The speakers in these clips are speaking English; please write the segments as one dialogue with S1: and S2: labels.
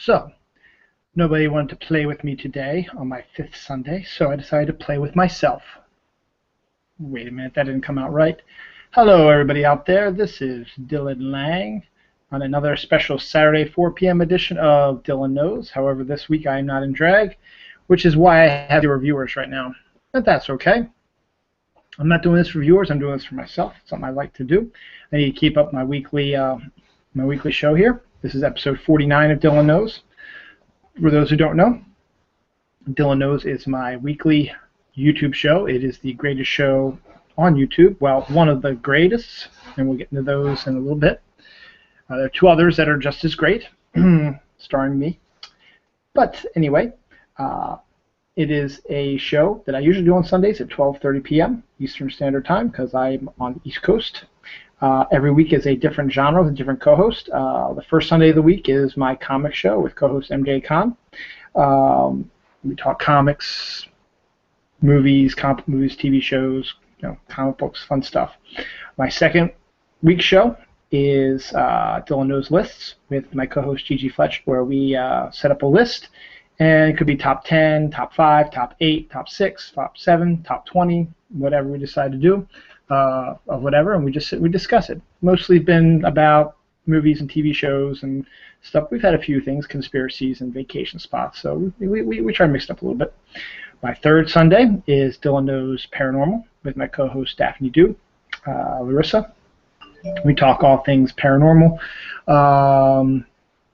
S1: So, nobody wanted to play with me today on my fifth Sunday, so I decided to play with myself. Wait a minute, that didn't come out right. Hello, everybody out there. This is Dylan Lang on another special Saturday 4 p.m. edition of Dylan Knows. However, this week I am not in drag, which is why I have zero viewers right now. But that's okay. I'm not doing this for viewers. I'm doing this for myself. It's something I like to do. I need to keep up my weekly show here. This is episode 49 of Dylan Knows. For those who don't know, Dylan Knows is my weekly YouTube show. It is the greatest show on YouTube. Well, one of the greatest, and we'll get into those in a little bit. There are two others that are just as great, starring me. But anyway, it is a show that I usually do on Sundays at 12:30 p.m. Eastern Standard Time because I'm on the East Coast. Every week is a different genre with a different co-host. The first Sunday of the week is my comic show with co-host MJ Khan. We talk comics, movies, TV shows, comic books, fun stuff. My second week show is Dylan Knows Lists with my co-host Gigi Fletch, where we set up a list, and it could be top 10, top 5, top 8, top 6, top 7, top 20, whatever we decide to do. Of whatever, and we discuss it. Mostly been about movies and TV shows and stuff. We've had a few things, conspiracies and vacation spots, so we try to mix it up a little bit. My third Sunday is Dylan Knows Paranormal with my co-host Daphne Dew, Larissa. We talk all things paranormal,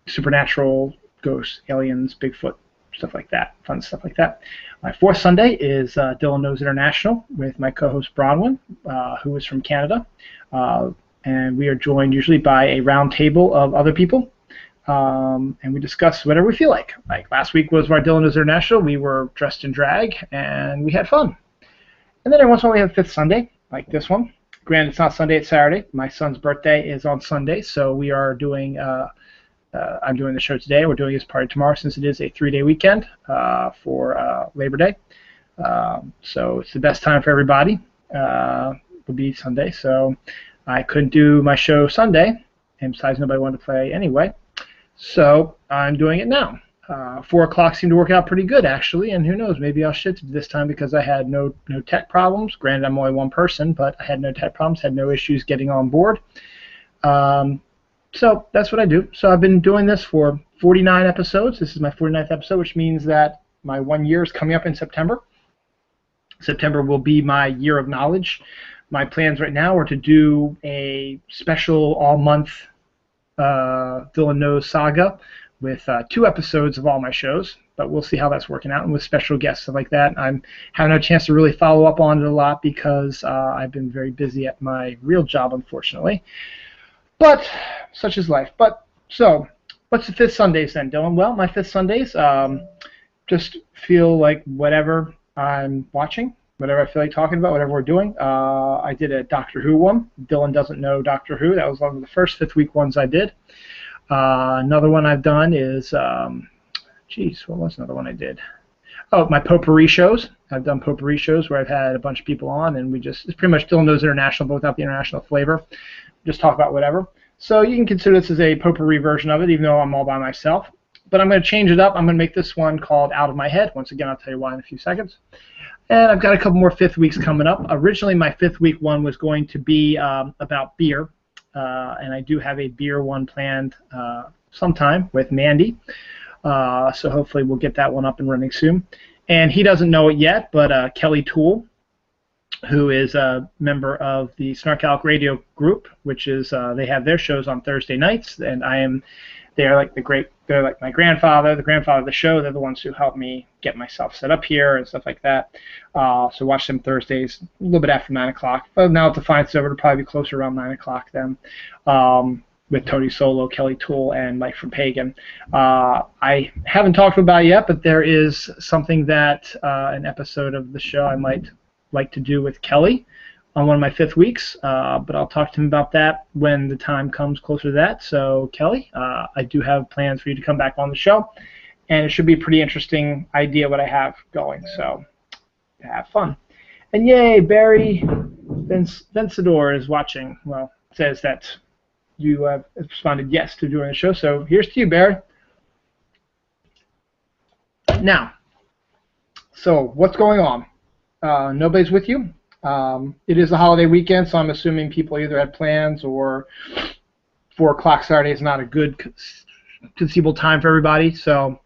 S1: supernatural, ghosts, aliens, Bigfoot, stuff like that, fun stuff like that. My fourth Sunday is Dylan Knows International with my co-host Bronwyn, who is from Canada, and we are joined usually by a round table of other people, and we discuss whatever we feel like. Like last week was our Dylan Knows International. We were dressed in drag, and we had fun. And then every once in a while we have a fifth Sunday, like this one. Granted, it's not Sunday, it's Saturday. My son's birthday is on Sunday, so we are doing... I'm doing the show today. We're doing his party tomorrow since it is a 3-day weekend for Labor Day. So it's the best time for everybody. Would be Sunday. So I couldn't do my show Sunday, and besides nobody wanted to play anyway. So I'm doing it now. 4 o'clock seemed to work out pretty good actually, and who knows, maybe I'll shift it this time because I had no tech problems. Granted, I'm only one person, but I had no tech problems, had no issues getting on board. So that's what I do. So I've been doing this for 49 episodes. This is my 49th episode, which means that my 1 year is coming up in September. September will be my year of knowledge. My plans right now are to do a special all-month Dylan Knows saga with 2 episodes of all my shows, but we'll see how that's working out, and with special guests stuff like that. I haven't had a chance to really follow up on it a lot because I've been very busy at my real job, unfortunately. But such is life. But so, what's the fifth Sundays then, Dylan? Well, my fifth Sundays just feel like whatever I'm watching, whatever I feel like talking about, whatever we're doing. I did a Doctor Who one. Dylan doesn't know Doctor Who. That was one of the first fifth week ones I did. Another one I've done is, what was another one I did? Oh, my potpourri shows. I've done potpourri shows where I've had a bunch of people on, and it's pretty much Dylan Knows International, but without the international flavor. Just talk about whatever. So you can consider this as a potpourri version of it, even though I'm all by myself. But I'm going to change it up. I'm going to make this one called Out of My Head. Once again, I'll tell you why in a few seconds. And I've got a couple more fifth weeks coming up. Originally, my fifth week one was going to be about beer. And I do have a beer one planned sometime with Mandy. So hopefully we'll get that one up and running soon. And he doesn't know it yet, but Kelly Toole, who is a member of the Snarkalic Radio group, which is they have their shows on Thursday nights, and they're like my grandfather, the grandfather of the show. They're the ones who helped me get myself set up here and stuff like that. So watch them Thursdays, a little bit after 9 o'clock. But now the Defiance is over, it'll probably be closer around 9 o'clock then. With Tony Solo, Kelly Toole, and Mike from Pagan. I haven't talked about it yet, but there is something that an episode of the show I might like to do with Kelly on one of my fifth weeks, but I'll talk to him about that when the time comes closer to that. So Kelly, I do have plans for you to come back on the show, and it should be a pretty interesting idea what I have going, so have fun. And yay, Barry Vencedor is watching. Well, says that you have responded yes to doing the show, so here's to you, Barry. Now, so what's going on? Nobody's with you. It is a holiday weekend, so I'm assuming people either had plans or 4 o'clock Saturday is not a good conceivable time for everybody. So,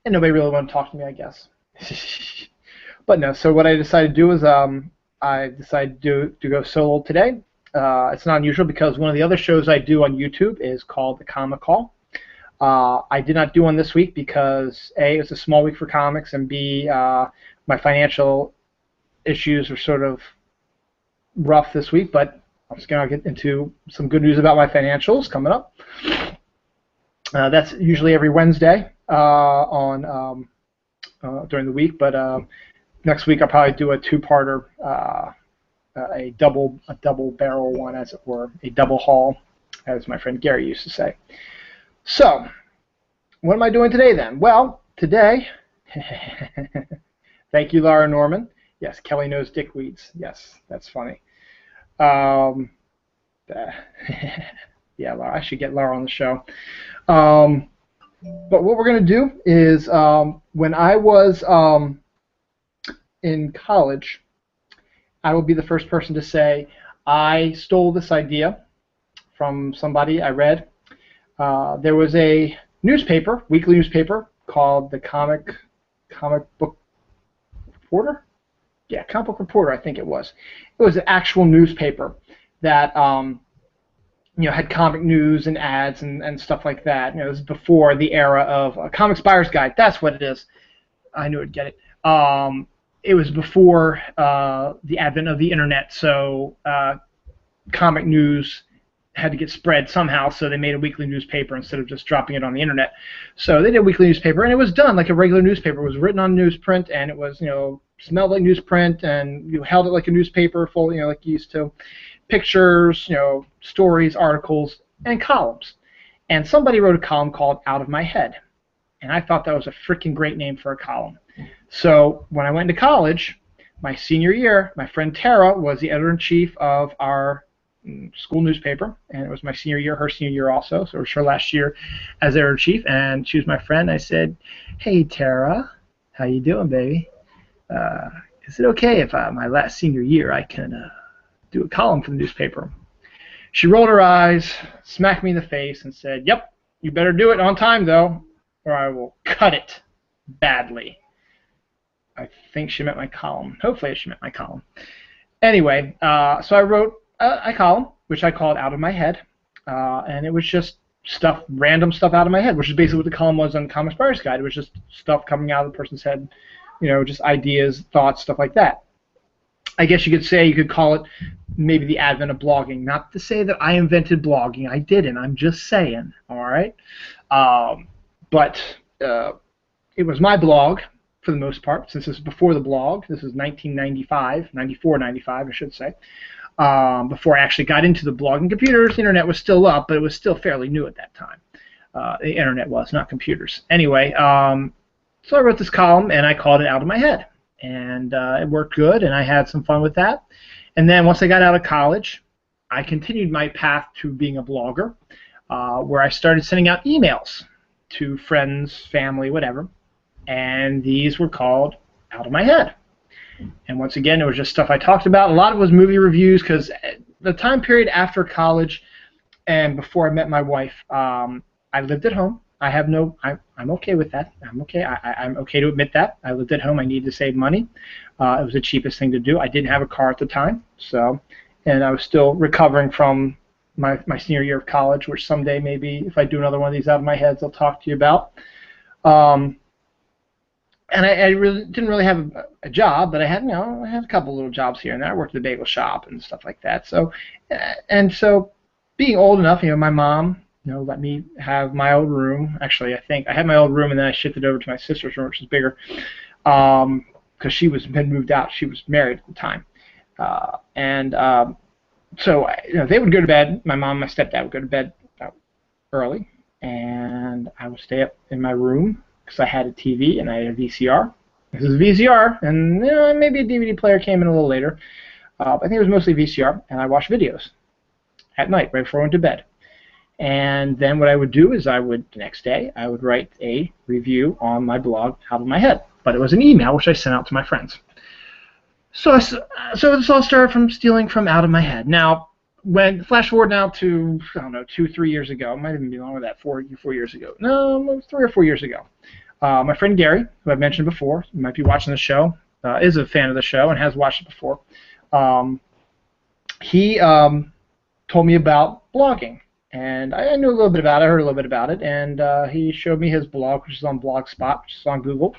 S1: and nobody really wanted to talk to me, I guess. But no. So what I decided to do is I decided to go solo today. It's not unusual because one of the other shows I do on YouTube is called The Comic Call. I did not do one this week because A, it's a small week for comics, and B, my financial issues are sort of rough this week, but I'm just going to get into some good news about my financials coming up. That's usually every Wednesday during the week, but next week I'll probably do a 2-parter, a double barrel one, as it were, a double haul, as my friend Gary used to say. So, what am I doing today then? Well, today, thank you, Laura Norman. Yes, Kelly knows dickweeds. Yes, that's funny. Yeah, Laura, I should get Laura on the show. But what we're going to do is, when I was in college, I will be the first person to say, I stole this idea from somebody I read. There was a newspaper, weekly newspaper, called the Comic Book Reporter? Yeah, Comic Book Reporter, I think it was. It was an actual newspaper that had comic news and ads and stuff like that. It was before the era of Comics Buyer's Guide. That's what it is. I knew I'd get it. It was before the advent of the internet, so comic news had to get spread somehow, so they made a weekly newspaper instead of just dropping it on the internet. So they did a weekly newspaper, and it was done like a regular newspaper. It was written on newsprint, and it was, smelled like newsprint, and you held it like a newspaper, full, like you used to. Pictures, stories, articles, and columns. And somebody wrote a column called Out of My Head, and I thought that was a freaking great name for a column. So when I went to college, my senior year, my friend Tara was the editor-in-chief of our school newspaper, and it was my senior year, her senior year also, so it was her last year as editor-in-chief, and she was my friend. I said, "Hey, Tara, how you doing, baby? Is it okay if my last senior year I can do a column for the newspaper?" She rolled her eyes, smacked me in the face, and said, "Yep, you better do it on time, though, or I will cut it badly." I think she meant my column. Hopefully she meant my column. Anyway, so I wrote a column, which I called Out of My Head, and it was just random stuff out of my head, which is basically what the column was on Comics Buyer's Guide. It was just stuff coming out of the person's head, just ideas, thoughts, stuff like that. I guess you could call it maybe the advent of blogging. Not to say that I invented blogging. I didn't. I'm just saying, all right? But it was my blog, for the most part, since this is before the blog. This is 1995, 94, 95, I should say. Before I actually got into the blogging. Computers, the internet was still up, but it was still fairly new at that time. The internet was, not computers. Anyway, so I wrote this column, and I called it Out of My Head. And it worked good, and I had some fun with that. And then once I got out of college, I continued my path to being a blogger, where I started sending out emails to friends, family, whatever. And these were called Out of My Head. And once again, it was just stuff I talked about. A lot of it was movie reviews, because the time period after college and before I met my wife, I lived at home. I'm okay with that. I'm okay. I'm okay to admit that. I lived at home. I needed to save money. It was the cheapest thing to do. I didn't have a car at the time, and I was still recovering from my senior year of college, which someday maybe if I do another one of these Out of My Heads, I'll talk to you about. And I really didn't really have a job, but I had a couple little jobs here and there. I worked at a bagel shop and stuff like that. So being old enough, my mom, let me have my old room. Actually, I think I had my old room, and then I shifted over to my sister's room, which was bigger, because she had moved out. She was married at the time, so they would go to bed. My mom and my stepdad would go to bed early, and I would stay up in my room because I had a TV and I had a VCR. This is a VCR, and maybe a DVD player came in a little later. I think it was mostly VCR, and I watched videos at night right before I went to bed. And then what I would do is the next day, I would write a review on my blog out of my head. But it was an email which I sent out to my friends. So this all started from stealing from out of my head. Now, flash forward now to, I don't know, 2-3 years ago. It might even be longer than that, 4 years ago. No, 3 or 4 years ago. My friend Gary, who I've mentioned before, you might be watching the show, is a fan of the show and has watched it before. He told me about blogging. And I knew a little bit about it, I heard a little bit about it, and he showed me his blog, which is on Blogspot, which is on Google.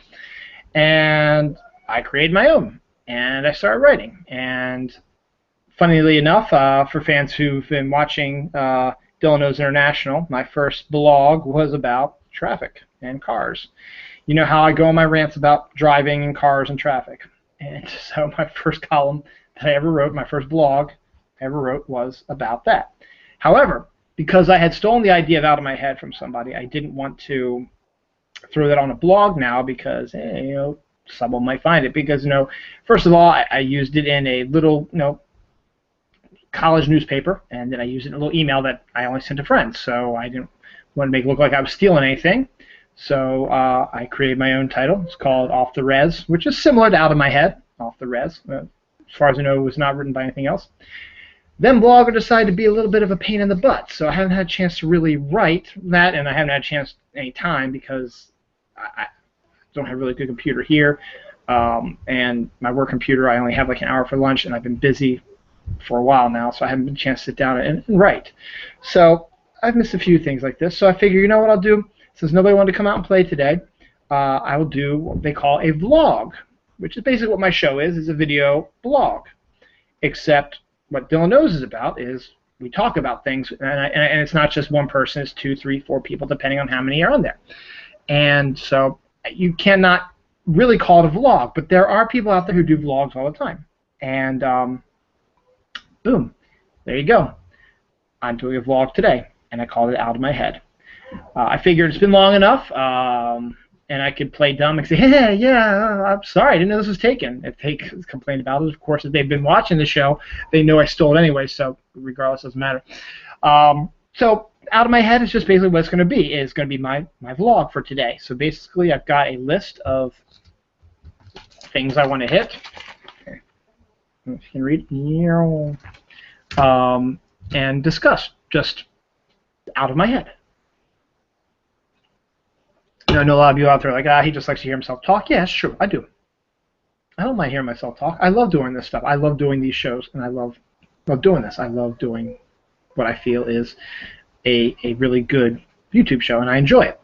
S1: And I created my own, and I started writing. And funnily enough, for fans who've been watching Dylan Knows International, my first blog was about traffic and cars. You know how I go on my rants about driving and cars and traffic. And so my first column that I ever wrote, my first blog I ever wrote, was about that. However, because I had stolen the idea out of my head from somebody, I didn't want to throw that on a blog now because, hey, you know, someone might find it. Because, you know, first of all, I used it in a little, you know, college newspaper, and then I used it in a little email that I only sent to friends. So I didn't want to make it look like I was stealing anything. So I created my own title. It's called Off the Res, which is similar to Out of My Head, Off the Res. As far as I know, it was not written by anything else. Then Blogger decided to be a little bit of a pain in the butt, so I haven't had a chance to really write that, and I haven't had a chance any time because I don't have a really good computer here, and my work computer, I only have like an hour for lunch, and I've been busy for a while now, so I haven't been a chance to sit down and write. So I've missed a few things like this, so I figure, you know what I'll do? Since nobody wanted to come out and play today, I will do what they call a vlog, which is basically what my show is a video blog, except what Dylan Knows is about is we talk about things, and it's not just one person, it's 2, 3, 4 people, depending on how many are on there. And so you cannot really call it a vlog, but there are people out there who do vlogs all the time. And boom, there you go. I'm doing a vlog today, and I called it Out of My Head. I figured it's been long enough, and I could play dumb and say, hey, yeah, I'm sorry, I didn't know this was taken. If they complained about it, of course, if they've been watching the show, they know I stole it anyway, so regardless, it doesn't matter. So Out of My Head is just basically what it's going to be. It's going to be my vlog for today. So basically, I've got a list of things I want to hit. Okay. If you can read. And discuss, just out of my head. I know a lot of you out there are like, he just likes to hear himself talk. Yeah, it's true. I do. I don't mind hearing myself talk. I love doing this stuff. I love doing these shows, and I love doing this. I love doing what I feel is a really good YouTube show, and I enjoy it.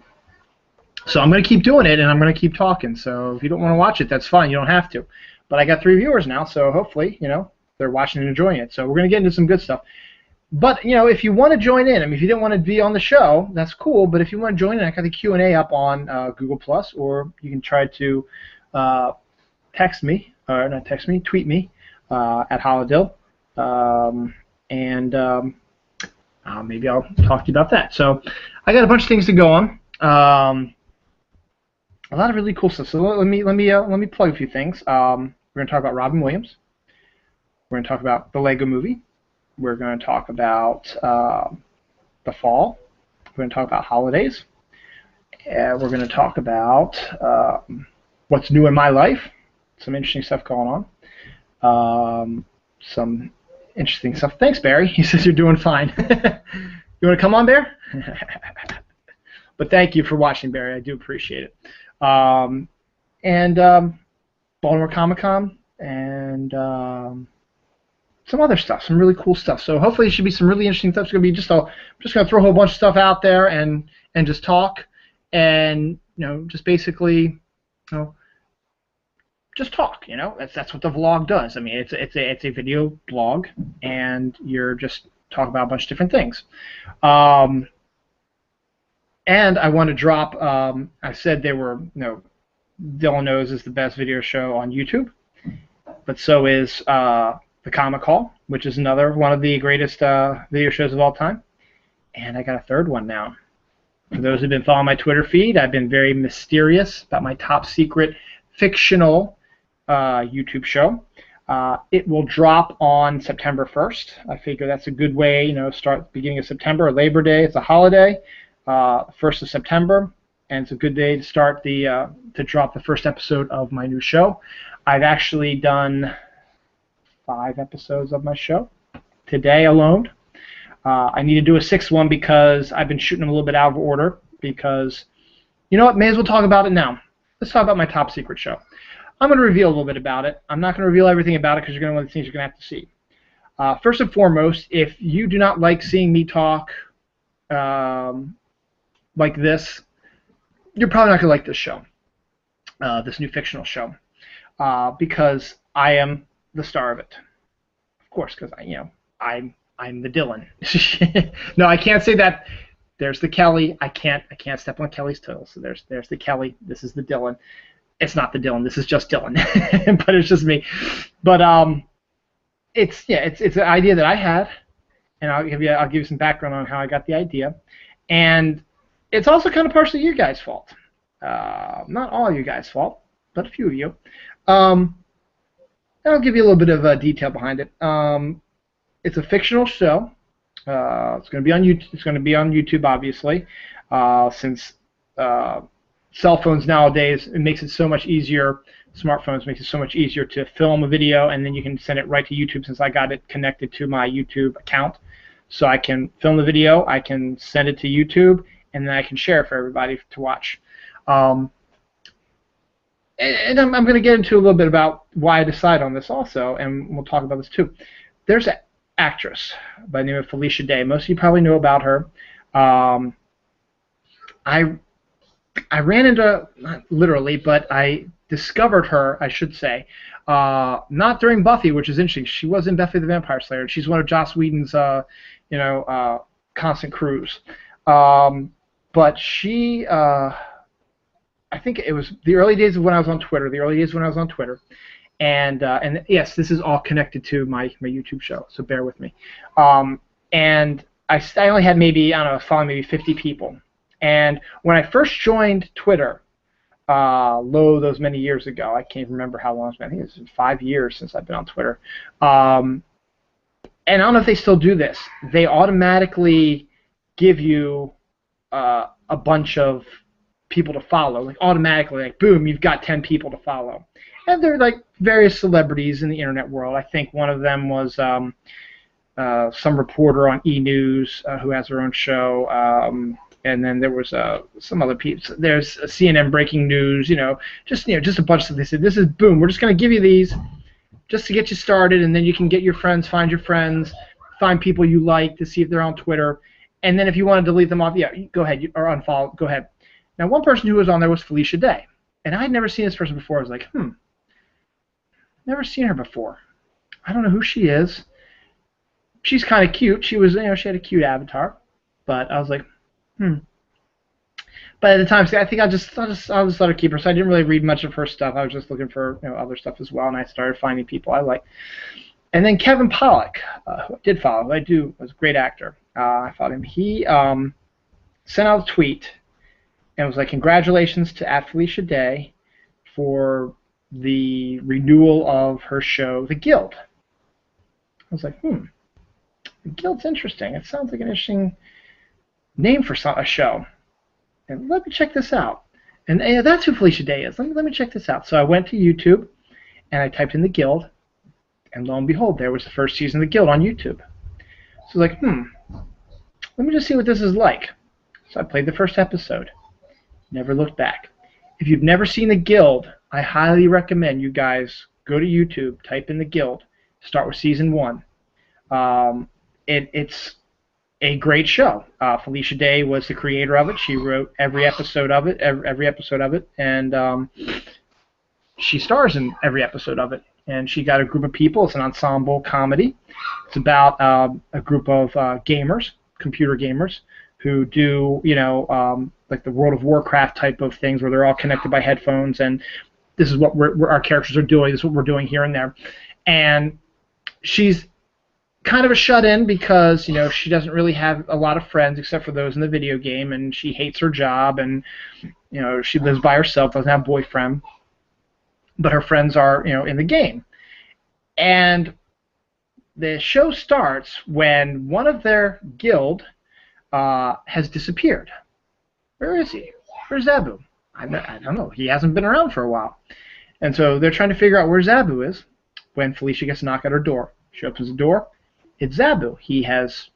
S1: So I'm going to keep doing it, and I'm going to keep talking. So if you don't want to watch it, that's fine. You don't have to. But I got 3 viewers now, so hopefully, you know, they're watching and enjoying it. So we're going to get into some good stuff. But, you know, if you want to join in, I mean, if you didn't want to be on the show, that's cool. But if you want to join in, I got the Q&A up on Google+, or you can try to text me, or not text me, tweet me at Holodill, and maybe I'll talk to you about that. So I got a bunch of things to go on. A lot of really cool stuff. So let me plug a few things. We're going to talk about Robin Williams. We're going to talk about the Lego Movie. We're going to talk about the fall. We're going to talk about holidays. We're going to talk about what's new in my life. Some interesting stuff going on. Some interesting stuff. Thanks, Barry. He says you're doing fine. You want to come on, Bear? But thank you for watching, Barry. I do appreciate it. And Baltimore Comic-Con and some other stuff, some really cool stuff. So hopefully it should be some really interesting stuff. It's going to be just I'm just going to throw a whole bunch of stuff out there and just talk and, you know, just basically, you know, just talk. You know, that's what the vlog does. I mean, it's a video blog, and you're just talking about a bunch of different things. And I want to drop. I said there were, you know, Dylan Knows is the best video show on YouTube, but so is the Comic Hall, which is another one of the greatest video shows of all time. And I got a third one now. For those who've been following my Twitter feed, I've been very mysterious about my top secret fictional YouTube show. It will drop on September 1st. I figure that's a good way, start beginning of September, Labor Day. It's a holiday, 1st of September, and it's a good day to start to drop the first episode of my new show. I've actually done 5 episodes of my show today alone. I need to do a 6th one because I've been shooting them a little bit out of order because, you know what, may as well talk about it now. Let's talk about my top secret show. I'm going to reveal a little bit about it. I'm not going to reveal everything about it because you're going to one of the things you're going to have to see. First and foremost, if you do not like seeing me talk like this, you're probably not going to like this show, this new fictional show, because I am the star of it. Of course, because I'm the Dylan. No, I can't say that. There's the Kelly. I can't step on Kelly's toes. So there's the Kelly. This is the Dylan. It's not the Dylan. This is just Dylan, but it's just me. But it's an idea that I had, and I'll give you some background on how I got the idea, and it's also kind of partially you guys' fault. Not all of you guys' fault, but a few of you. And I'll give you a little bit of detail behind it. It's a fictional show. It's going to be on YouTube. It's going to be on YouTube, obviously, since cell phones nowadays, it makes it so much easier. Smartphones makes it so much easier to film a video, and then you can send it right to YouTube since I got it connected to my YouTube account. So I can film the video, I can send it to YouTube, and then I can share it for everybody to watch. And I'm going to get into a little bit about why I decided on this also, and we'll talk about this too. There's an actress by the name of Felicia Day. Most of you probably know about her. I ran into, not literally, but I discovered her, I should say, not during Buffy, which is interesting. She was in Buffy the Vampire Slayer. She's one of Joss Whedon's, constant crews. But she, I think it was the early days of when I was on Twitter. And yes, this is all connected to my YouTube show, so bear with me. And I only had maybe, following maybe 50 people. And when I first joined Twitter, those many years ago, I can't remember how long it's been. I think it's been 5 years since I've been on Twitter. And I don't know if they still do this. They automatically give you a bunch of people to follow, like automatically, like boom, you've got 10 people to follow. And they're like various celebrities in the internet world. I think one of them was some reporter on E! News who has her own show. And then there was some other people. There's CNN breaking news, just a bunch of stuff. They said, this is boom. We're just going to give you these just to get you started, and then you can get your friends, find your friends, find people you like to see if they're on Twitter, and then if you want to delete them off, yeah, go ahead, or unfollow, go ahead. Now, one person who was on there was Felicia Day, and I had never seen this person before. I was like, never seen her before. I don't know who she is. She's kind of cute. She was, she had a cute avatar, but I was like, But at the time, I think I just let her keep her. So I didn't really read much of her stuff. I was just looking for other stuff as well, and I started finding people I like. And then Kevin Pollak, who I did follow, who was a great actor. I followed him. He sent out a tweet and was like, "Congratulations to @Felicia Day for the renewal of her show, The Guild." I was like, The Guild's interesting. It sounds like an interesting name for a show. And let me check this out. And that's who Felicia Day is. Let me check this out. So I went to YouTube, and I typed in The Guild, and lo and behold, there was the first season of The Guild on YouTube. So I was like, let me just see what this is like. So I played the first episode. Never looked back. If you've never seen The Guild, I highly recommend you guys go to YouTube, type in The Guild, start with season 1. It's a great show. Felicia Day was the creator of it. She wrote every episode of it, and she stars in every episode of it. And she got a group of people. It's an ensemble comedy. It's about a group of gamers, computer gamers, who do like the World of Warcraft type of things, where they're all connected by headphones, and this is what our characters are doing. This is what we're doing here and there. And she's kind of a shut-in because she doesn't really have a lot of friends except for those in the video game, and she hates her job, and she lives by herself, doesn't have a boyfriend, but her friends are in the game. And the show starts when one of their guild has disappeared. Where is he? Where's Zabu? I don't know. He hasn't been around for a while. And so they're trying to figure out where Zabu is when Felicia gets a knock at her door. She opens the door. It's Zabu. He has,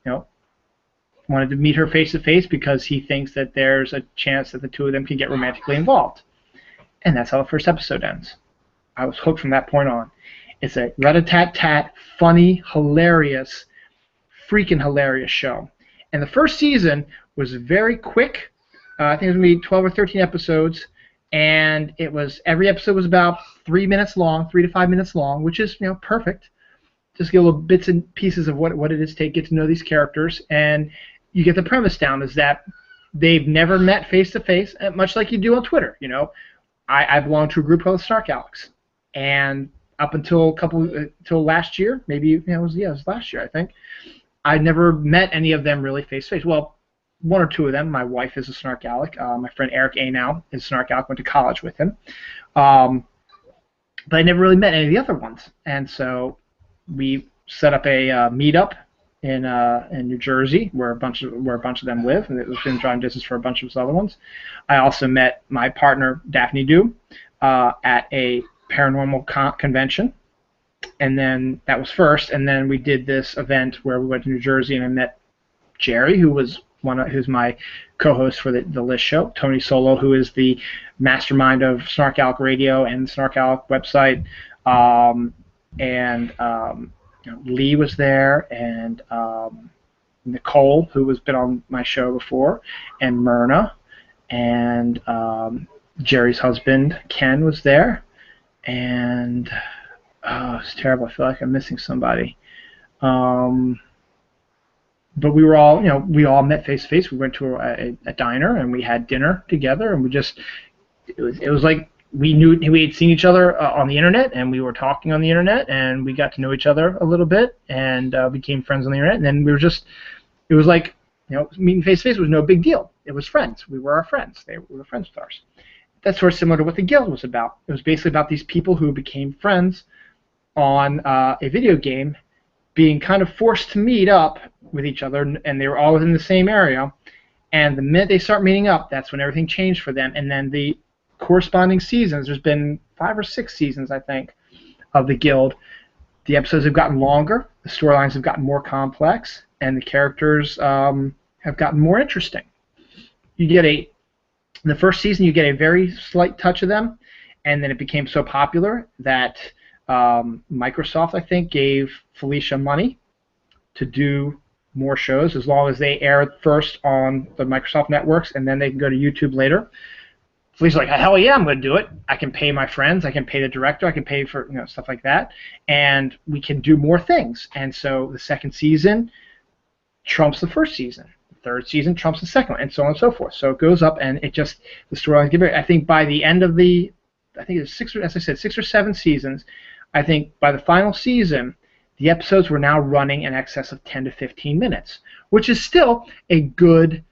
S1: wanted to meet her face to face because he thinks that there's a chance that the two of them can get romantically involved. And that's how the first episode ends. I was hooked from that point on. It's a rat-a-tat-tat, funny, hilarious, freaking hilarious show. And the first season was very quick. I think it was going to be 12 or 13 episodes. And every episode was about 3 minutes long, 3 to 5 minutes long, which is perfect. Just get little bits and pieces of what it is to get to know these characters, and you get the premise down is that they've never met face to face, much like you do on Twitter. I belong to a group called the Snark Alex, and up until last year, maybe it was last year I think, I never met any of them really face to face. Well, one or two of them. My wife is a Snark Alec. My friend Eric A. now is Snark Alec. Went to college with him, but I never really met any of the other ones. And so we set up a meetup in New Jersey, where a bunch of them live, and it was in drawing distance for a bunch of those other ones. I also met my partner Daphne Du at a paranormal convention, and then that was first. And then we did this event where we went to New Jersey, and I met Jerry, who's my co-host for the List Show, Tony Solo, who is the mastermind of Snark Alec Radio and the Snark Alec website, Lee was there, and Nicole, who has been on my show before, and Myrna, and Jerry's husband Ken was there, and it's terrible. I feel like I'm missing somebody. But we were all, we all met face to face. We went to a diner and we had dinner together, and it was like we had seen each other on the internet, and we were talking on the internet, and we got to know each other a little bit, and became friends on the internet. And then it was like, meeting face to face was no big deal. It was friends. We were our friends. We were friends with ours. That's sort of similar to what the Guild was about. It was basically about these people who became friends on a video game, being kind of forced to meet up with each other, and they were all within the same area. And the minute they start meeting up, that's when everything changed for them. And then the corresponding seasons, there's been 5 or 6 seasons, I think, of the Guild. The episodes have gotten longer, the storylines have gotten more complex, and the characters have gotten more interesting. The first season, you get a very slight touch of them, and then it became so popular that Microsoft, I think, gave Felicia money to do more shows, as long as they air first on the Microsoft networks, and then they can go to YouTube later. Felicia's like, hell yeah, I'm going to do it. I can pay my friends, I can pay the director, I can pay for stuff like that, and we can do more things. And so the second season trumps the first season. The third season trumps the second one, and so on and so forth. So it goes up, and the storylines get bigger. I think by the end of it's 6 or 7 seasons. I think by the final season, the episodes were now running in excess of 10 to 15 minutes, which is still a good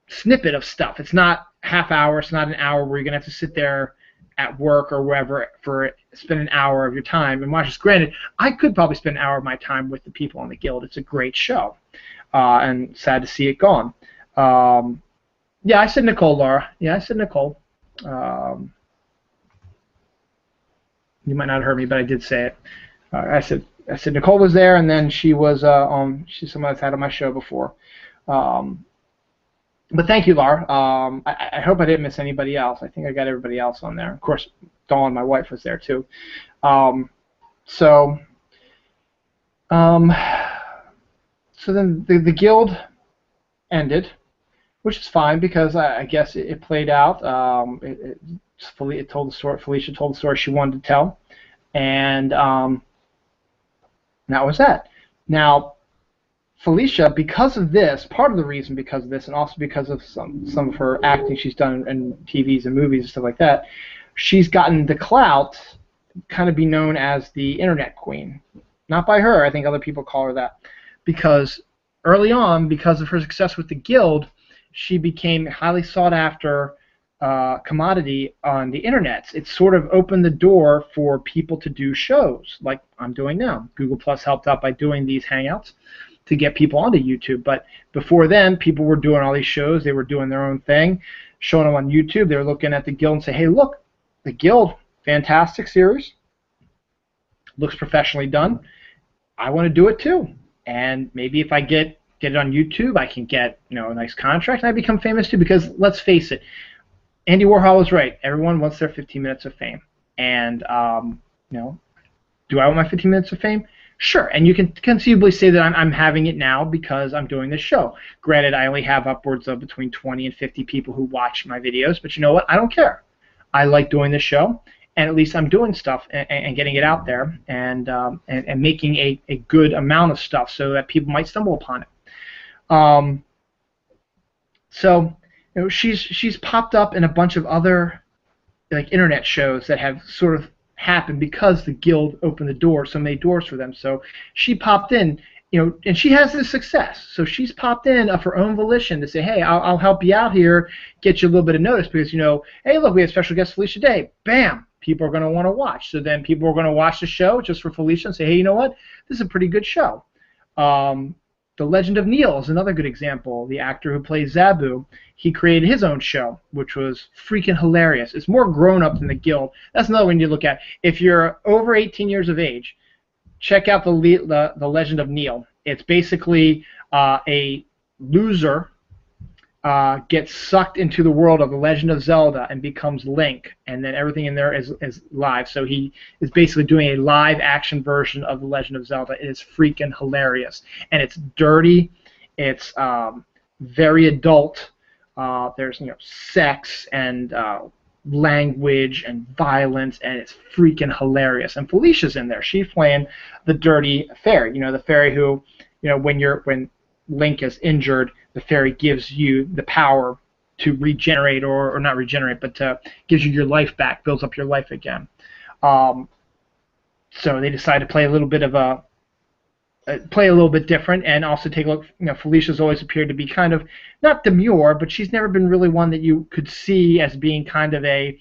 S1: snippet of stuff. It's not half hour. It's not an hour where you're going to have to sit there at work or wherever spend an hour of your time and watch this. Granted, I could probably spend an hour of my time with the people on the Guild. It's a great show, and sad to see it gone. Yeah, I said Nicole, Laura. Yeah, I said Nicole. You might not have heard me, but I did say it. I said Nicole was there, and then she was she's someone that's had on my show before. But thank you, Laura. I hope I didn't miss anybody else. I think I got everybody else on there. Of course, Dawn, my wife, was there too. So then the Guild ended, which is fine because I guess it played out. It told the story. Felicia told the story she wanted to tell, and that was that. Now, Felicia, because of this, part of the reason because of this, and also because of some of her acting she's done in TVs and movies and stuff like that, she's gotten the clout, kind of be known as the Internet Queen. Not by her, I think other people call her that, because early on, because of her success with the Guild, she became highly sought after commodity on the internet. It's sort of opened the door for people to do shows like I'm doing now. Google Plus helped out by doing these hangouts to get people onto YouTube. But before then, people were doing all these shows. They were doing their own thing, showing them on YouTube. They were looking at the Guild and say, hey, look, the Guild, fantastic series, looks professionally done. I want to do it too. And maybe if I get it on YouTube, I can get a nice contract and I become famous too. Because let's face it, Andy Warhol was right. Everyone wants their 15 minutes of fame. And do I want my 15 minutes of fame? Sure, and you can conceivably say that I'm having it now because I'm doing this show. Granted, I only have upwards of between 20 and 50 people who watch my videos, but you know what? I don't care. I like doing this show, and at least I'm doing stuff and getting it out there and making a good amount of stuff so that people might stumble upon it. So she's popped up in a bunch of other internet shows that have sort of happened because the Guild opened the door, so many doors for them. So she popped in, and she has this success. So she's popped in of her own volition to say, hey, I'll help you out here, get you a little bit of notice because, hey, look, we have special guest Felicia Day. Bam! People are going to want to watch. So then people are going to watch the show just for Felicia and say, hey, you know what? This is a pretty good show. The Legend of Neil is another good example. The actor who plays Zabu, he created his own show, which was freaking hilarious. It's more grown-up than the Guild. That's another one you look at. If you're over 18 years of age, check out the Legend of Neil. It's basically a loser gets sucked into the world of the Legend of Zelda and becomes Link, and then everything in there is live. So he is basically doing a live-action version of the Legend of Zelda. It is freaking hilarious, and it's dirty. It's very adult. There's sex and language and violence, and it's freaking hilarious. And Felicia's in there. She's playing the dirty fairy. The fairy who, when Link is injured, the fairy gives you the power to regenerate, or not regenerate, but gives you your life back, builds up your life again. So they decide to play a little bit different, and also take a look. Felicia's always appeared to be kind of not demure, but she's never been really one that you could see as being kind of a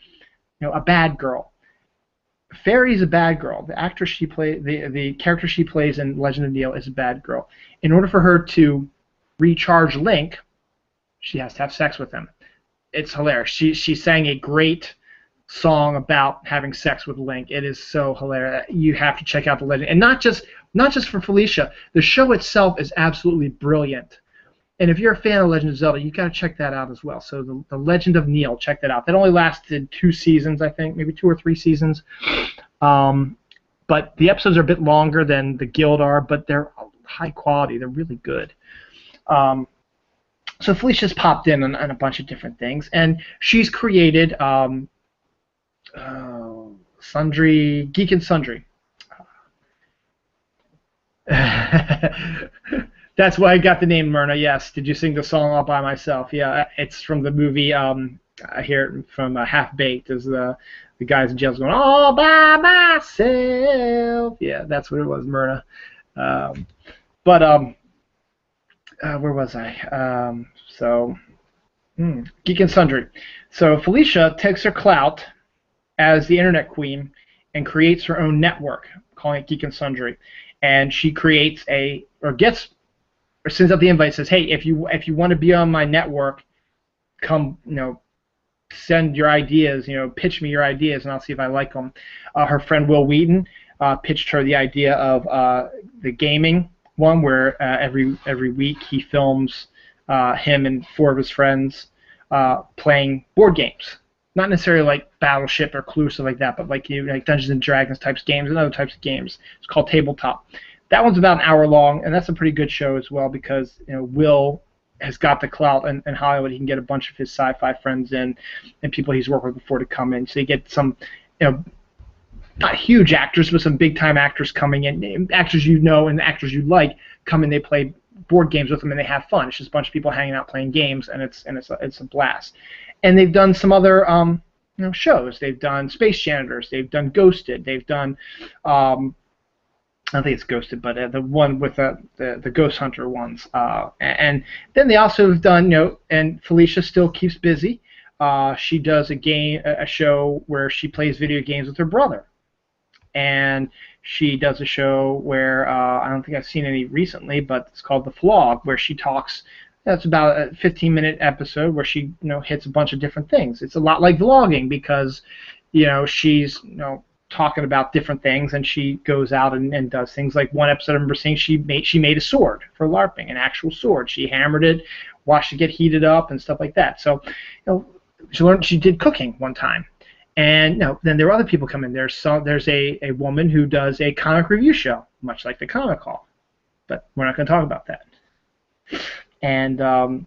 S1: bad girl. Fairy's a bad girl. The actress she plays, the character she plays in Legend of Neil is a bad girl. In order for her to recharge Link, she has to have sex with him. It's hilarious. She sang a great song about having sex with Link. It is so hilarious. You have to check out the Legend, and not just for Felicia. The show itself is absolutely brilliant. And if you're a fan of Legend of Zelda, you've got to check that out as well. So the Legend of Neil, check that out. That only lasted 2 seasons, I think, maybe 2 or 3 seasons. But the episodes are a bit longer than the Guild are, but they're high quality. They're really good. So Felicia's popped in on a bunch of different things, and she's created Sundry, Geek and Sundry. That's why I got the name Myrna, yes. Did you sing the song All By Myself? Yeah, it's from the movie, I hear it from Half-Baked, as the guys in jail going, all by myself. Yeah, that's what it was, Myrna. Where was I? Geek and Sundry. So Felicia takes her clout as the internet queen and creates her own network, calling it Geek and Sundry. And she creates sends out the invite, says, hey, if you want to be on my network, come, send your ideas, pitch me your ideas, and I'll see if I like them. Her friend Will Wheaton pitched her the idea of the gaming one, where every week he films him and 4 of his friends playing board games. Not necessarily like Battleship or Clue, stuff like that, but like Dungeons and Dragons types games and other types of games. It's called Tabletop. That one's about an hour long, and that's a pretty good show as well because Will has got the clout in Hollywood. He can get a bunch of his sci-fi friends in and people he's worked with before to come in. So you get some, not huge actors, but some big-time actors coming in, actors and actors you like come in. They play board games with them and they have fun. It's just a bunch of people hanging out playing games, and it's a blast. And they've done some other shows. They've done Space Janitors. They've done Ghosted. They've done I don't think it's Ghosted, but the one with the Ghost Hunter ones. And then they also have done, and Felicia still keeps busy. she does a show where she plays video games with her brother, and she does a show where I don't think I've seen any recently, but it's called The Flog, where she talks. That's about a 15-minute episode where she hits a bunch of different things. It's a lot like vlogging because she's talking about different things, and she goes out and does things. Like one episode I remember seeing, she made a sword for LARPing, an actual sword. She hammered it, watched it get heated up, and stuff like that. So she did cooking one time. And then there are other people come in. There's a woman who does a comic review show, much like the Comic Hall, but we're not going to talk about that. And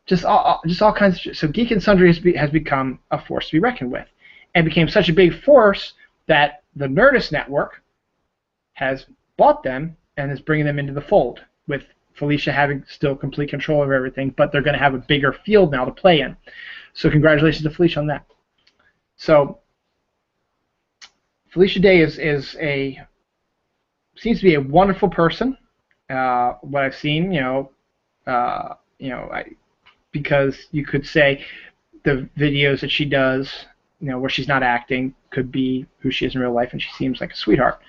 S1: just all kinds of shit. So Geek and Sundry has become a force to be reckoned with, and became such a big force that the Nerdist Network has bought them and is bringing them into the fold, with Felicia having still complete control over everything, but they're going to have a bigger field now to play in. So congratulations to Felicia on that. So Felicia Day seems to be a wonderful person. What I've seen, because you could say the videos that she does, where she's not acting, could be who she is in real life, and she seems like a sweetheart.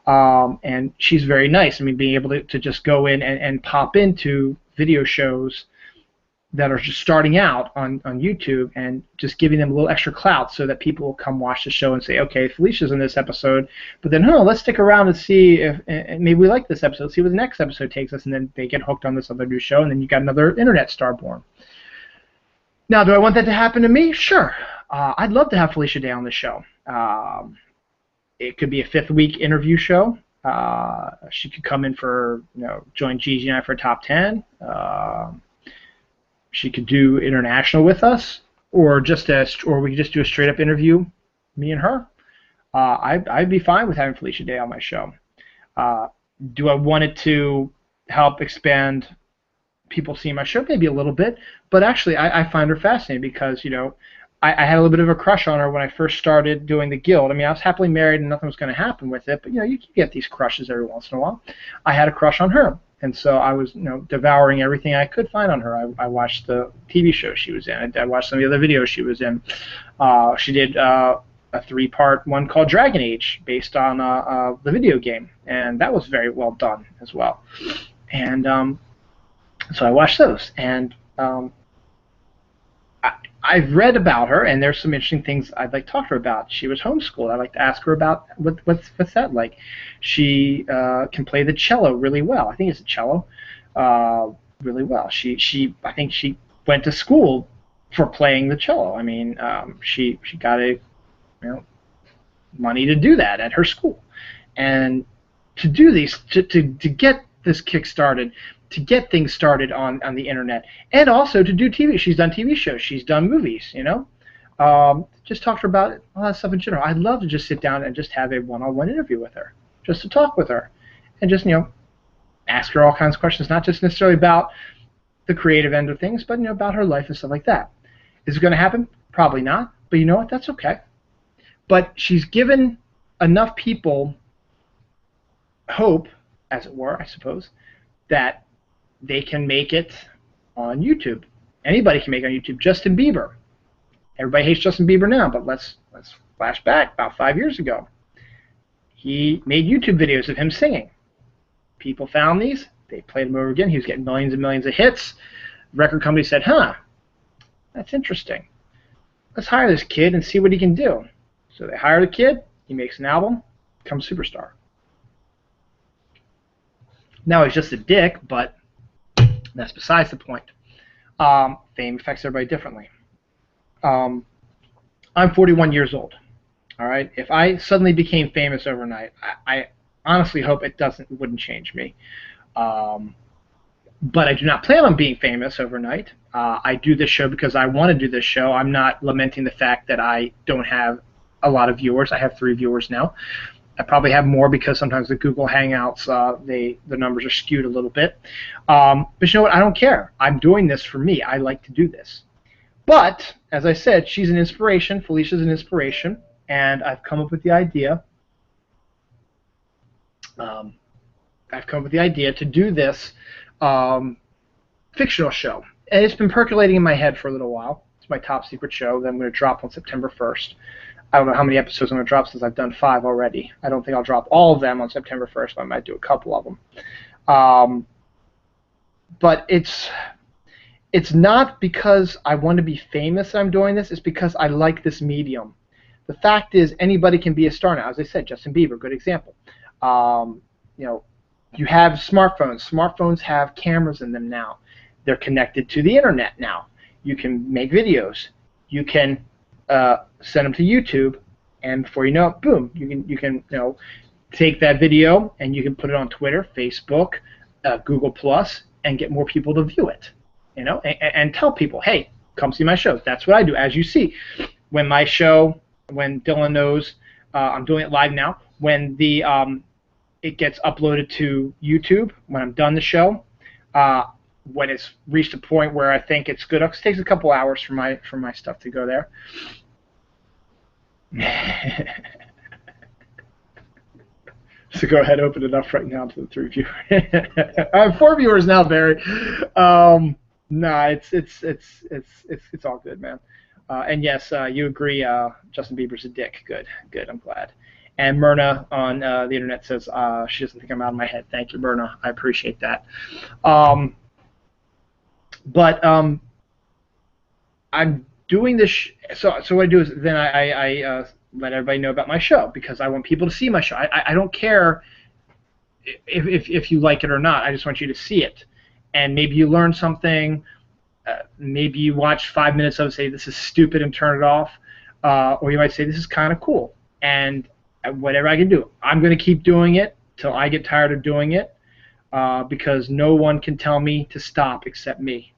S1: And she's very nice. I mean, being able to just go in and pop into video shows that are just starting out on YouTube, and just giving them a little extra clout so that people will come watch the show and say, okay, Felicia's in this episode, but then, let's stick around and see if maybe we like this episode, see where the next episode takes us, and then they get hooked on this other new show, and then you got another internet star born. Now, do I want that to happen to me? Sure. I'd love to have Felicia Day on the show. It could be a 5th week interview show. She could come in for, join Gigi and I for a top 10. She could do international with us, or we could just do a straight up interview, me and her. I'd be fine with having Felicia Day on my show. Do I want it to help expand people seeing my show? Maybe a little bit, but actually I find her fascinating because I had a little bit of a crush on her when I first started doing the Guild. I mean, I was happily married and nothing was going to happen with it, but you can get these crushes every once in a while. I had a crush on her. And so I was, devouring everything I could find on her. I watched the TV show she was in. I watched some of the other videos she was in. She did a 3-part one called Dragon Age, based on the video game, and that was very well done as well. And so I watched those, and I've read about her, and there's some interesting things I'd like to talk to her about. She was homeschooled. I'd like to ask her about what's that like. She can play the cello really well. I think it's a cello, really well. I think she went to school for playing the cello. I mean, she got money to do that at her school, and to do these to get this kick started. To get things started on the internet, and also to do TV. She's done TV shows. She's done movies. Just talk to her about all that stuff in general. I'd love to just sit down and just have a one-on-one interview with her, just to talk with her, and just ask her all kinds of questions, not just necessarily about the creative end of things, but about her life and stuff like that. Is it going to happen? Probably not. But you know what? That's okay. But she's given enough people hope, as it were, I suppose, that they can make it on YouTube. Anybody can make it on YouTube. Justin Bieber. Everybody hates Justin Bieber now, but let's flash back about 5 years ago. He made YouTube videos of him singing. People found these. They played them over again. He was getting millions and millions of hits. The record company said, that's interesting. Let's hire this kid and see what he can do. So they hire the kid. He makes an album. Becomes a superstar. Now he's just a dick, but that's besides the point. Fame affects everybody differently. I'm 41 years old. All right. If I suddenly became famous overnight, I honestly hope it wouldn't change me. But I do not plan on being famous overnight. I do this show because I want to do this show. I'm not lamenting the fact that I don't have a lot of viewers. I have 3 viewers now. I probably have more because sometimes the Google Hangouts, the numbers are skewed a little bit. But you know what? I don't care. I'm doing this for me. I like to do this. But, as I said, she's an inspiration. Felicia's an inspiration. And I've come up with the idea. To do this fictional show. And it's been percolating in my head for a little while. It's my top secret show that I'm going to drop on September 1st. I don't know how many episodes I'm going to drop since I've done 5 already. I don't think I'll drop all of them on September 1st, but I might do a couple of them. But it's not because I want to be famous that I'm doing this. It's because I like this medium. The fact is, anybody can be a star now. As I said, Justin Bieber, good example. You have smartphones. Smartphones have cameras in them now. They're connected to the internet now. You can make videos. You can send them to YouTube, and before you know it, boom, you can take that video and you can put it on Twitter, Facebook, Google Plus, and get more people to view it. And tell people, hey, come see my show. That's what I do. As you see, when Dylan knows, I'm doing it live now. When it gets uploaded to YouTube, when I'm done the show, when it's reached a point where I think it's good, it takes a couple hours for my stuff to go there. So go ahead, open it up right now to the 3 viewers. I have 4 viewers now, Barry. Nah, it's all good, man. And yes, you agree. Justin Bieber's a dick. Good. I'm glad. And Myrna on the internet says she doesn't think I'm out of my head. Thank you, Myrna. I appreciate that. But I'm doing this. So what I do is then I let everybody know about my show because I want people to see my show. I don't care if you like it or not. I just want you to see it. And maybe you learn something. Maybe you watch 5 minutes of it and say, this is stupid, and turn it off. Or you might say, this is kind of cool. And whatever I can do. I'm going to keep doing it till I get tired of doing it because no one can tell me to stop except me.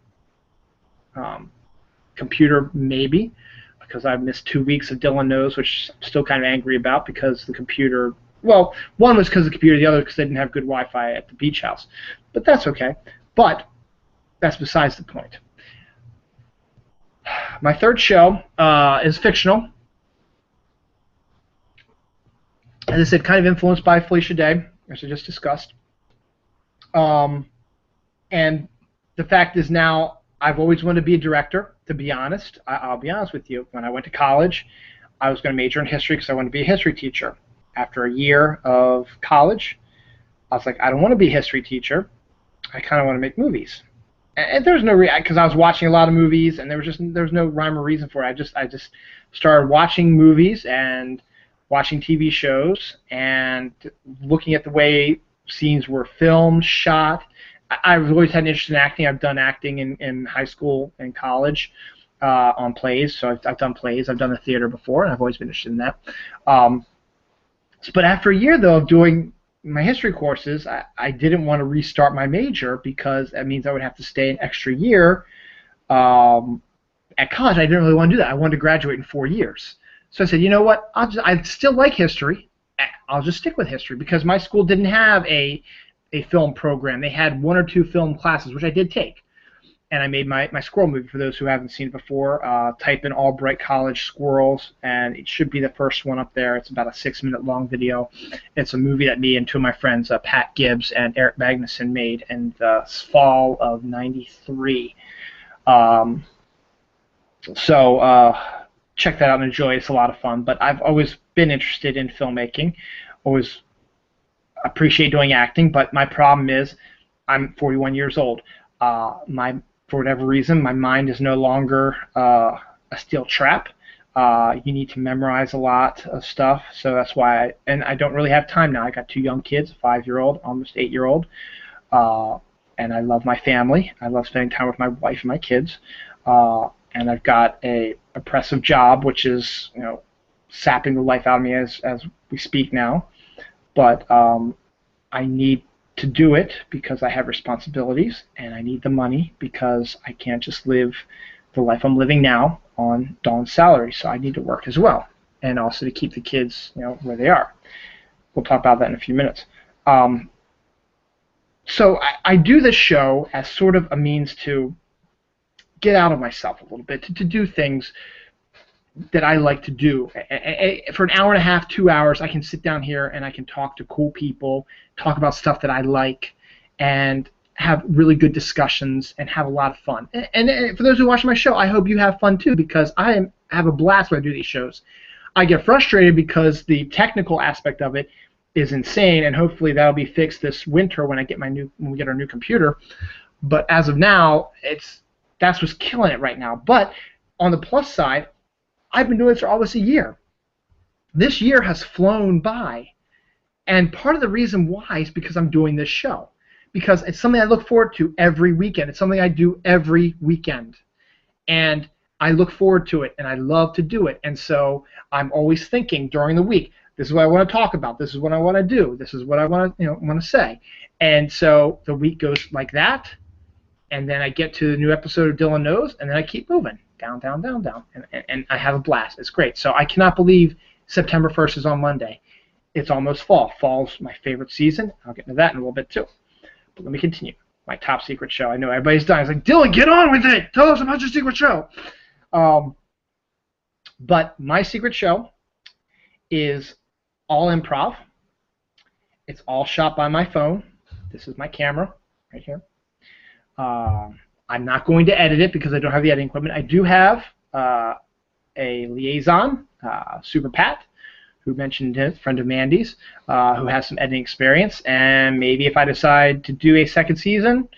S1: Computer, maybe, because I've missed 2 weeks of Dylan Knows, which I'm still kind of angry about because the computer, well, one was because of the computer, the other because they didn't have good Wi-Fi at the beach house. But that's okay. But that's besides the point. My third show is fictional. As I said, kind of influenced by Felicia Day, as I just discussed. And the fact is now, I've always wanted to be a director, to be honest. I'll be honest with you. When I went to college, I was going to major in history because I wanted to be a history teacher. After a year of college, I was like, I don't want to be a history teacher. I kind of want to make movies. And there's no reason, because I was watching a lot of movies, and there was no rhyme or reason for it. I just started watching movies and watching TV shows and looking at the way scenes were filmed, shot. I've always had an interest in acting. I've done acting in high school and college on plays. So I've done plays. I've done the theater before, and I've always been interested in that. But after a year, though, of doing my history courses, I didn't want to restart my major because that means I would have to stay an extra year at college. I didn't really want to do that. I wanted to graduate in 4 years. So I said, you know what? I still like history. I'll just stick with history because my school didn't have a film program. They had 1 or 2 film classes, which I did take. And I made my squirrel movie. For those who haven't seen it before, type in Albright College Squirrels, and it should be the first one up there. It's about a 6-minute long video. It's a movie that me and 2 of my friends, Pat Gibbs and Eric Magnuson, made in the fall of '93. Check that out and enjoy it. It's a lot of fun. But I've always been interested in filmmaking, always appreciate doing acting, but my problem is I'm 41 years old. For whatever reason, my mind is no longer a steel trap. You need to memorize a lot of stuff, so that's why I don't really have time now. I got 2 young kids, a 5-year-old, almost 8-year-old, and I love my family. I love spending time with my wife and my kids, and I've got a oppressive job, which is sapping the life out of me as we speak now. But I need to do it because I have responsibilities, and I need the money because I can't just live the life I'm living now on Dawn's salary. So I need to work as well, and also to keep the kids, where they are. We'll talk about that in a few minutes. So I do this show as sort of a means to get out of myself a little bit, to do things that I like to do. For an hour and a half, 2 hours, I can sit down here and I can talk to cool people, talk about stuff that I like, and have really good discussions and have a lot of fun. And for those who watch my show, I hope you have fun too, because have a blast when I do these shows. I get frustrated because the technical aspect of it is insane, and hopefully that'll be fixed this winter when we get our new computer. But as of now, that's what's killing it right now. But on the plus side, I've been doing this for almost a year. This year has flown by, and part of the reason why is because I'm doing this show. Because it's something I look forward to every weekend. It's something I do every weekend. And I look forward to it, and I love to do it. And so I'm always thinking during the week, this is what I want to talk about. This is what I want to do. This is what I want to say. And so the week goes like that, and then I get to the new episode of Dylan Knows, and then I keep moving. Down, down, down, down. And I have a blast. It's great. So I cannot believe September 1st is on Monday. It's almost fall. Fall's my favorite season. I'll get into that in a little bit too. But let me continue. My top secret show. I know everybody's dying. It's like, Dylan, get on with it. Tell us about your secret show. But my secret show is all improv. It's all shot by my phone. This is my camera right here. I'm not going to edit it because I don't have the editing equipment. I do have a liaison, Super Pat, who mentioned his friend of Mandy's, who has some editing experience, and maybe if I decide to do a second season,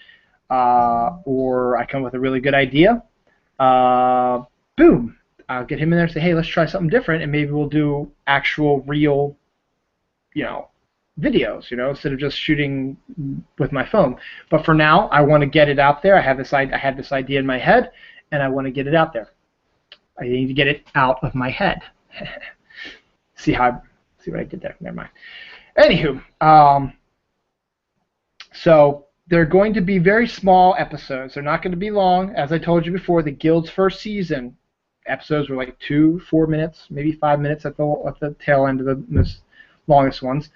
S1: or I come with a really good idea, boom, I'll get him in there and say, hey, let's try something different, and maybe we'll do actual, real, videos, instead of just shooting with my phone. But for now, I want to get it out there. I had this idea in my head, and I want to get it out there. I need to get it out of my head. See what I did there? Never mind. Anywho, so they're going to be very small episodes. They're not going to be long. As I told you before, the Guild's first season episodes were like 2-4 minutes, maybe 5 minutes at the tail end of the longest ones.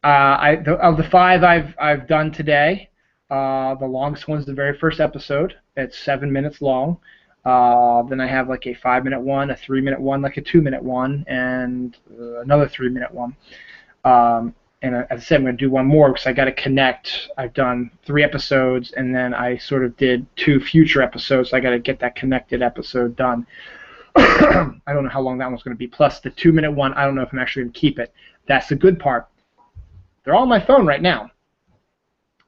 S1: Of the 5 I've done today, the longest one's the very first episode. It's 7 minutes long. Then I have like a 5-minute one, a 3-minute one, like a 2-minute one, and another 3-minute one. And as I said, I'm going to do one more because I got to connect. I've done 3 episodes, and then I sort of did 2 future episodes. So I got to get that connected episode done. I don't know how long that one's going to be. Plus the 2-minute one, I don't know if I'm actually going to keep it. That's the good part. They're all on my phone right now.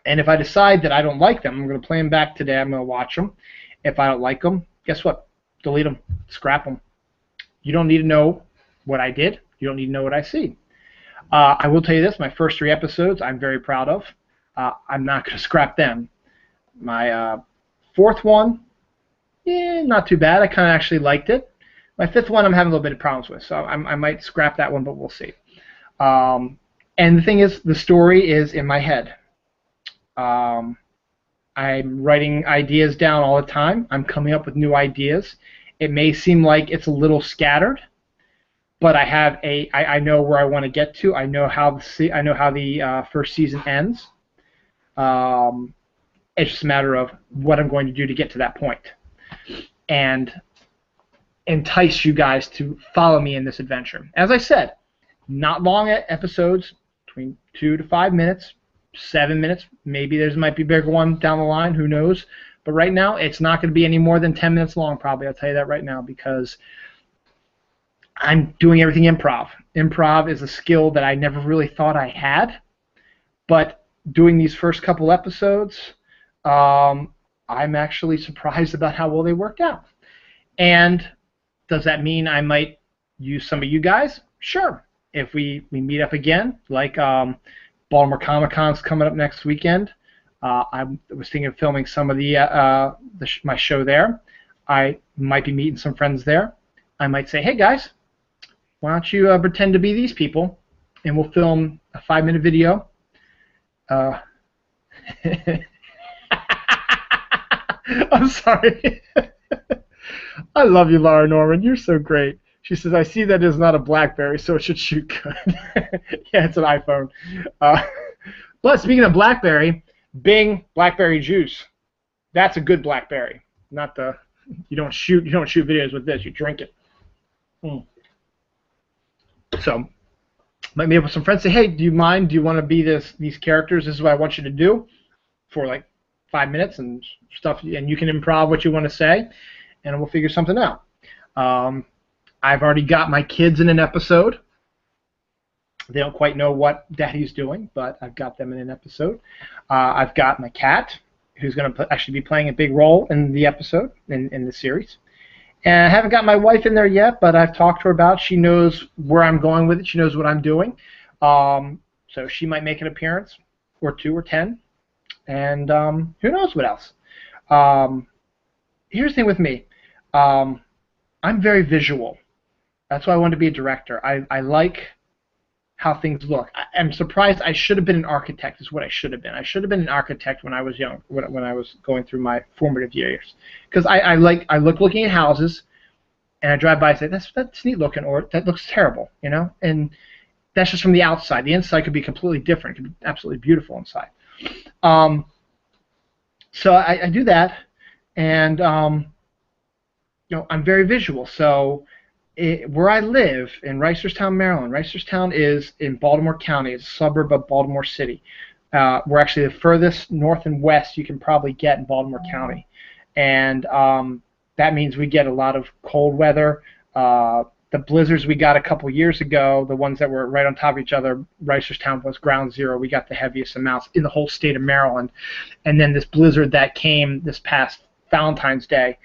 S1: And if I decide that I don't like them, I'm going to play them back today. I'm going to watch them. If I don't like them, guess what? Delete them. Scrap them. You don't need to know what I did. You don't need to know what I see. I will tell you this. My first 3 episodes I'm very proud of. I'm not going to scrap them. My 4th one, not too bad. I kind of actually liked it. My 5th one I'm having a little bit of problems with, so I might scrap that one, but we'll see. And the thing is, the story is in my head. I'm writing ideas down all the time. I'm coming up with new ideas. It may seem like it's a little scattered, but I know where I want to get to. I know how the first season ends. It's just a matter of what I'm going to do to get to that point, and entice you guys to follow me in this adventure. As I said, not long episodes, between 2 to 5 minutes. 7 minutes, maybe might be a bigger one down the line, who knows. But right now, it's not going to be any more than 10 minutes long, probably. I'll tell you that right now, because I'm doing everything improv. Improv is a skill that I never really thought I had, but doing these first couple episodes, I'm actually surprised about how well they worked out. And does that mean I might use some of you guys? Sure. If we meet up again, like Baltimore Comic-Con's coming up next weekend. I was thinking of filming some of my show there. I might be meeting some friends there. I might say, hey guys, why don't you pretend to be these people, and we'll film a 5-minute video. I'm sorry. I love you, Laura Norman. You're so great. She says, I see that is not a BlackBerry, so it should shoot good. Yeah, it's an iPhone. But speaking of BlackBerry, Bing BlackBerry Juice. That's a good BlackBerry. Not the you don't shoot videos with this. You drink it. So might meet up with some friends. Say, hey, do you mind? Do you want to be these characters? This is what I want you to do for like 5 minutes and stuff, and you can improv what you want to say, and we'll figure something out. I've already got my kids in an episode. They don't quite know what Daddy's doing, but I've got them in an episode. I've got my cat, who's going to actually be playing a big role in the episode, in the series. And I haven't got my wife in there yet, but I've talked to her about it. She knows where I'm going with it. She knows what I'm doing. So she might make an appearance, or 2 or 10. And who knows what else. Here's the thing with me. I'm very visual. That's why I wanted to be a director. I like how things look. I'm surprised. I should have been an architect is what I should have been. I should have been an architect when I was young, when I was going through my formative years. Because I look looking at houses, and I drive by and say, that's neat looking, or that looks terrible, you know? And that's just from the outside. The inside could be completely different. It could be absolutely beautiful inside. So I do that, and you know, I'm very visual. So where I live in Reisterstown, Maryland. Reisterstown is in Baltimore County. It's a suburb of Baltimore City. We're actually the furthest north and west you can probably get in Baltimore County, and that means we get a lot of cold weather. The blizzards we got a couple years ago, the ones that were right on top of each other, Reisterstown was ground zero. We got the heaviest amounts in the whole state of Maryland. And then this blizzard that came this past Valentine's Day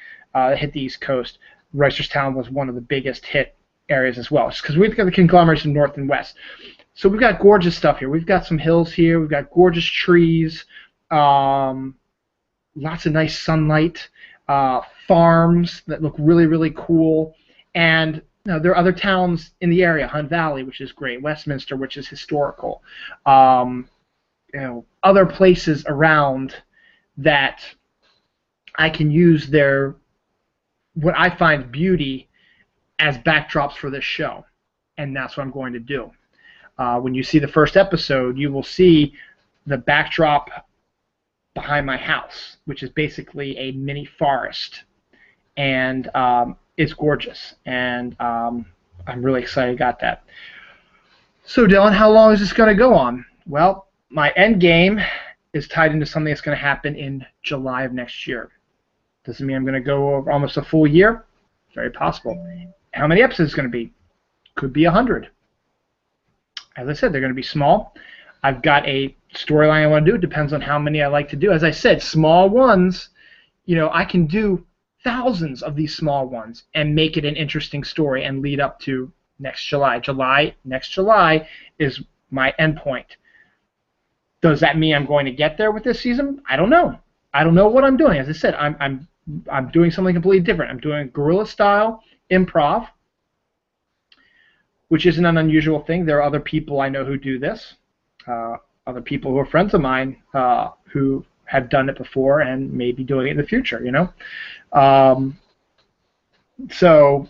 S1: hit the East Coast. Reisterstown was one of the biggest hit areas as well, because we've got the conglomerates in north and west. So we've got gorgeous stuff here. We've got some hills here. We've got gorgeous trees, lots of nice sunlight, farms that look really, really cool. And you know, there are other towns in the area, Hunt Valley, which is great, Westminster, which is historical. You know, other places around that I can use their what I find beauty as backdrops for this show, and that's what I'm going to do. When you see the first episode, you will see the backdrop behind my house, which is basically a mini forest, and it's gorgeous, and I'm really excited I got that. So Dylan, how long is this going to go on? Well, my end game is tied into something that's going to happen in July of next year. Doesn't mean I'm going to go over almost a full year. Very possible. How many episodes is it going to be? Could be 100. As I said, they're going to be small. I've got a storyline I want to do. It depends on how many I like to do. As I said, small ones, you know, I can do thousands of these small ones and make it an interesting story and lead up to next July. Next July is my end point. Does that mean I'm going to get there with this season? I don't know. I don't know what I'm doing. As I said, I'm doing something completely different. I'm doing guerrilla style improv, which isn't an unusual thing. There are other people I know who do this, other people who are friends of mine who have done it before and may be doing it in the future, you know. So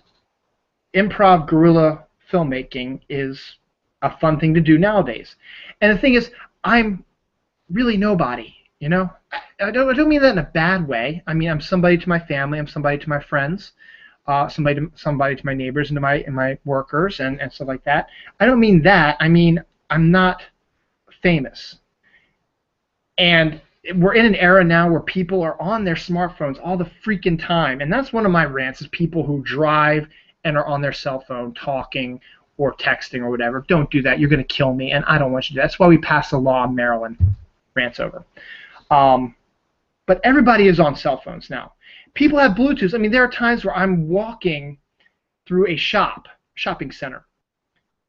S1: improv guerrilla filmmaking is a fun thing to do nowadays. And the thing is, I'm really nobody, you know. I don't mean that in a bad way. I mean, I'm somebody to my family. I'm somebody to my friends. Somebody to my neighbors and to my workers and stuff like that. I don't mean that. I mean, I'm not famous. And we're in an era now where people are on their smartphones all the freaking time. And that's one of my rants, is people who drive and are on their cell phone talking or texting or whatever. Don't do that. You're going to kill me, and I don't want you to do that. That's why we passed a law in Maryland. Rant's over. But everybody is on cell phones now. People have Bluetooth. I mean, there are times where I'm walking through a shopping center,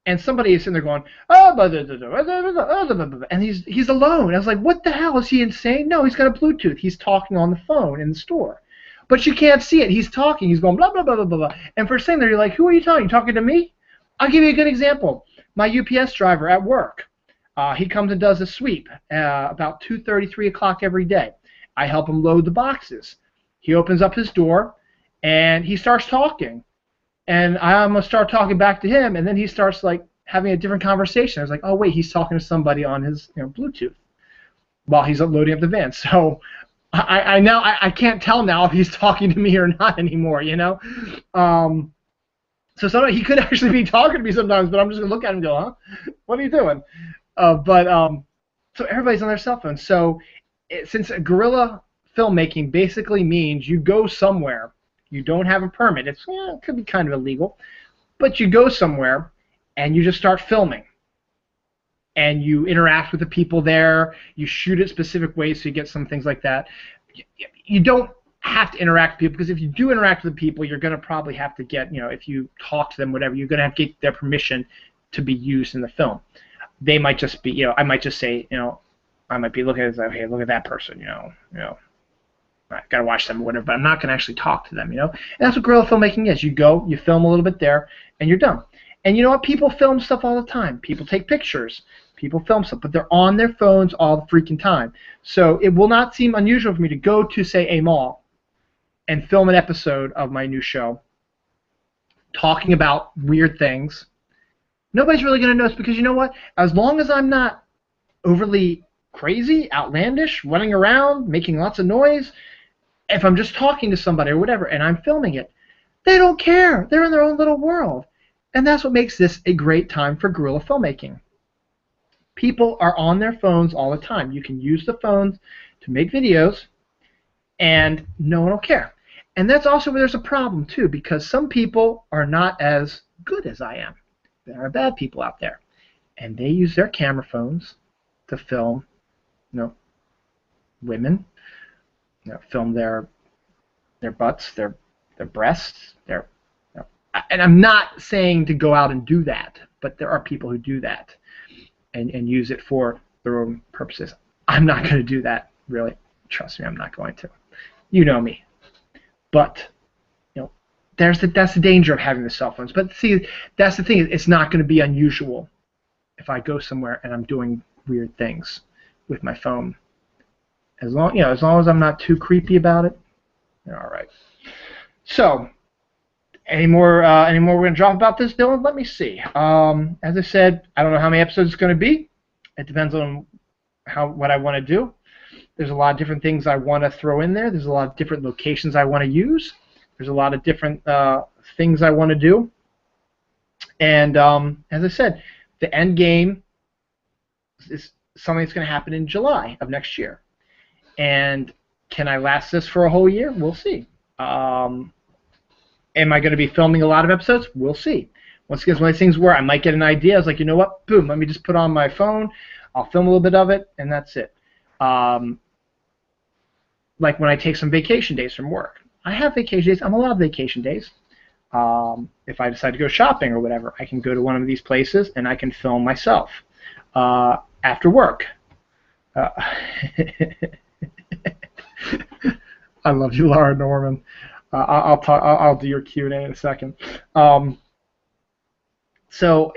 S1: and somebody is sitting there going, and he's alone. I was like, what the hell? Is he insane? No, he's got a Bluetooth. He's talking on the phone in the store. But you can't see it. He's talking. He's going blah, blah, blah, blah, blah. And for a second there, you're like, who are you talking? You talking to me? I'll give you a good example. My UPS driver at work, he comes and does a sweep about 2:30, 3 o'clock every day. I help him load the boxes. He opens up his door, and he starts talking. And I'm going to start talking back to him, and then he starts like having a different conversation. I was like, oh, wait, he's talking to somebody on his Bluetooth while he's loading up the van. So I now I can't tell now if he's talking to me or not anymore, you know. So sometimes he could actually be talking to me sometimes, but I'm just going to look at him and go, huh? What are you doing? So everybody's on their cell phone. So since guerrilla filmmaking basically means you go somewhere, you don't have a permit. It could be kind of illegal, but you go somewhere and you just start filming. And you interact with the people there. You shoot it specific ways so you get some things like that. You don't have to interact with people, because if you do interact with the people, you're going to probably have to get, if you talk to them, whatever, you're going to have to get their permission to be used in the film. They might just be, I might just say, I might be looking at it as, hey, look at that person, I got to watch them or whatever, but I'm not going to actually talk to them, And that's what guerrilla filmmaking is. You go, you film a little bit there, and you're done. And you know what? People film stuff all the time. People take pictures. People film stuff, but they're on their phones all the freaking time. So it will not seem unusual for me to go to, say, a mall and film an episode of my new show talking about weird things. Nobody's really going to notice, because you know what? As long as I'm not overly crazy, outlandish, running around, making lots of noise, if I'm just talking to somebody or whatever and I'm filming it, they don't care. They're in their own little world. And that's what makes this a great time for guerrilla filmmaking. People are on their phones all the time. You can use the phones to make videos, and no one will care. And that's also where there's a problem, too, because some people are not as good as I am. There are bad people out there, and they use their camera phones to film, women, film their butts, their breasts, and I'm not saying to go out and do that, but there are people who do that and use it for their own purposes. I'm not going to do that, really. Trust me, I'm not going to. You know me. But, that's the danger of having the cell phones. But see, that's the thing. It's not going to be unusual if I go somewhere and I'm doing weird things with my phone. As long as I'm not too creepy about it, all right. So, any more we're going to drop about this, Dylan? Let me see. As I said, I don't know how many episodes it's going to be. It depends on what I want to do. There's a lot of different things I want to throw in there. There's a lot of different locations I want to use. There's a lot of different things I want to do. And as I said, the end game is something that's going to happen in July of next year. And can I last this for a whole year? We'll see. Am I going to be filming a lot of episodes? We'll see. Once again, it's one of these things where I might get an idea. I was like, you know what? Boom, let me just put on my phone. I'll film a little bit of it, and that's it. Like when I take some vacation days from work. I have vacation days. I'm allowed vacation days. If I decide to go shopping or whatever, I can go to one of these places, and I can film myself after work. I love you, Laura Norman. I'll do your Q&A in a second. So,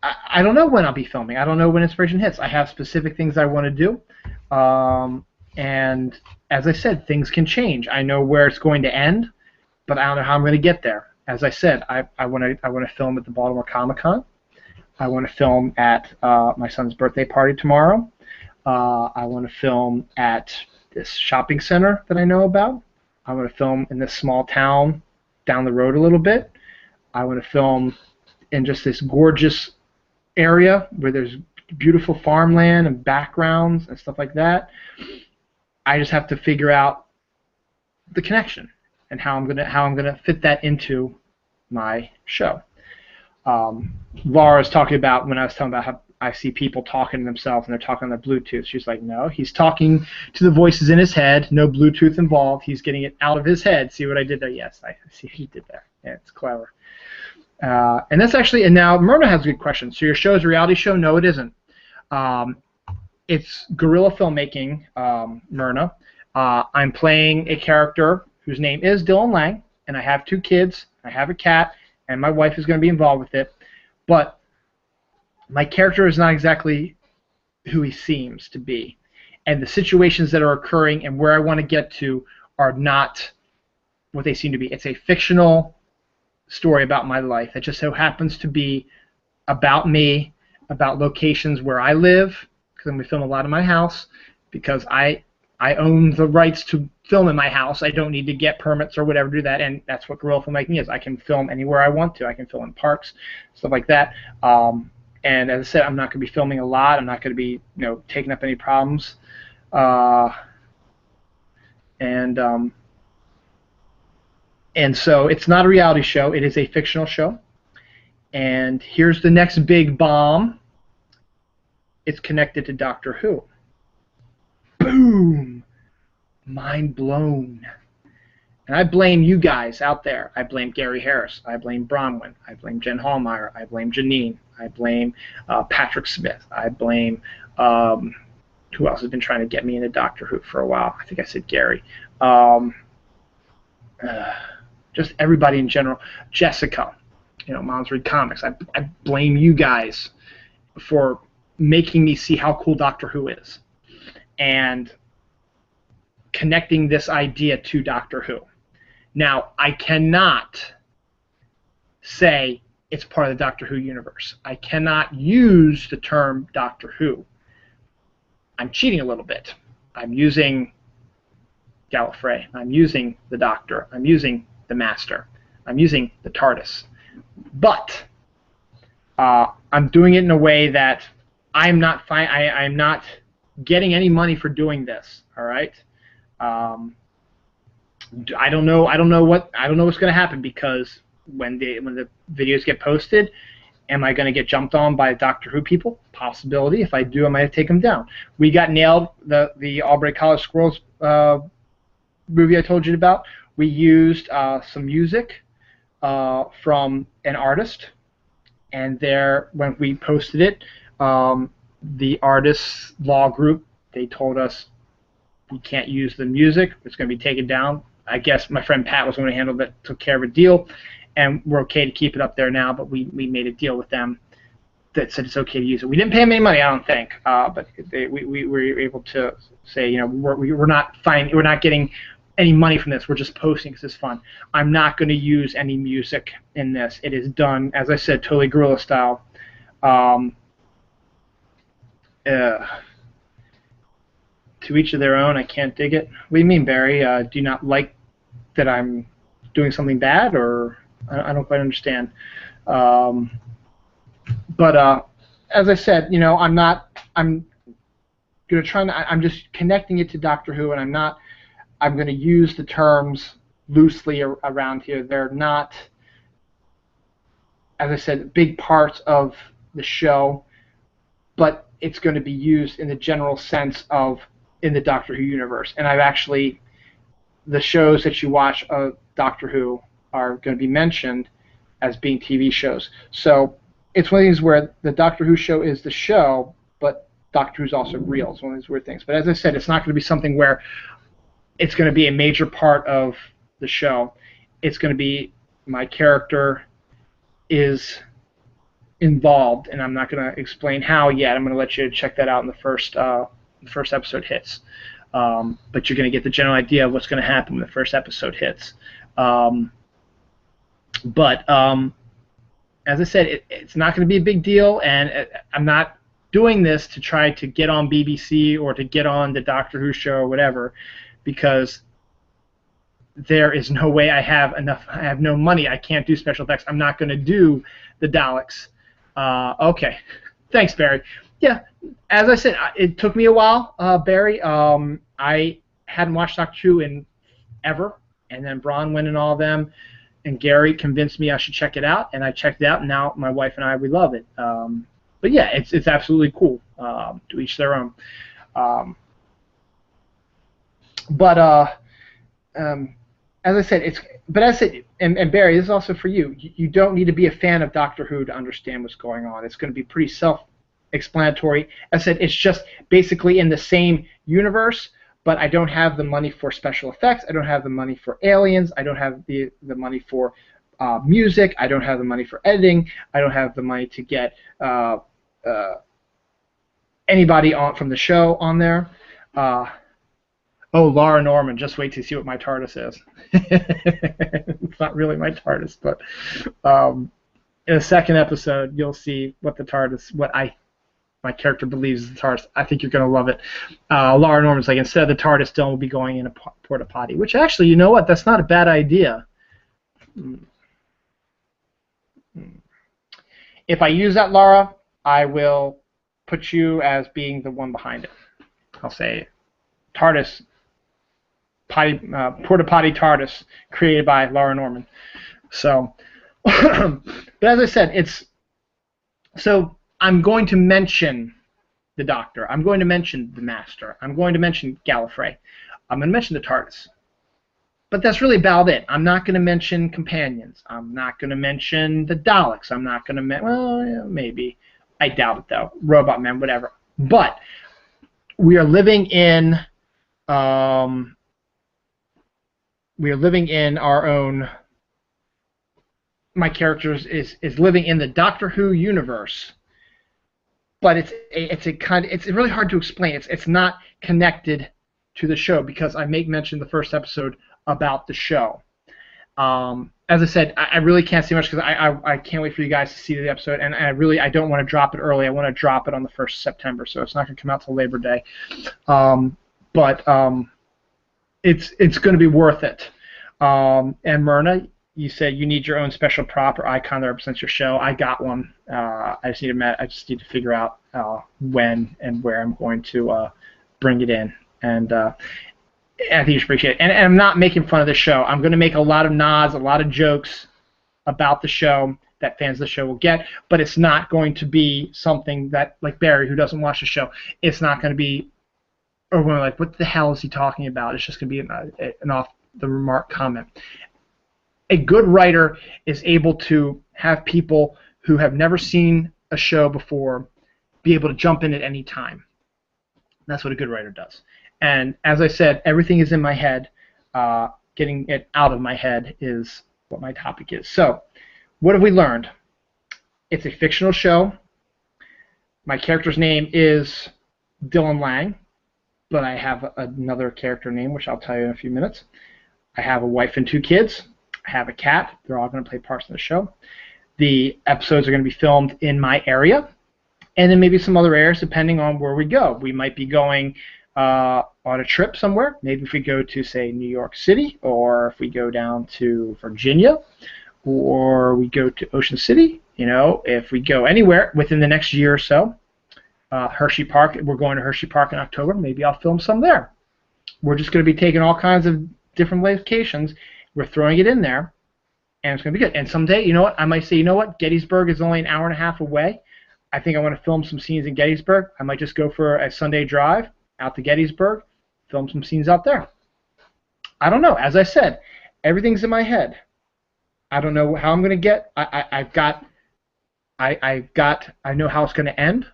S1: I don't know when I'll be filming. I don't know when inspiration hits. I have specific things I want to do. And as I said, things can change. I know where it's going to end, but I don't know how I'm going to get there. As I said, I want to film at the Baltimore Comic-Con. I want to film at my son's birthday party tomorrow. I want to film at this shopping center that I know about. I want to film in this small town down the road a little bit. I want to film in just this gorgeous area where there's beautiful farmland and backgrounds and stuff like that. I just have to figure out the connection and how I'm gonna fit that into my show. Laura's talking about, when I was talking about how I see people talking to themselves and they're talking on their Bluetooth. She's like, no, he's talking to the voices in his head, no Bluetooth involved. He's getting it out of his head. See what I did there? Yes, I see what you did there. Yeah, it's clever. And that's actually, and now Myrna has a good question. So your show is a reality show? No, it isn't. It's guerrilla filmmaking, Myrna. I'm playing a character whose name is Dylan Lang, and I have 2 kids. I have a cat, and my wife is going to be involved with it. But my character is not exactly who he seems to be. And the situations that are occurring and where I want to get to are not what they seem to be. It's a fictional story about my life. It just so happens to be about me, about locations where I live, because I'm going to film a lot in my house, because I own the rights to film in my house. I don't need to get permits or whatever to do that, and that's what guerrilla filmmaking is. I can film anywhere I want to. I can film in parks, stuff like that. And as I said, I'm not going to be filming a lot. I'm not going to be, taking up any problems. uh, and um, and so it's not a reality show. It is a fictional show. And here's the next big bomb. It's connected to Doctor Who. Boom! Mind blown. And I blame you guys out there. I blame Gary Harris. I blame Bronwyn. I blame Jen Hallmeyer. I blame Janine. I blame Patrick Smith. I blame who else has been trying to get me into Doctor Who for a while? I think I said Gary. Just everybody in general. Jessica, Moms Read Comics. I blame you guys for making me see how cool Doctor Who is and connecting this idea to Doctor Who. Now, I cannot say it's part of the Doctor Who universe. I cannot use the term Doctor Who. I'm cheating a little bit. I'm using Gallifrey. I'm using the Doctor. I'm using the Master. I'm using the TARDIS. But I'm doing it in a way that I'm not getting any money for doing this. All right. I don't know what's going to happen, because when the videos get posted, am I going to get jumped on by Doctor Who people? Possibility. If I do, I might take them down. We got nailed. The Albright College Squirrels movie I told you about. We used some music from an artist, and when we posted it, the artists' law group, they told us we can't use the music. It's going to be taken down. I guess my friend Pat was going to handle that, took care of a deal, and we're okay to keep it up there now, but we made a deal with them that said it's okay to use it. We didn't pay them any money, I don't think, but we were able to say, we're not getting any money from this. We're just posting because it's fun. I'm not going to use any music in this. It is done, as I said, totally guerrilla style. To each of their own. I can't dig it. What do you mean, Barry? Do you not like that I'm doing something bad, or I don't quite understand. But as I said, I'm just connecting it to Doctor Who, and I'm going to use the terms loosely around here. They're not, as I said, big parts of the show, but it's going to be used in the general sense of in the Doctor Who universe. And the shows that you watch of Doctor Who are going to be mentioned as being TV shows. So it's one of these where the Doctor Who show is the show, but Doctor Who's also real. It's one of these weird things. But as I said, it's not going to be something where it's going to be a major part of the show. It's going to be my character is involved, and I'm not going to explain how yet. I'm going to let you check that out in the first episode hits. But you're going to get the general idea of what's going to happen when the first episode hits. As I said, it's not going to be a big deal, and I'm not doing this to try to get on BBC or to get on the Doctor Who show or whatever, because there is no way I have no money. I can't do special effects. I'm not going to do the Daleks. Okay. Thanks, Barry. Yeah, as I said, it took me a while, Barry. I hadn't watched Doctor Who in ever, and then Bronwyn and all of them, and Gary convinced me I should check it out, and I checked it out, and now my wife and I, we love it. But yeah, it's absolutely cool. To each their own. As I said, and Barry, this is also for you. You don't need to be a fan of Doctor Who to understand what's going on. It's going to be pretty self-explanatory. As I said, it's just basically in the same universe, but I don't have the money for special effects. I don't have the money for aliens. I don't have the money for music. I don't have the money for editing. I don't have the money to get anybody from the show on there. Oh, Laura Norman, just wait to see what my TARDIS is. It's not really my TARDIS, but in the second episode, you'll see what the TARDIS, my character believes is the TARDIS. I think you're going to love it. Laura Norman's like, instead of the TARDIS, Dylan will be going in a porta potty, which actually, you know what? That's not a bad idea. If I use that, Laura, I will put you as being the one behind it. I'll say TARDIS, porta potty TARDIS, created by Laura Norman. So, but as I said, so I'm going to mention the Doctor. I'm going to mention the Master. I'm going to mention Gallifrey. I'm going to mention the TARDIS. But that's really about it. I'm not going to mention companions. I'm not going to mention the Daleks. I'm not going to mention, well, yeah, maybe. I doubt it, though. Robot Men, whatever. But we are living in our own. My character is living in the Doctor Who universe, but it's really hard to explain. It's not connected to the show because I make mention in the first episode about the show. As I said, I really can't say much because I can't wait for you guys to see the episode, and I don't want to drop it early. I want to drop it on the 1st of September, so it's not going to come out till Labor Day. But it's going to be worth it. And Myrna, you said you need your own special prop or icon that represents your show. I got one. I just need to figure out when and where I'm going to bring it in, and I think you should appreciate it. And I'm not making fun of the show. I'm going to make a lot of nods, a lot of jokes about the show that fans of the show will get, but it's not going to be something that, like Barry, who doesn't watch the show, it's not going to be, or we're like, what the hell is he talking about? It's just going to be an off-the-remark comment. A good writer is able to have people who have never seen a show before be able to jump in at any time. That's what a good writer does. And as I said, everything is in my head. Getting it out of my head is what my topic is. So, what have we learned? It's a fictional show. My character's name is Dylan Lang, but I have another character name, which I'll tell you in a few minutes. I have a wife and 2 kids. I have a cat. They're all going to play parts in the show. The episodes are going to be filmed in my area, and then maybe some other areas depending on where we go. We might be going on a trip somewhere. Maybe if we go to, say, New York City, or if we go down to Virginia, or we go to Ocean City, if we go anywhere within the next year or so. Hershey Park, we're going to Hershey Park in October. Maybe I'll film some there. We're just going to be taking all kinds of different locations. We're throwing it in there, and it's going to be good. And someday, you know what, I might say, you know what, Gettysburg is only an hour and a half away. I think I want to film some scenes in Gettysburg. I might just go for a Sunday drive out to Gettysburg, film some scenes out there. I don't know. As I said, everything's in my head. I don't know how I'm going to get. I know how it's going to end.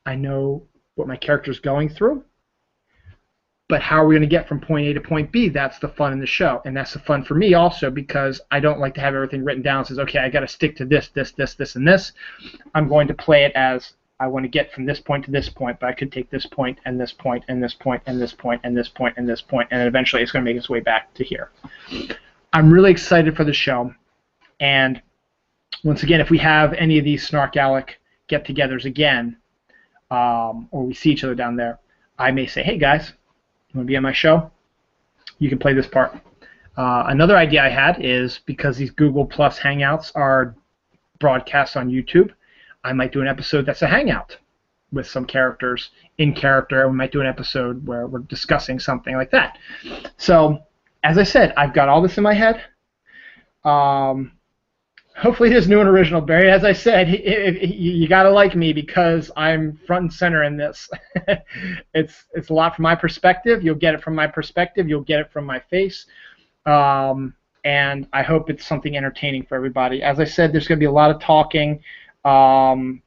S1: I know what my character's going through. But how are we going to get from point A to point B? That's the fun in the show. And that's the fun for me also because I don't like to have everything written down. It says, okay, I got to stick to this, and this. I'm going to play it as I want to get from this point to this point, but I could take this point and this point and this point and this point and this point and this point, and eventually it's going to make its way back to here. I'm really excited for the show. And once again, if we have any of these Snarkalic get-togethers again, or we see each other down there, I may say, hey guys, you want to be on my show? You can play this part. Another idea I had is because these Google Plus Hangouts are broadcast on YouTube, I might do an episode that's a hangout with some characters in character. We might do an episode where we're discussing something like that. So, as I said, I've got all this in my head. Hopefully it is new and original, Barry. As I said, you got to like me because I'm front and center in this. It's a lot from my perspective. You'll get it from my perspective. You'll get it from my face. And I hope it's something entertaining for everybody. As I said, there's going to be a lot of talking. And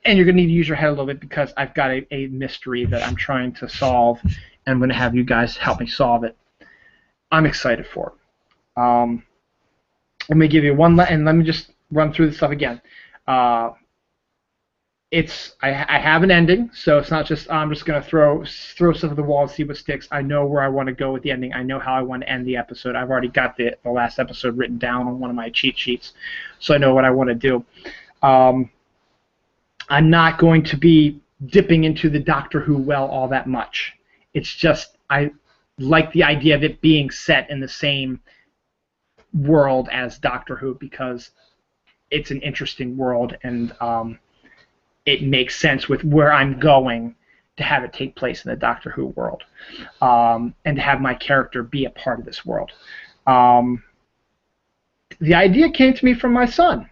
S1: you're going to need to use your head a little bit because I've got a mystery that I'm trying to solve, and I'm going to have you guys help me solve it. I'm excited for it. Let me give you one, and let me just run through this stuff again. I have an ending, so it's not just I'm just going to throw stuff at the wall and see what sticks. I know where I want to go with the ending. I know how I want to end the episode. I've already got the last episode written down on one of my cheat sheets, so I know what I want to do. I'm not going to be dipping into the Doctor Who well all that much. It's just I like the idea of it being set in the same world as Doctor Who because it's an interesting world and it makes sense with where I'm going to have it take place in the Doctor Who world, and to have my character be a part of this world. The idea came to me from my son.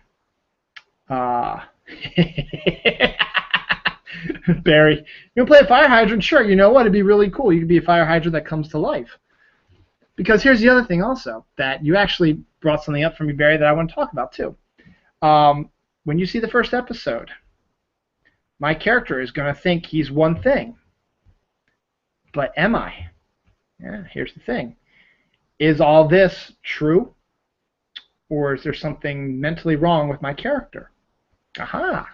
S1: Barry, you want to play a fire hydrant? Sure. You know what? It'd be really cool. You could be a fire hydrant that comes to life. Because here's the other thing also, that you actually brought something up for me, Barry, that I want to talk about too. When you see the first episode, my character is going to think he's one thing. But am I? Yeah, here's the thing. Is all this true? Or is there something mentally wrong with my character? Aha!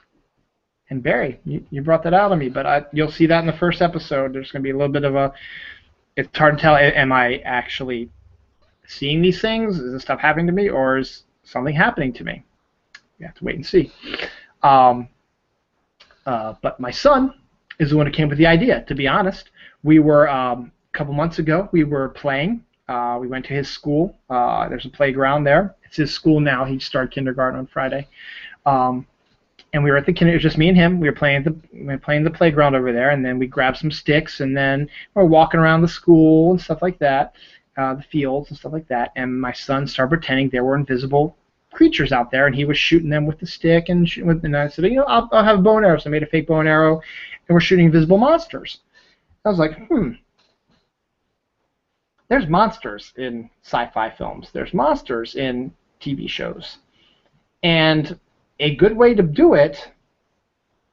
S1: And Barry, you brought that out of me, but you'll see that in the first episode. There's going to be a little bit of a... It's hard to tell, am I actually seeing these things? Is this stuff happening to me, or is something happening to me? You have to wait and see. But my son is the one who came up with the idea, to be honest. We were, a couple months ago, we were playing. We went to his school. There's a playground there. It's his school now. He started kindergarten on Friday. And we were at the it was just me and him. We were playing the playground over there, and then we grabbed some sticks, and then we were walking around the school and stuff like that, the fields and stuff like that. And my son started pretending there were invisible creatures out there, and he was shooting them with the stick and shooting with. And I said, I'll have a bow and arrow. So I made a fake bow and arrow, and we're shooting invisible monsters. I was like, There's monsters in sci-fi films. There's monsters in TV shows, and a good way to do it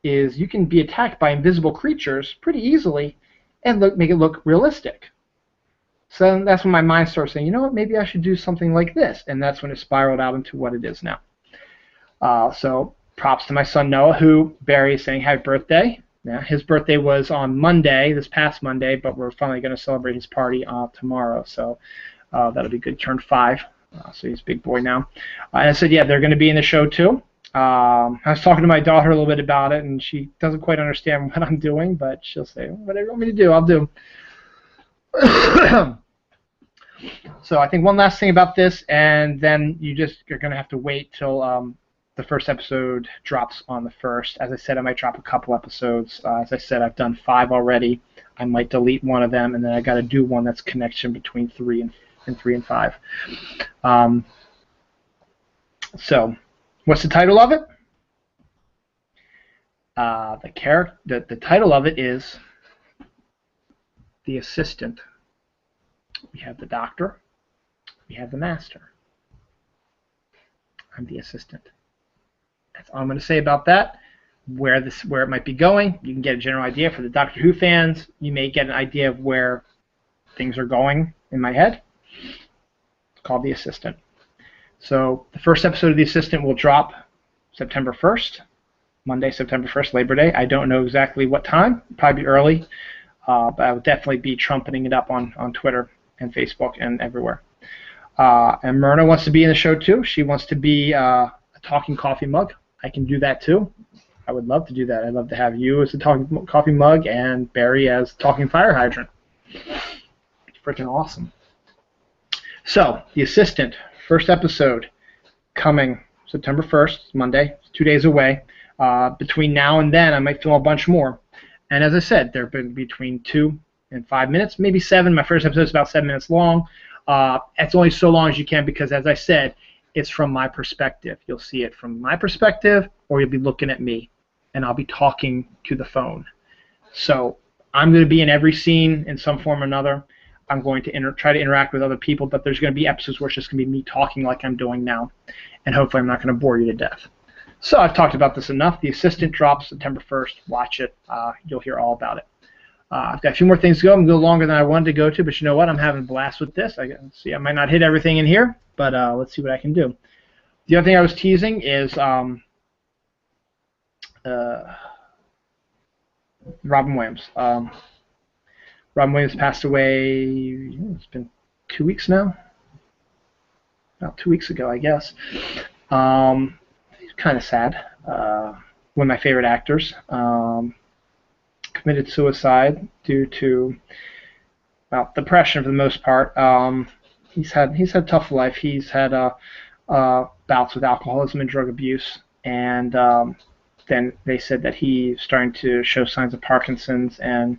S1: is you can be attacked by invisible creatures pretty easily and make it look realistic. So that's when my mind started saying, you know what, maybe I should do something like this. And that's when it spiraled out into what it is now. So props to my son Noah, who Barry is saying happy birthday. Now, his birthday was on Monday, this past Monday, but we're finally going to celebrate his party tomorrow. So that'll be good. Turned 5, so he's a big boy now. And I said, yeah, they're going to be in the show too. I was talking to my daughter a little bit about it, and she doesn't quite understand what I'm doing, but she'll say, whatever you want me to do, I'll do. So I think one last thing about this, and then you're going to have to wait till the first episode drops on the 1st. As I said, I might drop a couple episodes. As I said, I've done 5 already. I might delete one of them, and then I got to do one that's connection between 3 and 5. So, what's the title of it? The title of it is The Assistant. We have the Doctor. We have the Master. I'm the Assistant. That's all I'm going to say about that. Where it might be going, you can get a general idea. For the Doctor Who fans, you may get an idea of where things are going in my head. It's called The Assistant. So the first episode of The Assistant will drop September 1st, Monday, September 1st, Labor Day. I don't know exactly what time, probably early, but I will definitely be trumpeting it up on Twitter and Facebook and everywhere. And Myrna wants to be in the show too. She wants to be a talking coffee mug. I can do that too. I would love to do that. I'd love to have you as a talking coffee mug and Barry as talking fire hydrant. It's freaking awesome. So, The Assistant, first episode, coming September 1st, Monday, 2 days away. Between now and then, I might film a bunch more. And as I said, they're between 2 and 5 minutes, maybe 7. My first episode is about 7 minutes long. It's only so long as you can because, as I said, it's from my perspective. You'll see it from my perspective, or you'll be looking at me, and I'll be talking to the phone. So I'm going to be in every scene in some form or another. I'm going to try to interact with other people, but there's going to be episodes where it's just going to be me talking like I'm doing now, and hopefully I'm not going to bore you to death. So I've talked about this enough. The Assistant drops September 1st. Watch it. You'll hear all about it. I've got a few more things to go. I'm going to go longer than I wanted to go to, but you know what? I'm having a blast with this. I might not hit everything in here, but let's see what I can do. The other thing I was teasing is Robin Williams. Robin Williams passed away, it's been 2 weeks now? About 2 weeks ago, I guess. He's kind of sad. One of my favorite actors. Committed suicide due to depression for the most part. He's had a tough life. He's had bouts with alcoholism and drug abuse, and then they said that he's starting to show signs of Parkinson's and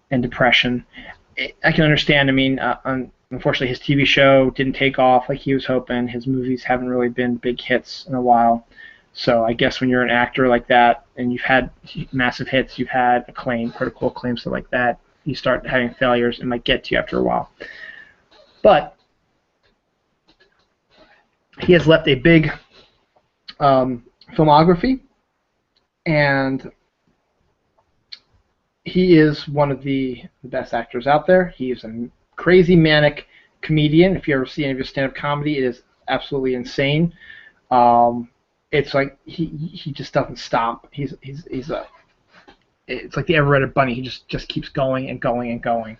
S1: depression. I can understand. I mean, unfortunately, his TV show didn't take off like he was hoping. His movies haven't really been big hits in a while. So I guess when you're an actor like that and you've had massive hits, you've had acclaim, critical acclaim, stuff like that, you start having failures, it might get to you after a while. But he has left a big filmography, and he is one of the best actors out there. He is a crazy manic comedian. If you ever see any of his stand-up comedy, it is absolutely insane. It's like he just doesn't stop. It's like the ever-ready bunny. He just keeps going and going and going,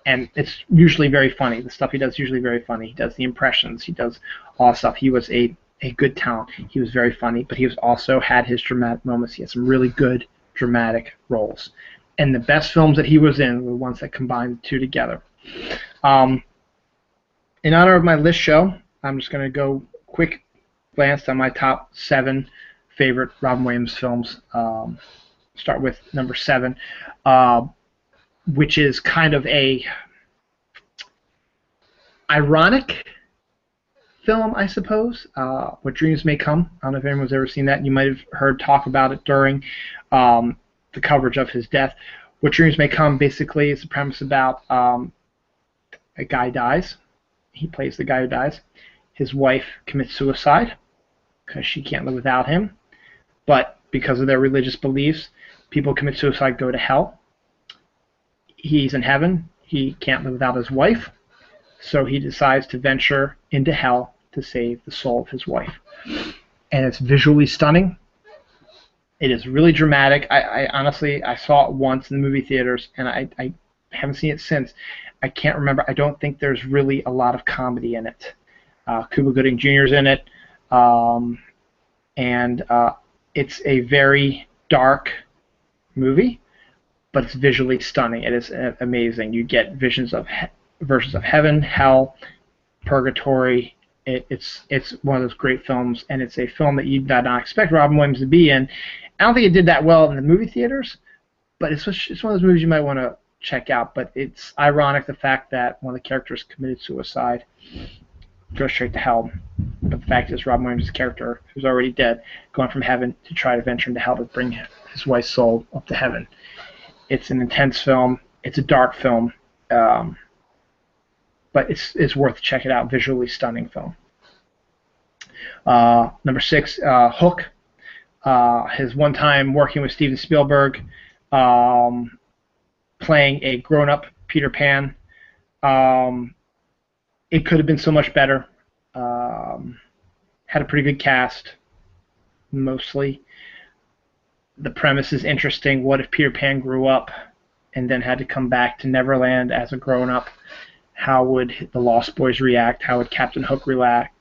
S1: and it's usually very funny. The stuff he does is usually very funny. He does the impressions. He does all that stuff. He was a good talent. He was very funny, but he was also had his dramatic moments. He had some really good dramatic roles, and the best films that he was in were the ones that combined the two together. In honor of my list show, I'm just going to go quick glance on my top 7 favorite Robin Williams films. Start with number 7, which is kind of a ironic film, I suppose. What Dreams May Come. I don't know if anyone's ever seen that. You might have heard talk about it during the coverage of his death. What Dreams May Come basically is the premise about a guy dies. He plays the guy who dies. His wife commits suicide because she can't live without him. But because of their religious beliefs, people commit suicide, go to hell. He's in heaven. He can't live without his wife. So he decides to venture into hell to save the soul of his wife. And it's visually stunning. It is really dramatic. I honestly, I saw it once in the movie theaters, and I haven't seen it since. I can't remember. I don't think there's really a lot of comedy in it. Cuba Gooding Jr. is in it. And it's a very dark movie, but it's visually stunning. It is amazing. You get versions of heaven, hell, purgatory. It's one of those great films, and it's a film that you did not expect Robin Williams to be in. I don't think it did that well in the movie theaters, but it's one of those movies you might want to check out. But it's ironic the fact that one of the characters committed suicide, goes straight to hell. But the fact is, Robin Williams' character, who's already dead, going from heaven to try to venture into hell to bring his wife's soul up to heaven. It's an intense film. It's a dark film. But it's worth checking out. Visually stunning film. Number 6, Hook. His one time working with Steven Spielberg, playing a grown-up Peter Pan. It could have been so much better. Had a pretty good cast, mostly. The premise is interesting. What if Peter Pan grew up and then had to come back to Neverland as a grown-up? How would the Lost Boys react? How would Captain Hook react?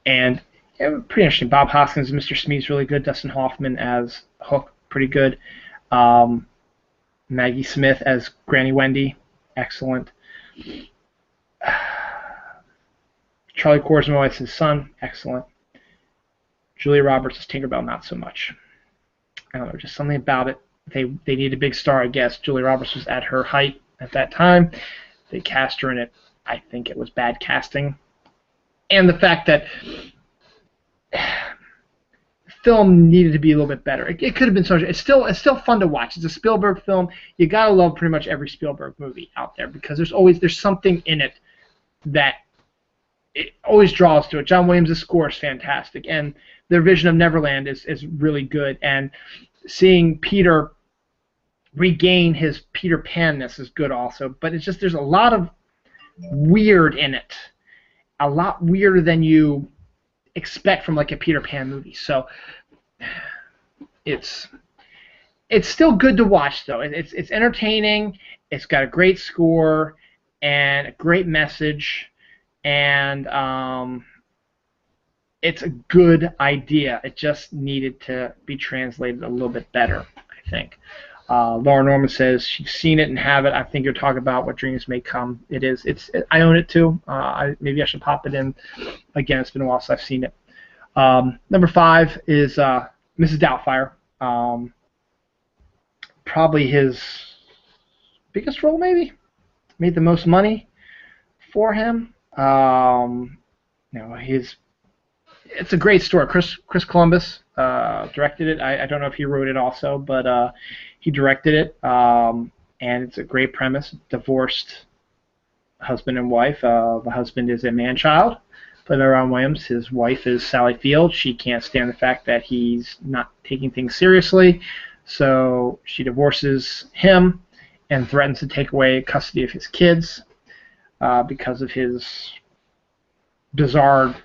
S1: And yeah, pretty interesting. Bob Hoskins as Mr. Smee's really good. Dustin Hoffman as Hook, pretty good. Maggie Smith as Granny Wendy, excellent. Charlie Korsmo as his son, excellent. Julia Roberts as Tinkerbell, not so much. I don't know, just something about it. They need a big star, I guess. Julia Roberts was at her height at that time. They cast her in it. I think it was bad casting. And the fact that the film needed to be a little bit better. It could have been so much. It's still fun to watch. It's a Spielberg film. You gotta love pretty much every Spielberg movie out there because there's something in it that it always draws to it. John Williams' score is fantastic, and their vision of Neverland is really good. And seeing Peter regain his Peter Pan-ness is good also. But it's just there's a lot of weird in it, a lot weirder than you expect from like a Peter Pan movie. So it's still good to watch though. It's entertaining. It's got a great score and a great message, and it's a good idea. It just needed to be translated a little bit better, I think. Laura Norman says she's seen it and have it. I think you're talking about What Dreams May Come. It is. I own it too. Maybe I should pop it in again. It's been a while since I've seen it. Number 5 is Mrs. Doubtfire. Probably his biggest role, maybe. Made the most money for him. It's a great story. Chris Columbus directed it. I don't know if he wrote it also, but he directed it. And it's a great premise. Divorced husband and wife. The husband is a man-child, played by Robin Williams. His wife is Sally Field. She can't stand the fact that he's not taking things seriously, so she divorces him and threatens to take away custody of his kids because of his bizarre,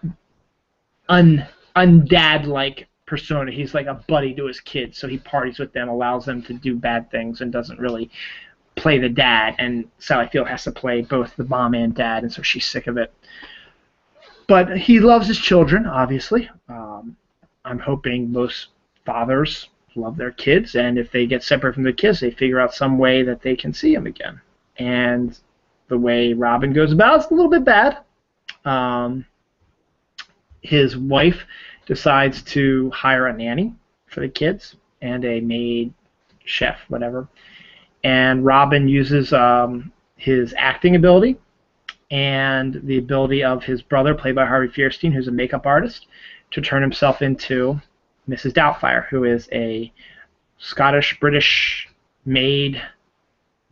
S1: undad-like persona. He's like a buddy to his kids, so he parties with them, allows them to do bad things, and doesn't really play the dad. And Sally Field has to play both the mom and dad, and so she's sick of it. But he loves his children, obviously. I'm hoping most fathers love their kids, and if they get separate from the kids, they figure out some way that they can see them again. And the way Robin goes about it's a little bit bad. His wife decides to hire a nanny for the kids and a maid, chef, whatever. And Robin uses his acting ability and the ability of his brother, played by Harvey Fierstein, who's a makeup artist, to turn himself into Mrs. Doubtfire, who is a Scottish-British maid,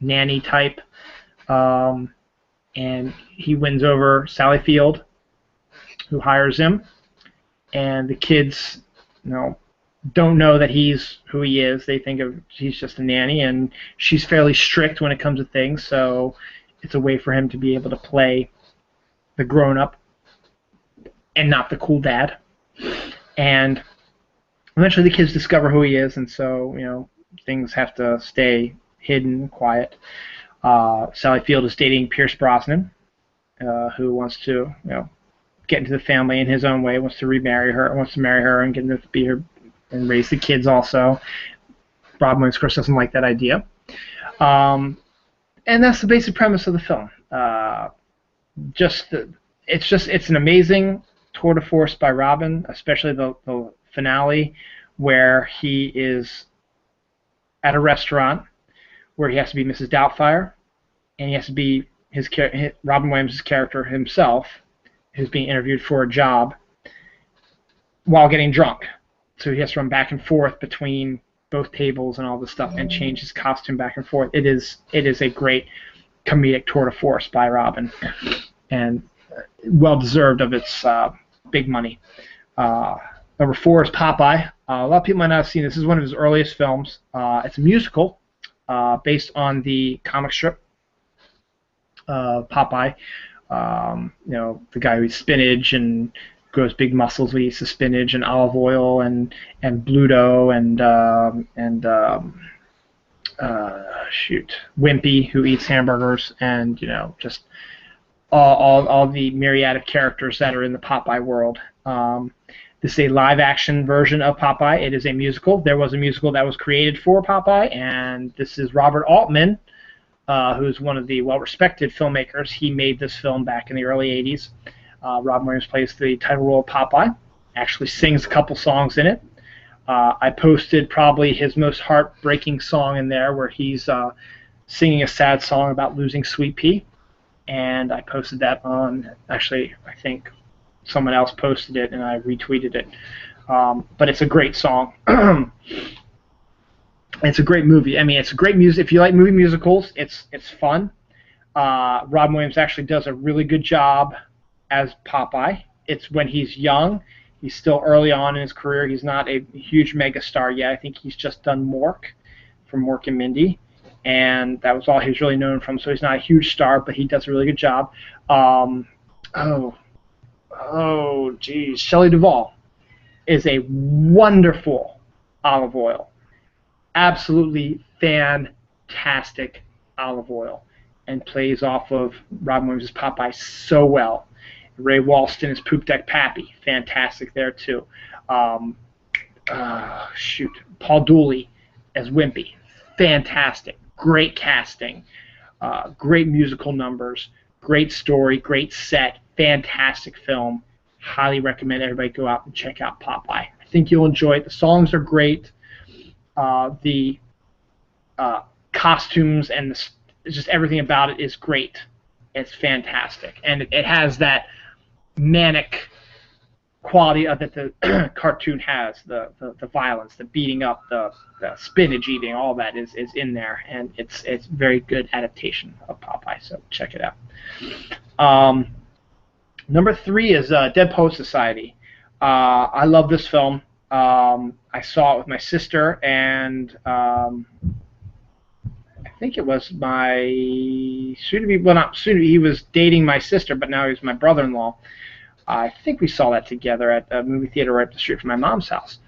S1: nanny type. And he wins over Sally Field, who hires him. And the kids, don't know that he's who he is. They think of he's just a nanny, and she's fairly strict when it comes to things, so it's a way for him to be able to play the grown-up and not the cool dad. And eventually the kids discover who he is, and so, things have to stay hidden and quiet. Sally Field is dating Pierce Brosnan, who wants to, get into the family in his own way, wants to marry her and get to be her and raise the kids also. Robin Williams, of course, doesn't like that idea. And that's the basic premise of the film. It's an amazing tour de force by Robin, especially the finale where he is at a restaurant where he has to be Mrs. Doubtfire, and he has to be Robin Williams' character himself, who's being interviewed for a job, while getting drunk. So he has to run back and forth between both tables and all this stuff and change his costume back and forth. It is a great comedic tour de force by Robin, and well deserved of its big money. Number 4 is Popeye. A lot of people might not have seen this. This is one of his earliest films. It's a musical based on the comic strip Popeye. The guy who eats spinach and grows big muscles when he eats the spinach, and olive oil, and Bluto, and Wimpy, who eats hamburgers, and just all the myriad of characters that are in the Popeye world. This is a live-action version of Popeye. It is a musical. There was a musical that was created for Popeye, and this is Robert Altman, who's one of the well-respected filmmakers. He made this film back in the early 80s. Robin Williams plays the title role of Popeye, actually sings a couple songs in it. I posted probably his most heartbreaking song in there, where he's singing a sad song about losing Sweet Pea, and I posted that on, actually, I think someone else posted it, and I retweeted it. But it's a great song. It's a great movie. I mean, it's great music. If you like movie musicals, it's fun. Robin Williams actually does a really good job as Popeye. It's when he's young. He's still early on in his career. He's not a huge megastar yet. I think he's just done Mork from Mork and Mindy, and that was all he was really known from. So he's not a huge star, but he does a really good job. Shelley Duvall is a wonderful olive oil. Absolutely fantastic olive oil, and plays off of Robin Williams' Popeye so well. Ray Walston is Poop Deck Pappy, fantastic there too. Paul Dooley as Wimpy, fantastic, great casting, great musical numbers, great story, great set, fantastic film. highly recommend everybody go out and check out Popeye. I think you'll enjoy it. The songs are great. The costumes and just everything about it is great. It's fantastic, and it has that manic quality that the cartoon has. The violence, the beating up, the spinach eating, all that is in there, and it's very good adaptation of Popeye. So check it out. Number 3 is Dead Poet Society. I love this film. I saw it with my sister, and I think it was my soon-to-be, well, not soon-to-be, he was dating my sister, but now he's my brother-in-law. I think we saw that together at a movie theater right up the street from my mom's house.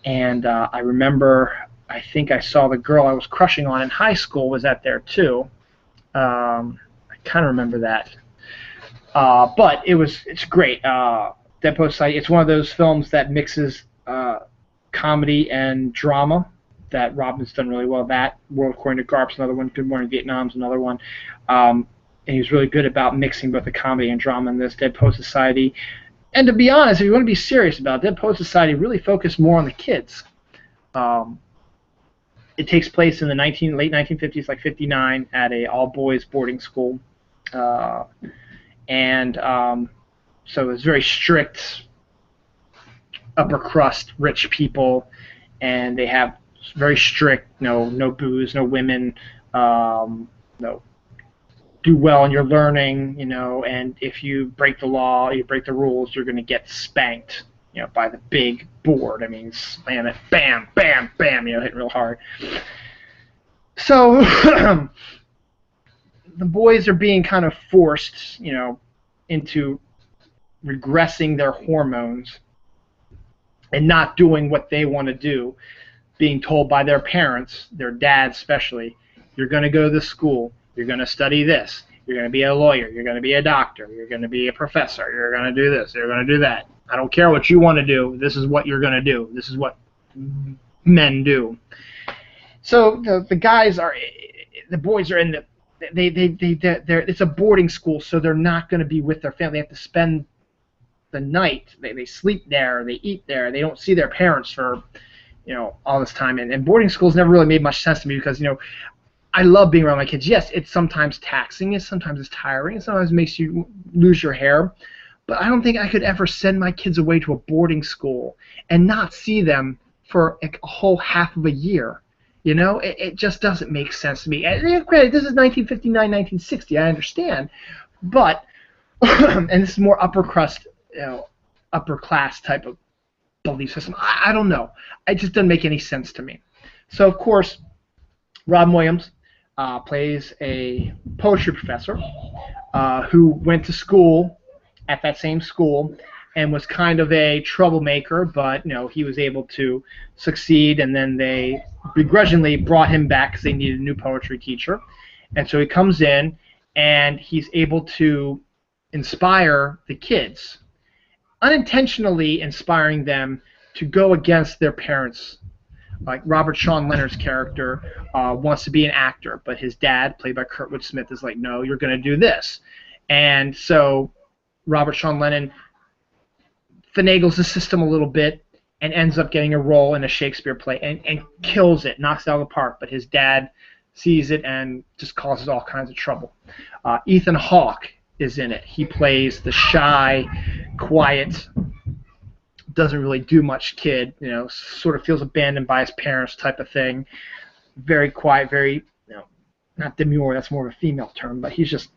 S1: And I remember, I think I saw the girl I was crushing on in high school was at there too. I kind of remember that. But it's great. Dead Poet Society, it's one of those films that mixes comedy and drama that Robin's done really well. That World According to Garp's another one. Good Morning Vietnam's another one. And he was really good about mixing both the comedy and drama in this Dead Poet Society. And to be honest, if you want to be serious about it, Dead Poet Society really focused more on the kids. It takes place in the late 1950s, like 59, at a all-boys boarding school. So it's very strict, upper crust, rich people, and they have very strict, no booze, no women, no do well in your learning, and if you break the law, you break the rules, you're going to get spanked, by the big board. I mean, slam it, bam, bam, bam, hitting real hard. So the boys are being kind of forced, into regressing their hormones and not doing what they want to do, being told by their parents, their dads especially, you're going to go to this school, you're going to study this, you're going to be a lawyer, you're going to be a doctor, you're going to be a professor, you're going to do this, you're going to do that. I don't care what you want to do, this is what you're going to do. This is what men do. So the boys are in it's a boarding school, so they're not going to be with their family. They have to spend the night. They sleep there, they eat there, they don't see their parents for all this time. And boarding schools never really made much sense to me because I love being around my kids. Yes, it's sometimes taxing, sometimes it's tiring, sometimes it makes you lose your hair, but I don't think I could ever send my kids away to a boarding school and not see them for a whole half of a year. It just doesn't make sense to me. And granted, this is 1959, 1960, I understand, but and this is more upper crust, upper class type of belief system. I don't know. It just doesn't make any sense to me. So of course, Robin Williams plays a poetry professor who went to school at that same school and was kind of a troublemaker, but he was able to succeed, and then they begrudgingly brought him back because they needed a new poetry teacher. And so he comes in and he's able to inspire the kids, unintentionally inspiring them to go against their parents. Like Robert Sean Leonard's character wants to be an actor, but his dad, played by Kurtwood Smith, is like, no, you're going to do this. And so Robert Sean Lennon finagles the system a little bit and ends up getting a role in a Shakespeare play and kills it, knocks it out of the park. But his dad sees it and just causes all kinds of trouble. Ethan Hawke is in it. He plays the shy, quiet, doesn't really do much kid, sort of feels abandoned by his parents type of thing. Very quiet, very, not demure, that's more of a female term, but he's just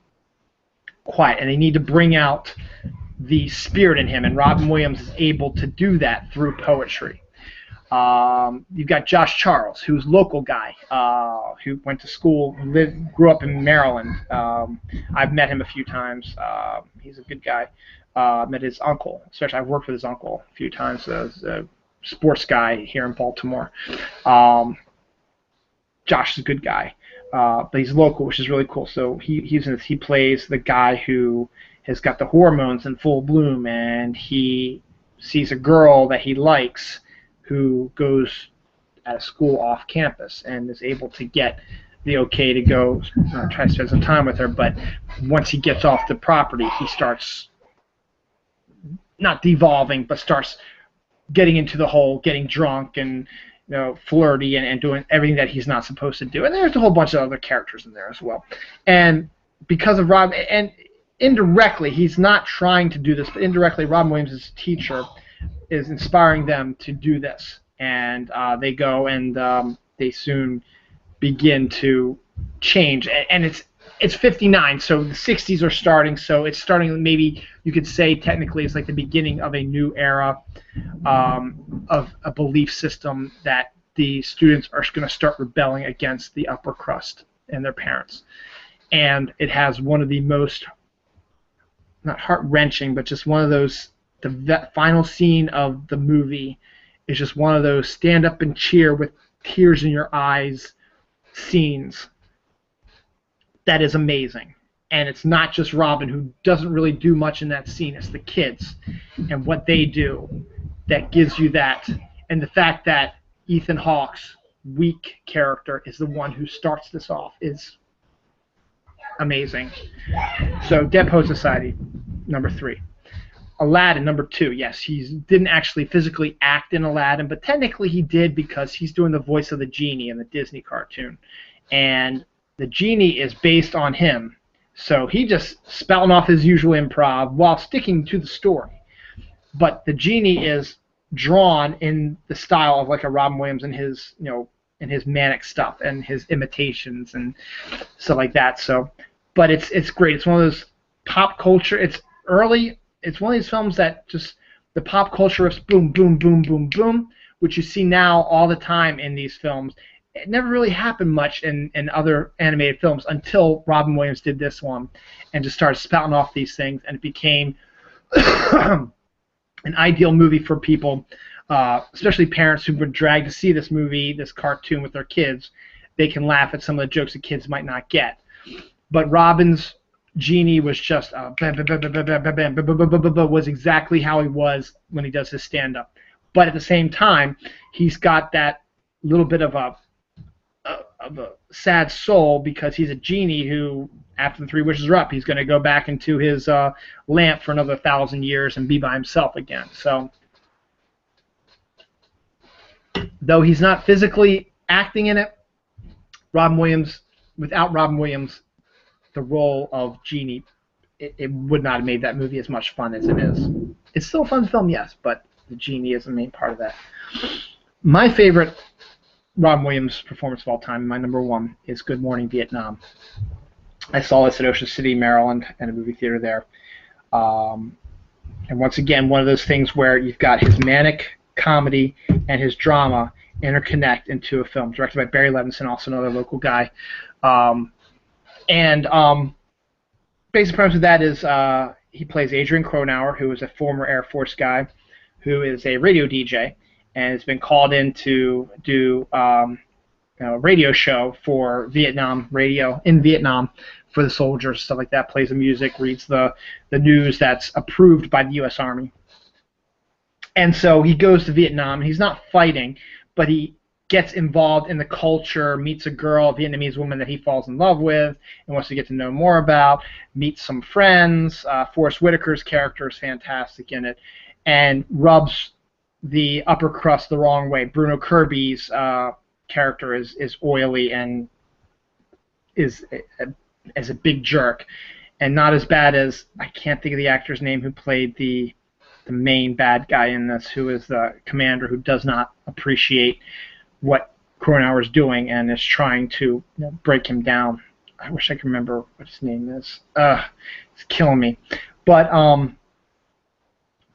S1: quiet. And they need to bring out the spirit in him, and Robin Williams is able to do that through poetry. You've got Josh Charles, who's a local guy, who went to school, grew up in Maryland. I've met him a few times. He's a good guy. Met his uncle, especially I've worked with his uncle a few times as a sports guy here in Baltimore. Josh is a good guy, but he's local, which is really cool. So he plays the guy who has got the hormones in full bloom, and he sees a girl that he likes who goes at a school off campus and is able to get the okay to go try to spend some time with her. But once he gets off the property, he starts not devolving, but starts getting into the whole getting drunk and flirty and doing everything that he's not supposed to do. And there's a whole bunch of other characters in there as well. And because of Rob, and indirectly, he's not trying to do this, but indirectly, Robin Williams' teacher is inspiring them to do this. And they go and they soon begin to change. And it's 59, so the 60s are starting, so it's starting, maybe you could say technically it's like the beginning of a new era of a belief system that the students are going to start rebelling against the upper crust and their parents. And it has one of the most, not heart-wrenching, but just one of those, the final scene of the movie is just one of those stand up and cheer with tears in your eyes scenes that is amazing. And it's not just Robin, who doesn't really do much in that scene. It's the kids and what they do that gives you that. And the fact that Ethan Hawke's weak character is the one who starts this off is amazing. So Dead Poet Society, number 3. Aladdin, number 2. Yes, he didn't actually physically act in Aladdin, but technically he did because he's doing the voice of the genie in the Disney cartoon. And the genie is based on him. So he just spouting off his usual improv while sticking to the story. But the genie is drawn in the style of like a Robin Williams and his, and his manic stuff and his imitations and stuff like that. So, but it's great. It's one of those pop culture. It's early. It's one of these films that just the pop culture riffs, boom, boom, boom, boom, boom, which you see now all the time in these films. It never really happened much in other animated films until Robin Williams did this one and just started spouting off these things, and it became an ideal movie for people, especially parents who've been dragged to see this movie, this cartoon with their kids. They can laugh at some of the jokes that kids might not get. But Robin's genie was just was exactly how he was when he does his stand-up. But at the same time, he's got that little bit of a sad soul because he's a genie who, after the 3 wishes are up, he's going to go back into his lamp for another 1,000 years and be by himself again. So, though he's not physically acting in it, without Robin Williams, the role of genie, it would not have made that movie as much fun as it is. It's still a fun film, yes, but the genie is the main part of that. My favorite Robin Williams performance of all time, my number 1, is Good Morning Vietnam. I saw this at Ocean City, Maryland, in a movie theater there. And once again, one of those things where you've got his manic comedy and his drama interconnect into a film, directed by Barry Levinson, also another local guy. Basic premise of that is he plays Adrian Cronauer, who is a former Air Force guy, who is a radio DJ, and has been called in to do a radio show for Vietnam radio in Vietnam for the soldiers, stuff like that. Plays the music, reads the news that's approved by the U.S. Army. And so he goes to Vietnam, and he's not fighting, but he gets involved in the culture, meets a girl, a Vietnamese woman that he falls in love with and wants to get to know more about, meets some friends. Forrest Whitaker's character is fantastic in it, and rubs the upper crust the wrong way. Bruno Kirby's character is oily and is a big jerk, and not as bad as, I can't think of the actor's name who played the main bad guy in this, who is the commander who does not appreciate what Cronauer is doing and is trying to break him down. I wish I could remember what his name is. It's killing me. But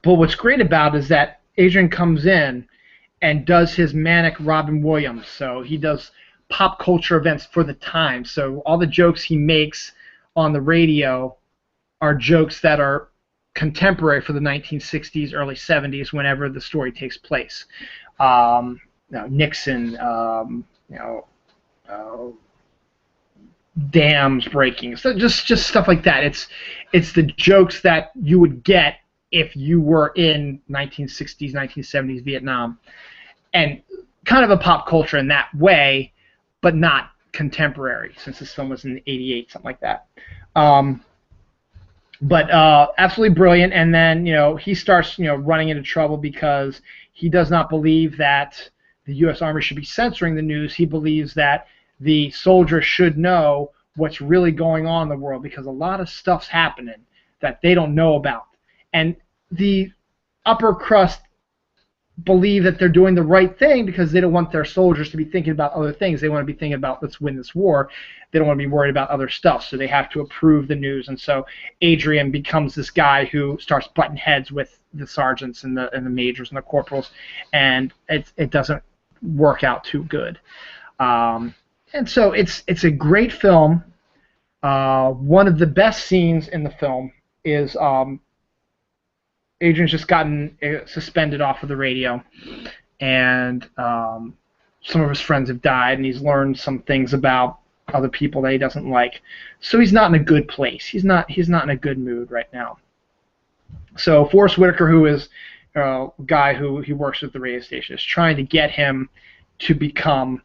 S1: what's great about it is that Adrian comes in and does his manic Robin Williams. So he does pop culture events for the time. So all the jokes he makes on the radio are jokes that are contemporary for the 1960s, early 70s, whenever the story takes place. Nixon, dams breaking, so just stuff like that. It's the jokes that you would get if you were in 1960s, 1970s Vietnam, and kind of a pop culture in that way, but not contemporary, since this film was in '88, something like that. But absolutely brilliant. And then he starts running into trouble because he does not believe that the U.S. Army should be censoring the news. He believes that the soldiers should know what's really going on in the world, because a lot of stuff's happening that they don't know about. And the upper crust believe that they're doing the right thing because they don't want their soldiers to be thinking about other things. They want to be thinking about, let's win this war. They don't want to be worried about other stuff, so they have to approve the news. And so Adrian becomes this guy who starts butting heads with the sergeants and the majors and the corporals, and it doesn't work out too good. And so it's a great film. One of the best scenes in the film is Adrian's just gotten suspended off of the radio, and some of his friends have died, and he's learned some things about other people that he doesn't like. So he's not in a good place. He's not in a good mood right now. So Forrest Whitaker, who is a guy who he works with the radio station, is trying to get him to become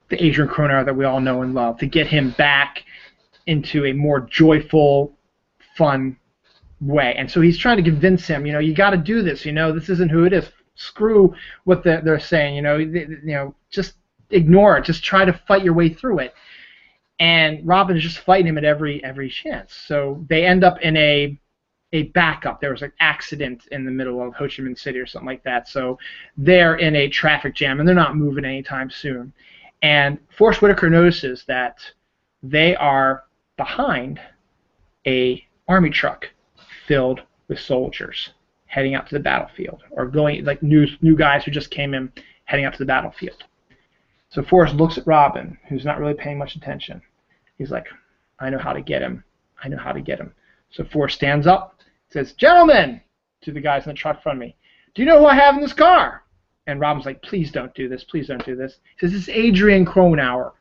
S1: the Adrian Cronauer that we all know and love, to get him back into a more joyful, fun way. And so he's trying to convince him, you got to do this. This isn't who it is. Screw what they're saying. Just ignore it. Just try to fight your way through it. And Robin is just fighting him at every chance. So they end up in a backup. There was an accident in the middle of Ho Chi Minh City or something like that. So they're in a traffic jam, and they're not moving anytime soon. And Forrest Whitaker notices that they are behind a army truck filled with soldiers heading out to the battlefield, or going, like, new guys who just came in heading out to the battlefield. So Forrest looks at Robin, who's not really paying much attention. He's like, I know how to get him. I know how to get him. So Forrest stands up, says, gentlemen, to the guys in the truck in front of me, do you know who I have in this car? And Robin's like, please don't do this. Please don't do this. He says, this is Adrian Cronauer,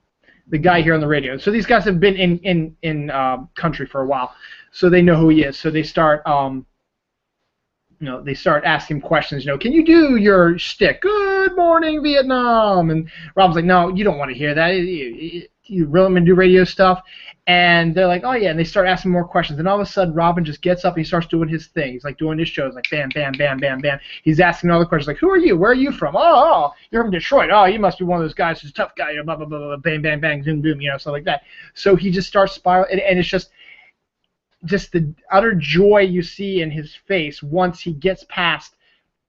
S1: the guy here on the radio. So these guys have been in country for a while, so they know who he is. So they start asking questions. Can you do your shtick? Good morning, Vietnam. And Robin's like, no, you don't want to hear that. You really want to do radio stuff? And they're like, oh yeah. And they start asking more questions. And all of a sudden, Robin just gets up and he starts doing his thing. He's like doing his shows, like bam, bam, bam, bam, bam. He's asking all the questions, like, who are you? Where are you from? Oh, you're from Detroit. Oh, you must be one of those guys who's a tough guy. Blah blah blah blah. Bang, bang, bang, zoom, boom. Stuff like that. So he just starts spiraling, and it's just the utter joy you see in his face once he gets past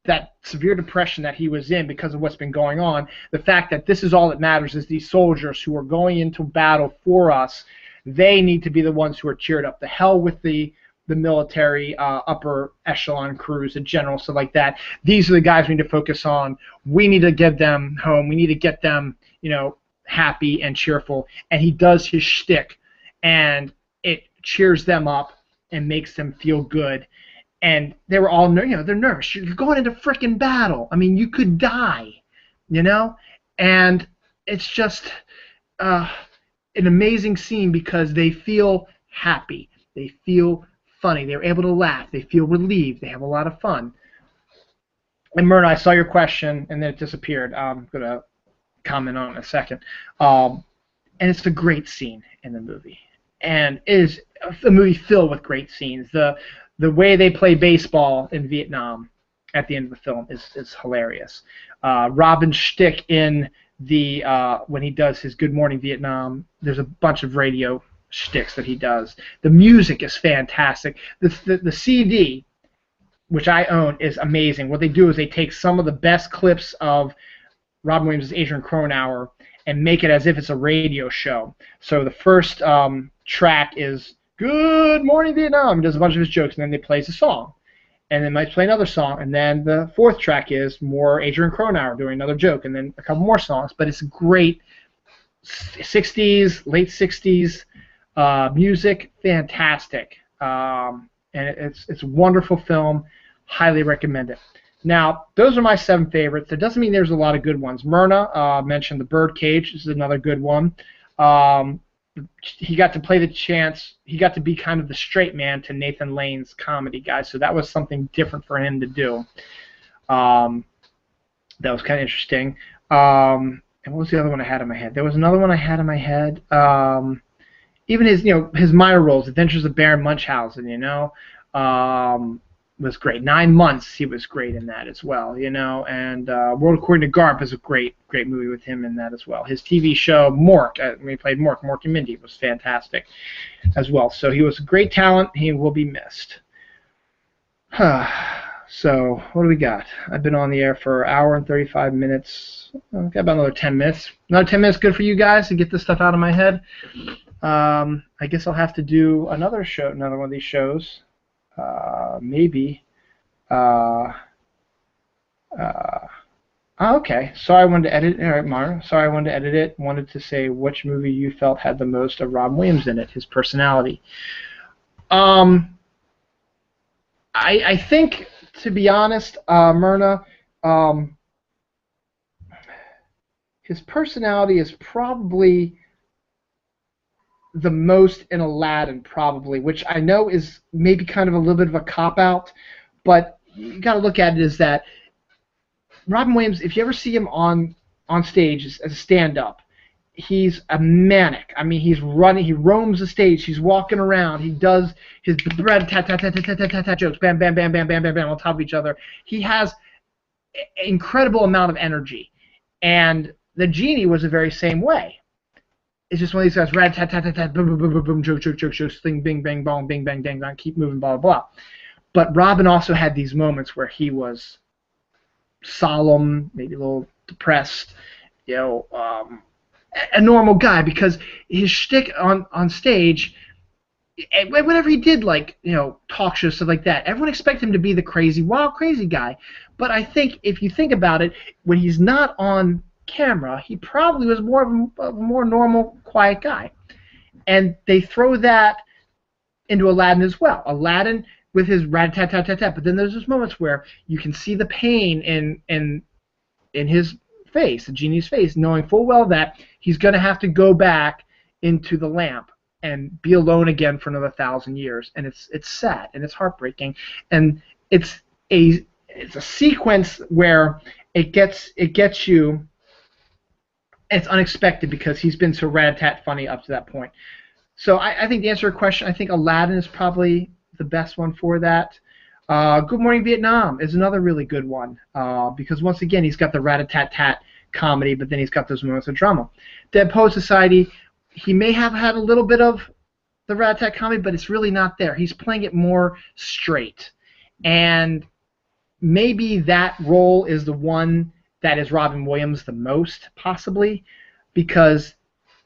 S1: that severe depression that he was in because of what's been going on. The fact that this is all that matters is these soldiers who are going into battle for us. They need to be the ones who are cheered up. The hell with the military upper echelon crews and generals, stuff like that. These are the guys we need to focus on. We need to get them home. We need to get them, happy and cheerful. And he does his shtick, and it cheers them up and makes them feel good. And they were all, they're nervous. You're going into frickin' battle. I mean, you could die, And it's just an amazing scene because they feel happy. They feel funny. They're able to laugh. They feel relieved. They have a lot of fun. And Myrna, I saw your question, and then it disappeared. I'm going to comment on it in a second. And it's a great scene in the movie. And it is a movie filled with great scenes. The way they play baseball in Vietnam at the end of the film is hilarious. Robin's shtick in when he does his Good Morning Vietnam, there's a bunch of radio shticks that he does. The music is fantastic. The CD, which I own, is amazing. What they do is they take some of the best clips of Robin Williams' Adrian Cronauer and make it as if it's a radio show. So the first track is Good Morning Vietnam. He does a bunch of his jokes, and then they plays a song. And then might play another song, and then the fourth track is more Adrian Cronauer doing another joke, and then a couple more songs. But it's great 60s, late 60s music, fantastic. And it's a wonderful film. Highly recommend it. Now, those are my 7 favorites. That doesn't mean there's a lot of good ones. Myrna mentioned The Birdcage. This is another good one. He got to play the chance. He got to be kind of the straight man to Nathan Lane's comedy guy, so that was something different for him to do. That was kind of interesting. And what was the other one I had in my head? There was another one I had in my head. even his his minor roles, Adventures of Baron Munchausen, was great. 9 Months, he was great in that as well, and World According to Garp is a great movie with him in that as well. His TV show Mork, when he played Mork and Mindy, was fantastic as well. So he was a great talent. He will be missed. So what do we got? I've been on the air for an hour and 35 minutes. I've got about another 10 minutes. Another 10 minutes good for you guys to get this stuff out of my head. I guess I'll have to do another one of these shows. Maybe. Okay. Sorry, I wanted to edit. All right, Mara. Sorry, I wanted to edit it. Wanted to say which movie you felt had the most of Robin Williams in it, his personality. I think, to be honest, Myrna, his personality is probably the most in Aladdin, probably, which I know is maybe kind of a little bit of a cop-out, but you got to look at it as that Robin Williams, if you ever see him on stage as a stand-up, he's a manic. I mean, he's running, he roams the stage, he's walking around, he does his tat jokes, bam, bam, bam, bam, bam, bam, bam, on top of each other. He has an incredible amount of energy, and the genie was the very same way. It's just one of these guys, rat tat tat tat tat, boom boom boom boom boom, joke joke joke joke, sling bing bang bong, bing bang dang dang, keep moving, blah blah blah. But Robin also had these moments where he was solemn, maybe a little depressed, a normal guy, because his shtick on stage, whenever he did talk shows, stuff like that, everyone expected him to be the crazy, wild, crazy guy. But I think if you think about it, when he's not on camera, he probably was more of a more normal, quiet guy. And they throw that into Aladdin as well. Aladdin with his rat-tat-tat-tat-tat, but then there's those moments where you can see the pain in his face, the genie's face, knowing full well that he's going to have to go back into the lamp and be alone again for another 1,000 years. And it's sad and it's heartbreaking, and it's a sequence where it gets you. It's unexpected because he's been so rat-tat funny up to that point. So I think to answer your question, I think Aladdin is probably the best one for that. Good Morning Vietnam is another really good one because once again he's got the rat-a-tat-tat comedy, but then he's got those moments of drama. Dead Poets Society, he may have had a little bit of the rat-a-tat comedy, but it's really not there. He's playing it more straight, and maybe that role is the one that is Robin Williams the most, possibly, because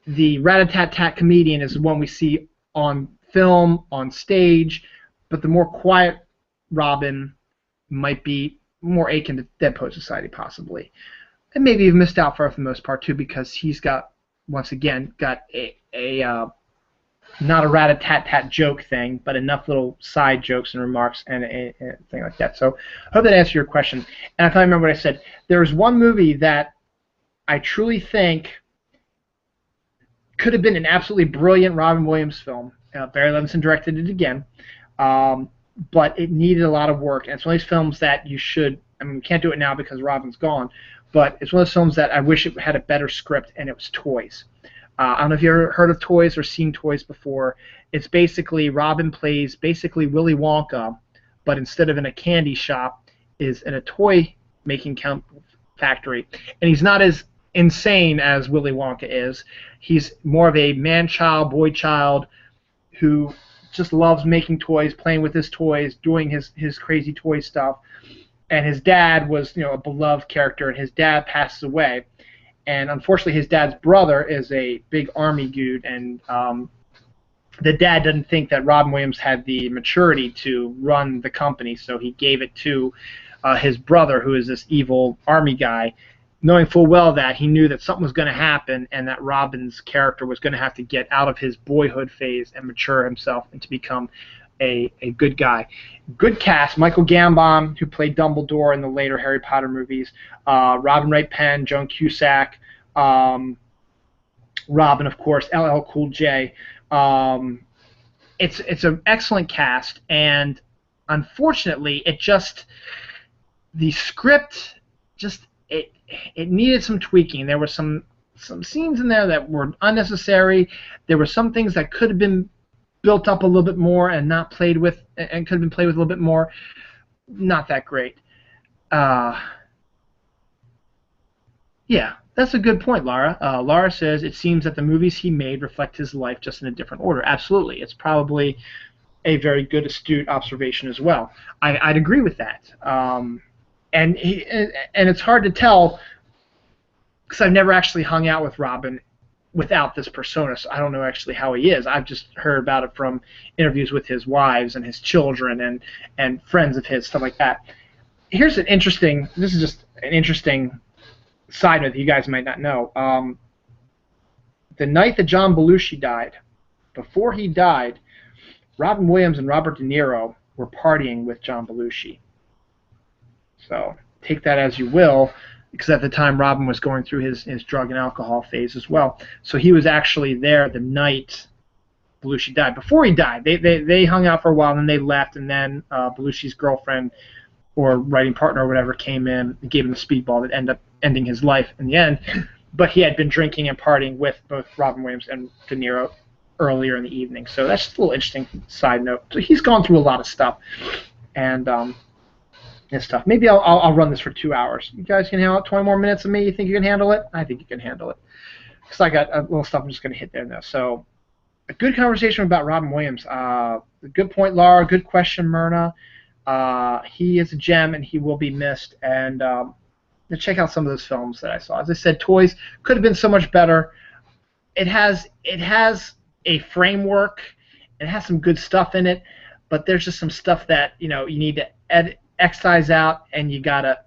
S1: the rat-a-tat-tat comedian is the one we see on film, on stage, but the more quiet Robin might be more akin to Dead Poets Society, possibly. And maybe you've missed out for the most part, too, because he's got, once again, got a not a rat-a-tat-tat joke thing, but enough little side jokes and remarks and a thing like that. So I hope that answered your question. And I finally remember what I said. There's one movie that I truly think could have been an absolutely brilliant Robin Williams film. Barry Levinson directed it again, but it needed a lot of work. And it's one of these films that you should, I mean, we can't do it now because Robin's gone, but it's one of those films that I wish it had a better script, and it was Toys. I don't know if you've ever heard of Toys or seen Toys before. It's basically Robin plays basically Willy Wonka, but instead of in a candy shop, is in a toy making factory. And he's not as insane as Willy Wonka is. He's more of a man-child, boy-child who just loves making toys, playing with his toys, doing his crazy toy stuff. And his dad was, a beloved character, and his dad passes away. And unfortunately, his dad's brother is a big army dude, and the dad didn't think that Robin Williams had the maturity to run the company, so he gave it to his brother, who is this evil army guy, knowing full well that he knew that something was going to happen and that Robin's character was going to have to get out of his boyhood phase and mature himself and to become a good guy. Good cast: Michael Gambon, who played Dumbledore in the later Harry Potter movies, Robin Wright Penn, Joan Cusack, Robin, of course, LL Cool J. It's an excellent cast, and unfortunately, the script it needed some tweaking. There were some some scenes in there that were unnecessary. There were some things that could have been built up a little bit more and not played with, and could have been played with a little bit more. Not that great. Yeah, that's a good point, Lara. Lara says it seems that the movies he made reflect his life just in a different order. Absolutely, it's probably a very good, astute observation as well. I'd agree with that. And it's hard to tell because I've never actually hung out with Robin without this persona, so I don't know actually how he is. I've just heard about it from interviews with his wives and his children and friends of his, stuff like that. This is just an interesting side note that you guys might not know. The night that John Belushi died, before he died, Robin Williams and Robert De Niro were partying with John Belushi. So take that as you will, because at the time Robin was going through his drug and alcohol phase as well. So he was actually there the night Belushi died. Before he died, they hung out for a while, and then they left, and then Belushi's girlfriend or writing partner or whatever came in and gave him the speedball that ended up ending his life in the end. But he had been drinking and partying with both Robin Williams and De Niro earlier in the evening. So that's just a little interesting side note. So he's gone through a lot of stuff. And stuff. Maybe I'll run this for 2 hours. You guys can handle it. 20 more minutes of me. You think you can handle it? I think you can handle it. Because I got a little stuff I'm just going to hit there now. So a good conversation about Robin Williams. Good point, Laura. Good question, Myrna. He is a gem, and he will be missed. And check out some of those films that I saw. As I said, Toys could have been so much better. It has a framework. It has some good stuff in it, but there's just some stuff that you need to excise out, and you gotta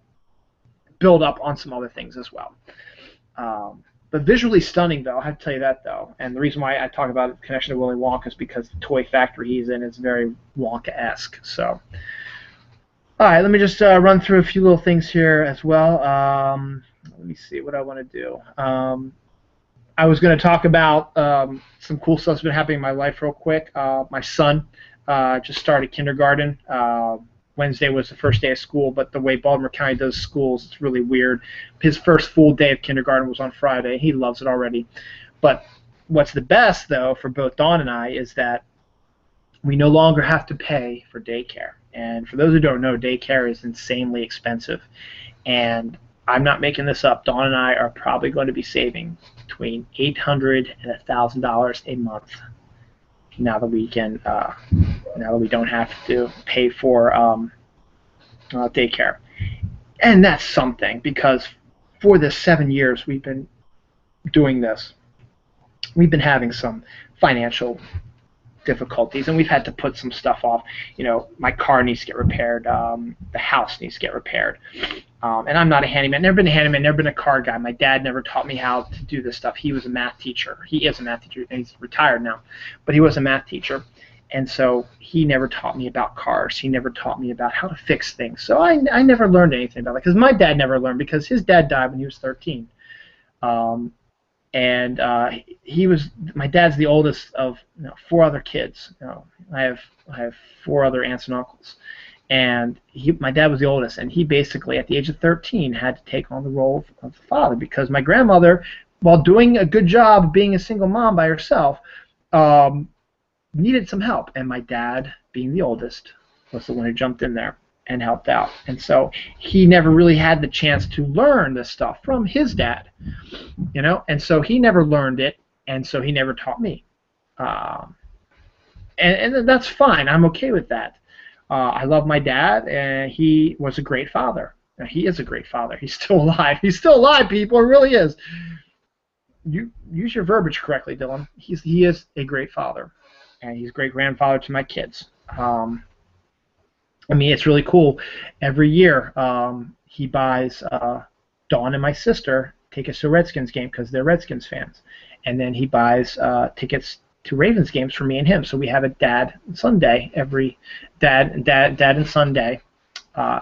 S1: build up on some other things as well. But visually stunning, though. I have to tell you that, though. And the reason why I talk about it in connection to Willy Wonka is because the toy factory he's in is very Wonka-esque. So, all right, let me just run through a few little things here as well. Let me see what I want to do. I was going to talk about some cool stuff that's been happening in my life real quick. My son just started kindergarten. Wednesday was the first day of school, but the way Baltimore County does schools, it's really weird. His first full day of kindergarten was on Friday. He loves it already. But what's the best, though, for both Dawn and I is that we no longer have to pay for daycare. And for those who don't know, daycare is insanely expensive. And I'm not making this up. Dawn and I are probably going to be saving between $800 and $1,000 a month now that we can, now that we don't have to pay for daycare. And that's something, because for the 7 years we've been doing this, we've been having some financial difficulties, and we've had to put some stuff off. My car needs to get repaired, the house needs to get repaired, and I'm not a handyman. Never been a handyman, never been a car guy. My dad never taught me how to do this stuff. He was a math teacher. He is a math teacher, and he's retired now, but he was a math teacher, and so he never taught me about cars. He never taught me about how to fix things. So I never learned anything about it, because my dad never learned, because his dad died when he was 13. And my dad's the oldest of 4 other kids. I have 4 other aunts and uncles, and my dad was the oldest, and he basically at the age of 13 had to take on the role of the father, because my grandmother, while doing a good job being a single mom by herself, needed some help, and my dad, being the oldest, was the one who jumped in there and helped out. And so he never really had the chance to learn this stuff from his dad, and so he never learned it, and so he never taught me. And that's fine. I'm okay with that. I love my dad, and he was a great father. Now, he is a great father. He's still alive. He's still alive, people. He really is. You use your verbiage correctly, Dylan. He is a great father, and he's a great grandfather to my kids. It's really cool. Every year, he buys Dawn and my sister tickets to a Redskins game, because they're Redskins fans, and then he buys tickets to Ravens games for me and him. So we have a dad and son day every dad and son day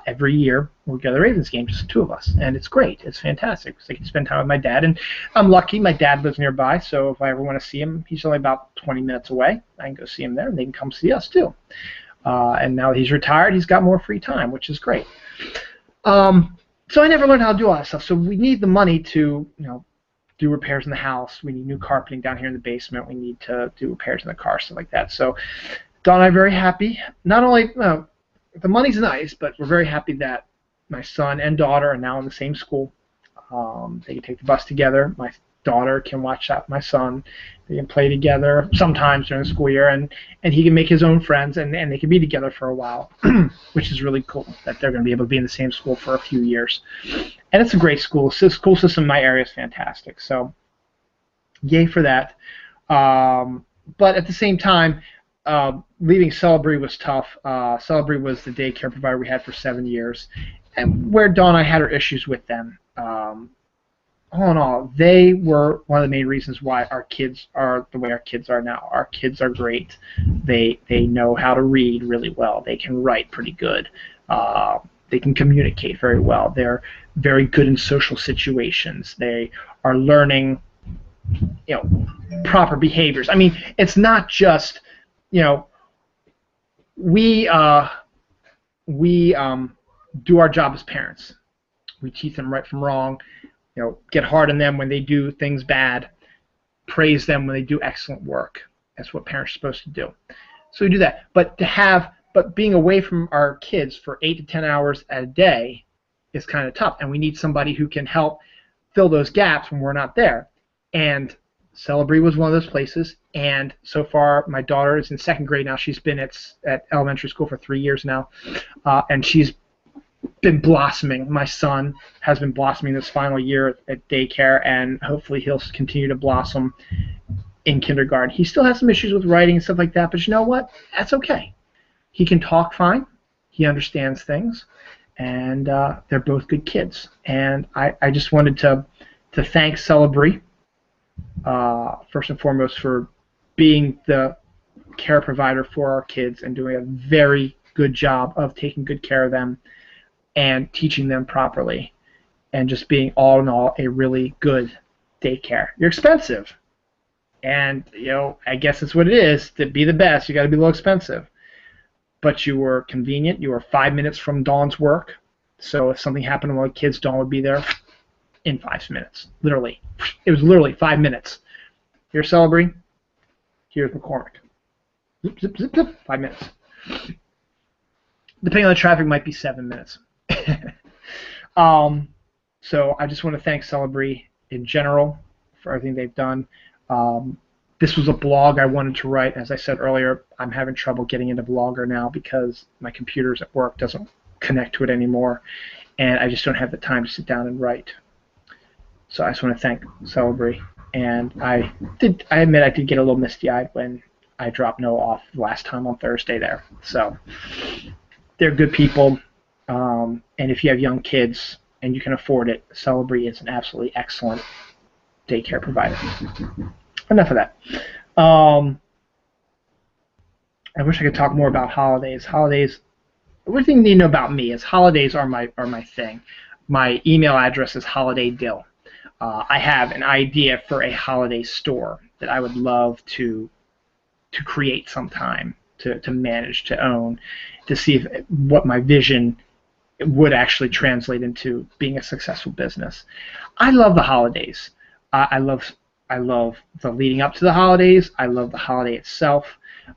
S1: every year. We go to the Ravens game, just the 2 of us, and it's great. It's fantastic. So I can spend time with my dad, and I'm lucky. My dad lives nearby, so if I ever want to see him, he's only about 20 minutes away. I can go see him there, and they can come see us too. And now that he's retired, he's got more free time, which is great. So I never learned how to do all that stuff. So we need the money to, do repairs in the house. We need new carpeting down here in the basement. We need to do repairs in the car, stuff like that. So Dawn and I are very happy. Not only the money's nice, but we're very happy that my son and daughter are now in the same school. They can take the bus together. My daughter can watch out my son. They can play together sometimes during the school year, and he can make his own friends, and they can be together for a while, which is really cool that they're going to be able to be in the same school for a few years. And it's a great school. The school system in my area is fantastic. So yay for that. But at the same time, leaving Celebree was tough. Celebree was the daycare provider we had for 7 years, and where Dawn and I had our issues with them. All in all, they were one of the main reasons why our kids are the way our kids are now. Our kids are great. They know how to read really well. They can write pretty good. They can communicate very well. They're very good in social situations. They are learning, proper behaviors. I mean, it's not just, we do our job as parents. We teach them right from wrong. Get hard on them when they do things bad. Praise them when they do excellent work. That's what parents are supposed to do. So we do that. But being away from our kids for 8 to 10 hours a day is kind of tough, and we need somebody who can help fill those gaps when we're not there. And Celebree was one of those places. And so far, my daughter is in 2nd grade now. She's been at elementary school for 3 years now, and she's been blossoming. My son has been blossoming this final year at daycare, and hopefully he'll continue to blossom in kindergarten. He still has some issues with writing and stuff like that, but you know what? That's okay. He can talk fine. He understands things, and they're both good kids. And I just wanted to thank Celebree first and foremost for being the care provider for our kids and doing a very good job of taking good care of them and teaching them properly, and just being all in all a really good daycare. You're expensive, and I guess that's what it is. To be the best, you got to be a little expensive. But you were convenient. You were 5 minutes from Dawn's work, so if something happened to one of the kids, Dawn would be there in 5 minutes. Literally, it was literally 5 minutes. Here's Celebree. Here's McCormick. Zip, zip, zip, zip. 5 minutes. Depending on the traffic, might be 7 minutes. So I just want to thank Celebree in general for everything they've done. This was a blog I wanted to write. As I said earlier, I'm having trouble getting into Blogger now because my computer's at work doesn't connect to it anymore, and I just don't have the time to sit down and write. So I just want to thank Celebree. And I admit I did get a little misty-eyed when I dropped Noah off last time on Thursday there. So they're good people. And if you have young kids and you can afford it, Celebree is an absolutely excellent daycare provider. Enough of that. I wish I could talk more about holidays. Holidays. One thing you need to know about me is holidays are my thing. My email address is holidaydill. I have an idea for a holiday store that I would love to create sometime, to manage, to own, to see what my vision would actually translate into being a successful business. I love the holidays. I love the leading up to the holidays. I love the holiday itself.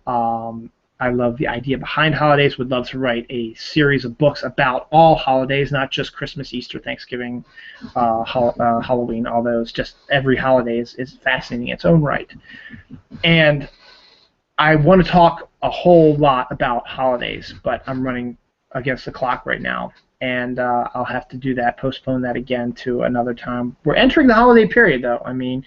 S1: I love the idea behind holidays. Would love to write a series of books about all holidays, not just Christmas, Easter, Thanksgiving, Halloween, all those. Just every holiday is fascinating in its own right. And I want to talk a whole lot about holidays, but I'm running against the clock right now, and I'll have to do that, postpone that again to another time. We're entering the holiday period, though. I mean,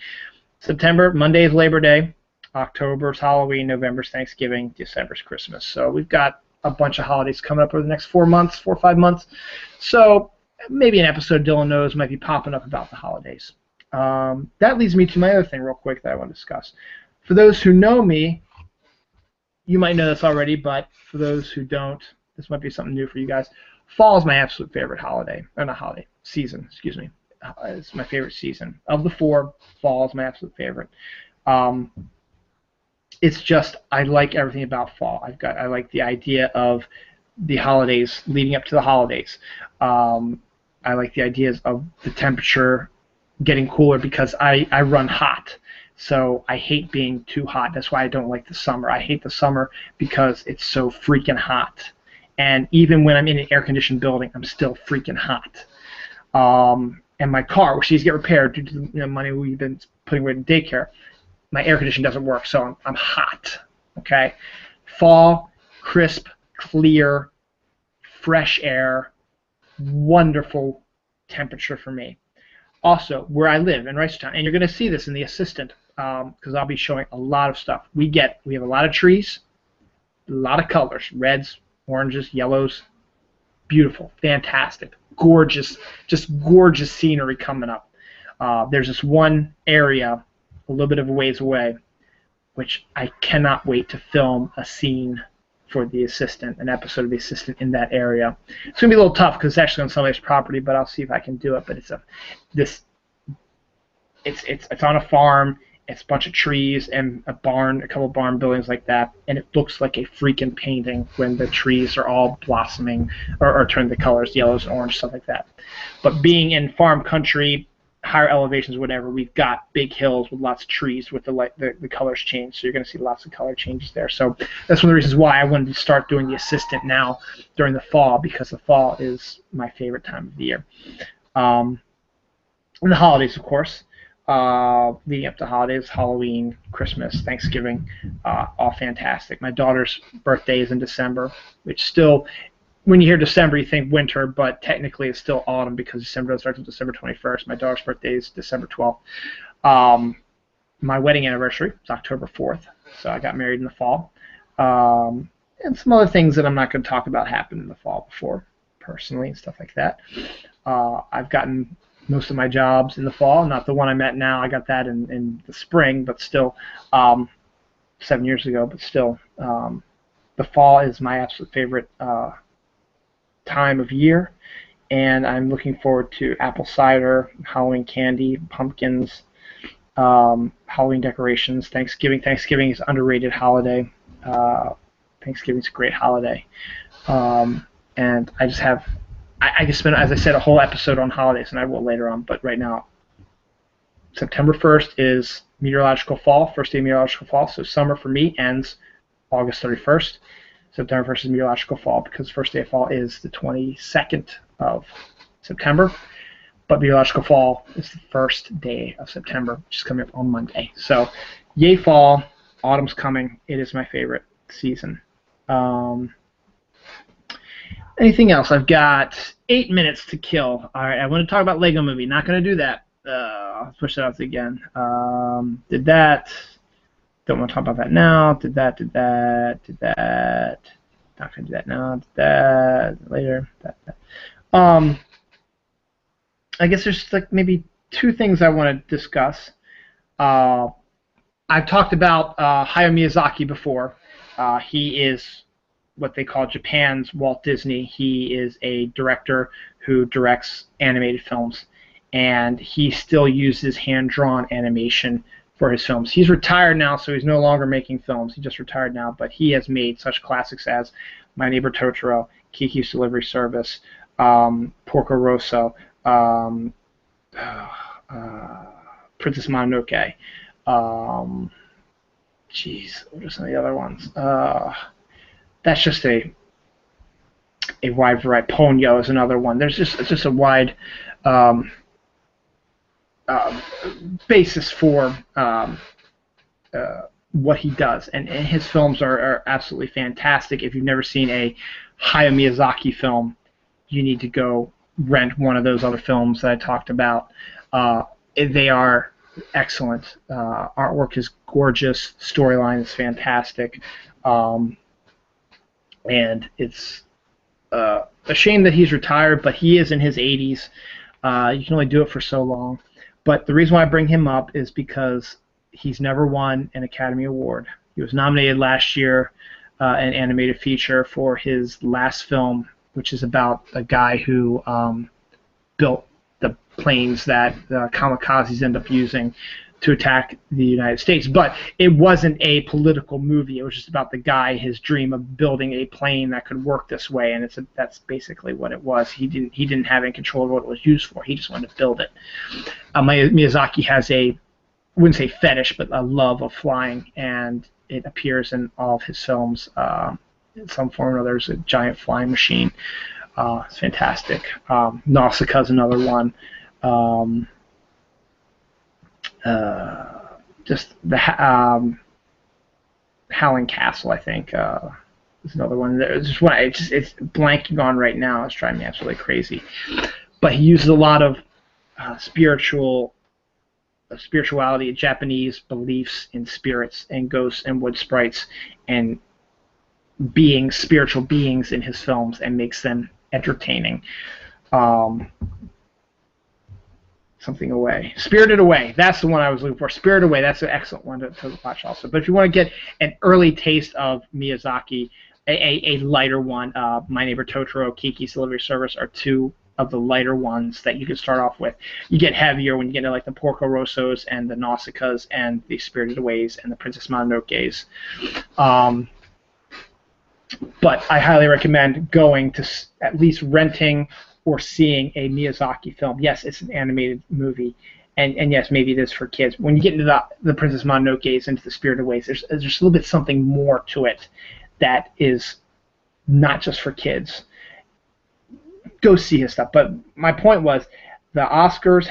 S1: September, Monday is Labor Day, October's Halloween, November's Thanksgiving, December's Christmas. So we've got a bunch of holidays coming up over the next 4 or 5 months. So maybe an episode Dylan knows might be popping up about the holidays. That leads me to my other thing real quick that I want to discuss. For those who know me, you might know this already, but for those who don't, this might be something new for you guys. Fall is my absolute favorite holiday, or not holiday, season, excuse me. It's my favorite season. Of the 4, fall is my absolute favorite. It's just, I like everything about fall. I like the idea of the holidays, leading up to the holidays. I like the ideas of the temperature getting cooler because I run hot. So I hate being too hot. That's why I don't like the summer. I hate the summer because it's so freaking hot. And even when I'm in an air-conditioned building, I'm still freaking hot. And my car, which needs to get repaired due to the money we've been putting away in daycare, my air conditioning doesn't work, so I'm hot. Okay? Fall, crisp, clear, fresh air, wonderful temperature for me. Also, where I live in Reisterstown, and you're going to see this in the assistant because I'll be showing a lot of stuff. We have a lot of trees, a lot of colors, reds, oranges, yellows, beautiful, fantastic, gorgeous, just gorgeous scenery coming up. There's this one area a little bit of a ways away, which I cannot wait to film a scene for the assistant, an episode of the assistant in that area. It's gonna be a little tough because it's actually on somebody's property, but I'll see if I can do it. But it's on a farm. It's a bunch of trees and a barn, a couple of barn buildings like that, and it looks like a freaking painting when the trees are all blossoming or turning the colors, yellows and orange, stuff like that. But being in farm country, higher elevations, whatever, we've got big hills with lots of trees with the colors change, so you're going to see lots of color changes there. So that's one of the reasons why I wanted to start doing the assistant now during the fall, because the fall is my favorite time of the year. And the holidays, of course. Leading up to holidays, Halloween, Christmas, Thanksgiving, all fantastic. My daughter's birthday is in December, which still, when you hear December, you think winter, but technically it's still autumn because December doesn't start until December 21st. My daughter's birthday is December 12th. My wedding anniversary is October 4th, so I got married in the fall. And some other things that I'm not going to talk about happened in the fall before, personally, and stuff like that. I've gotten most of my jobs in the fall, not the one I'm at now. I got that in the spring, but still 7 years ago, but still the fall is my absolute favorite time of year, and I'm looking forward to apple cider, Halloween candy, pumpkins, Halloween decorations, Thanksgiving. Thanksgiving is an underrated holiday. Thanksgiving is a great holiday, and I just have I could spend, as I said, a whole episode on holidays, and I will later on, but right now, September 1st is meteorological fall, first day of meteorological fall, so summer for me ends August 31st. September 1st is meteorological fall because first day of fall is the 22nd of September, but meteorological fall is the first day of September, which is coming up on Monday. So, yay fall, autumn's coming, it is my favorite season. Anything else? I've got 8 minutes to kill. All right, I want to talk about Lego Movie. Not going to do that. Let's push that out again. Did that. Don't want to talk about that now. Did that. Not going to do that now. Did that later. I guess there's like maybe two things I want to discuss. I've talked about Hayao Miyazaki before. He is what they call Japan's Walt Disney. He is a director who directs animated films, and he still uses hand-drawn animation for his films. He's retired now, so he's no longer making films. He just retired now, but he has made such classics as My Neighbor Totoro, Kiki's Delivery Service, Porco Rosso, Princess Mononoke. Jeez, what are some of the other ones? That's just a wide variety. Ponyo is another one. There's just a wide basis for what he does, and his films are absolutely fantastic. If you've never seen a Hayao Miyazaki film, you need to go rent one of those other films that I talked about. They are excellent. Artwork is gorgeous. Storyline is fantastic. And it's a shame that he's retired, but he is in his 80s. You can only do it for so long. But the reason why I bring him up is because he's never won an Academy Award. He was nominated last year, an animated feature, for his last film, which is about a guy who built the planes that the kamikazes end up using to attack the United States. But it wasn't a political movie. It was just about the guy, his dream of building a plane that could work this way, and that's basically what it was. He didn't have any control of what it was used for. He just wanted to build it. Miyazaki has I wouldn't say fetish, but a love of flying, and it appears in all of his films. In some form or other, there's a giant flying machine. It's fantastic. Nausicaa is another one. Just the Howling Castle, I think, is another one. There's just one. It's blanking on right now. It's driving me absolutely crazy. But he uses a lot of spirituality, Japanese beliefs in spirits and ghosts and wood sprites and spiritual beings in his films, and makes them entertaining. Something Away. Spirited Away. That's the one I was looking for. Spirited Away. That's an excellent one to watch also. But if you want to get an early taste of Miyazaki, a lighter one, My Neighbor Totoro, Kiki's Delivery Service are two of the lighter ones that you can start off with. You get heavier when you get into like the Porco Rossos and the Nausicas and the Spirited Aways and the Princess Mononokes. But I highly recommend going to at least renting or seeing a Miyazaki film. Yes, it's an animated movie, and yes, maybe it is for kids. When you get into the Princess Mononokes, into the Spirited Aways, there's a little bit something more to it that is not just for kids. Go see his stuff. But my point was, the Oscars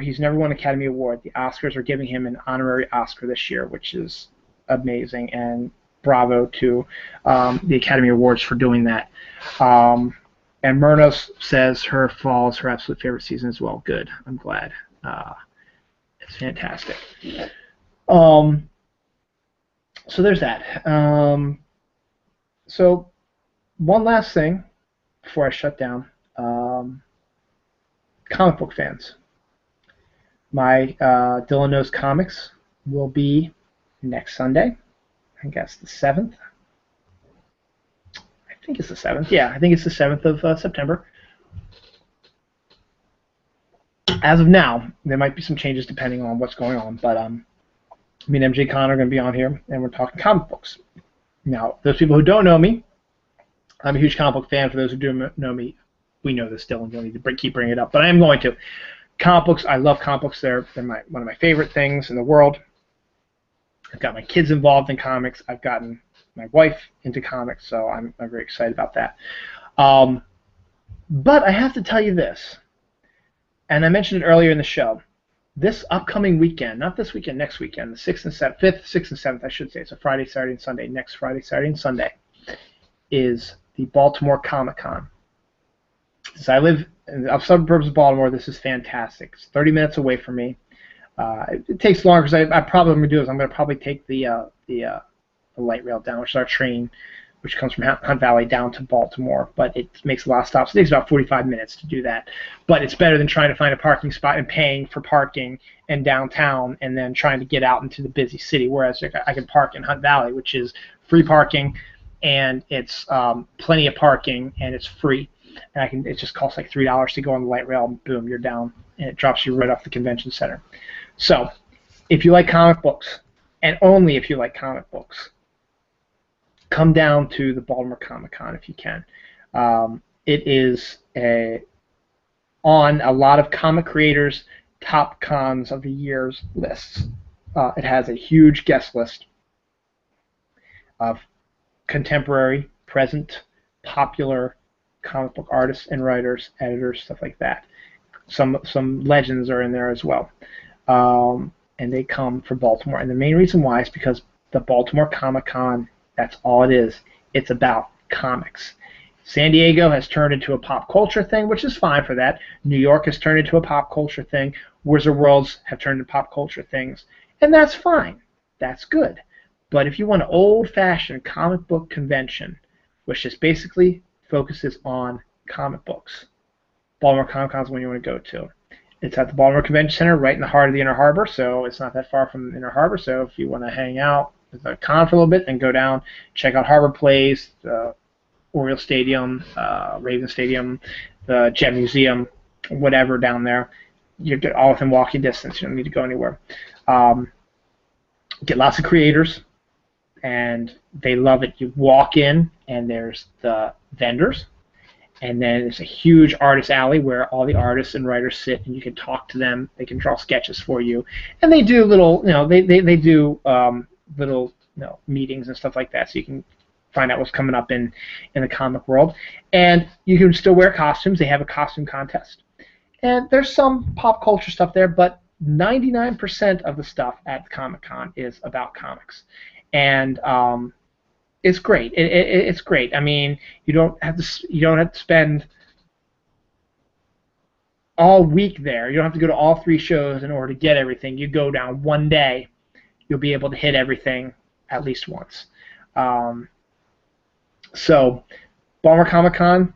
S1: he's never won an Academy Award. The Oscars are giving him an honorary Oscar this year, which is amazing, and bravo to the Academy Awards for doing that. And Myrna says her fall is her absolute favorite season as well. Good. I'm glad. It's fantastic. So there's that. So one last thing before I shut down. Comic book fans. My Dylan Knows Comics will be next Sunday. I think that's the 7th. I think it's the 7th. Yeah, I think it's the 7th of September. As of now, there might be some changes depending on what's going on, but me and MJ Con are going to be on here, and we're talking comic books. Now, those people who don't know me, I'm a huge comic book fan. For those who do know me, we know this still, and don't need to keep bringing it up, but I am going to. Comic books, I love comic books. They're one of my favorite things in the world. I've got my kids involved in comics. I've gotten my wife into comics, so I'm very excited about that. But I have to tell you this, and I mentioned it earlier in the show. This upcoming weekend, not this weekend, next weekend, the 5th, 6th, and 7th, I should say. So Friday, Saturday, and Sunday. Next Friday, Saturday, and Sunday is the Baltimore Comic-Con. Since I live in the suburbs of Baltimore, this is fantastic. It's 30 minutes away from me. It takes longer because I probably going to do is I'm going to probably take the light rail down, which is our train, which comes from Hunt Valley down to Baltimore. But it makes a lot of stops. It takes about 45 minutes to do that. But it's better than trying to find a parking spot and paying for parking in downtown and then trying to get out into the busy city. Whereas I can park in Hunt Valley, which is free parking, and it's plenty of parking, and it's free. And it just costs like $3 to go on the light rail, and boom, you're down, and it drops you right off the convention center. So, if you like comic books, and only if you like comic books, come down to the Baltimore Comic-Con if you can. It is on a lot of comic creators' top cons of the year's lists. It has a huge guest list of contemporary, present, popular comic book artists and writers, editors, stuff like that. Some legends are in there as well. And they come from Baltimore. And the main reason why is because the Baltimore Comic-Con, that's all it is. It's about comics. San Diego has turned into a pop culture thing, which is fine for that. New York has turned into a pop culture thing. Wizard Worlds have turned into pop culture things. And that's fine. That's good. But if you want an old-fashioned comic book convention, which just basically focuses on comic books, Baltimore Comic-Con is one you want to go to. It's at the Baltimore Convention Center, right in the heart of the Inner Harbor, so it's not that far from the Inner Harbor. So if you want to hang out at the con for a little bit, then go down, check out Harbor Place, the Oriole Stadium, Raven Stadium, the Jet Museum, whatever down there. You're all within walking distance. You don't need to go anywhere. Get lots of creators, and they love it. You walk in, and there's the vendors, And then it's a huge artist alley where all the artists and writers sit, and you can talk to them. They can draw sketches for you, and they do little, they do little, meetings and stuff like that, so you can find out what's coming up in the comic world. And you can still wear costumes. They have a costume contest, and there's some pop culture stuff there, but 99% of the stuff at Comic Con is about comics, and it's great. It's great. I mean, you don't have to spend all week there. You don't have to go to all 3 shows in order to get everything. You go down one day, you'll be able to hit everything at least once. So, Baltimore Comic Con,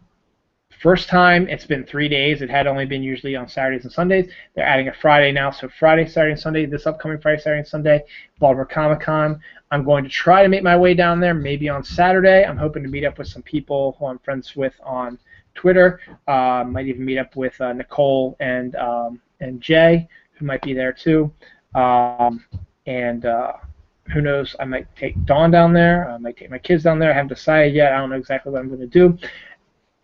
S1: first time. It's been 3 days. It had only been usually on Saturdays and Sundays. They're adding a Friday now, so Friday, Saturday, and Sunday. This upcoming Friday, Saturday, and Sunday, Baltimore Comic Con. I'm going to try to make my way down there, maybe on Saturday. I'm hoping to meet up with some people who I'm friends with on Twitter. Might even meet up with Nicole and Jay, who might be there too. And who knows? I might take Dawn down there. I might take my kids down there. I haven't decided yet. I don't know exactly what I'm going to do.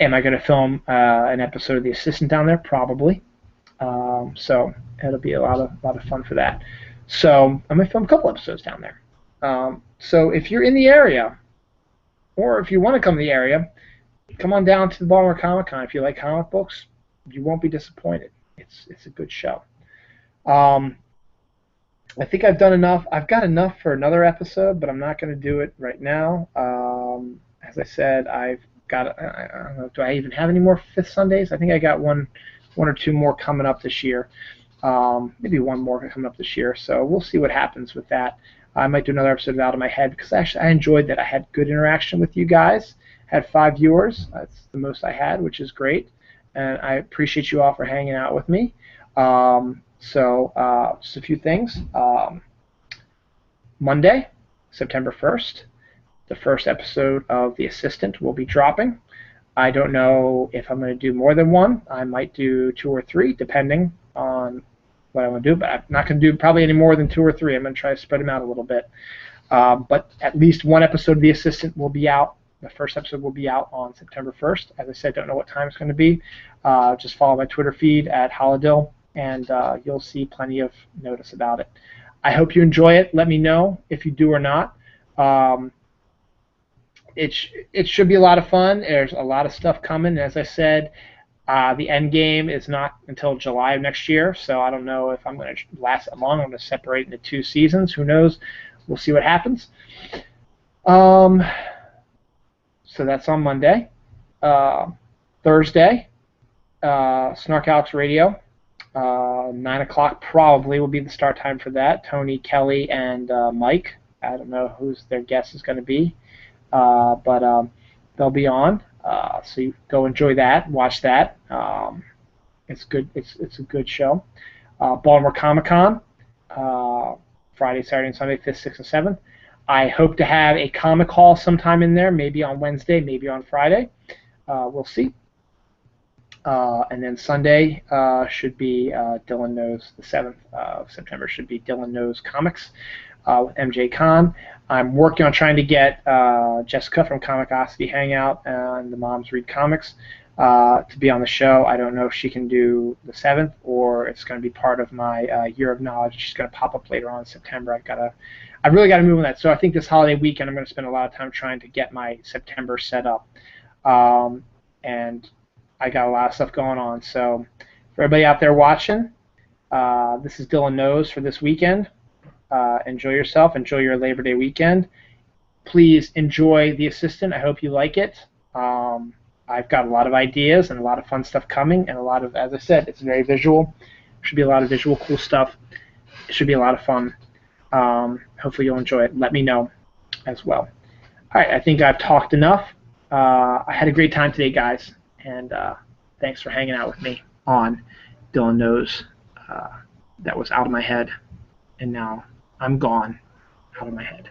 S1: Am I going to film an episode of The Assistant down there? Probably. So it'll be a lot of fun for that. So I'm going to film a couple episodes down there. So if you're in the area, or if you want to come to the area, come on down to the Baltimore Comic Con. If you like comic books, you won't be disappointed. It's a good show. I think I've done enough. I've got enough for another episode, but I'm not going to do it right now. As I said, I've got. I don't know. Do I even have any more Fifth Sundays? I think I got one or two more coming up this year. Maybe one more coming up this year. So we'll see what happens with that. I might do another episode of Out of My Head because actually I enjoyed that. I had good interaction with you guys. Had 5 viewers. That's the most I had, which is great. And I appreciate you all for hanging out with me. So just a few things. Monday, September 1st, the first episode of The Assistant will be dropping. I don't know if I'm going to do more than one. I might do 2 or 3, depending on what I want to do, but I'm not going to do probably any more than 2 or 3. I'm going to try to spread them out a little bit. But at least one episode of The Assistant will be out. The first episode will be out on September 1st. As I said, don't know what time it's going to be. Just follow my Twitter feed at Holodill, and you'll see plenty of notice about it. I hope you enjoy it. Let me know if you do or not. It should be a lot of fun. There's a lot of stuff coming. As I said, the end game is not until July of next year, so I don't know if I'm going to last that long. I'm going to separate into 2 seasons. Who knows? We'll see what happens. So that's on Monday. Thursday, Snark Alex Radio. 9 o'clock probably will be the start time for that. Tony, Kelly, and Mike. I don't know who's their guest is going to be, but they'll be on. So you go enjoy that, watch that. It's good. It's a good show. Baltimore Comic Con, Friday, Saturday, and Sunday, 5th, 6th, and 7th. I hope to have a comic haul sometime in there, maybe on Wednesday, maybe on Friday. We'll see. And then Sunday should be Dylan Knows, the 7th of September should be Dylan Knows Comics with MJ Khan. I'm working on trying to get Jessica from Comicosity Hangout and the Moms Read Comics to be on the show. I don't know if she can do the 7th or it's going to be part of my Year of Knowledge. She's going to pop up later on in September. I've really got to move on that. So I think this holiday weekend I'm going to spend a lot of time trying to get my September set up. And I got a lot of stuff going on. So for everybody out there watching, this is Dylan Knows for this weekend. Enjoy yourself. Enjoy your Labor Day weekend. Please enjoy The Assistant. I hope you like it. I've got a lot of ideas and a lot of fun stuff coming, and a lot of, as I said, it's very visual. Should be a lot of visual cool stuff. It should be a lot of fun. Hopefully you'll enjoy it. Let me know as well. All right, I think I've talked enough. I had a great time today, guys, and thanks for hanging out with me on Dylan Knows. That was Out of My Head, and now I'm gone out of my head.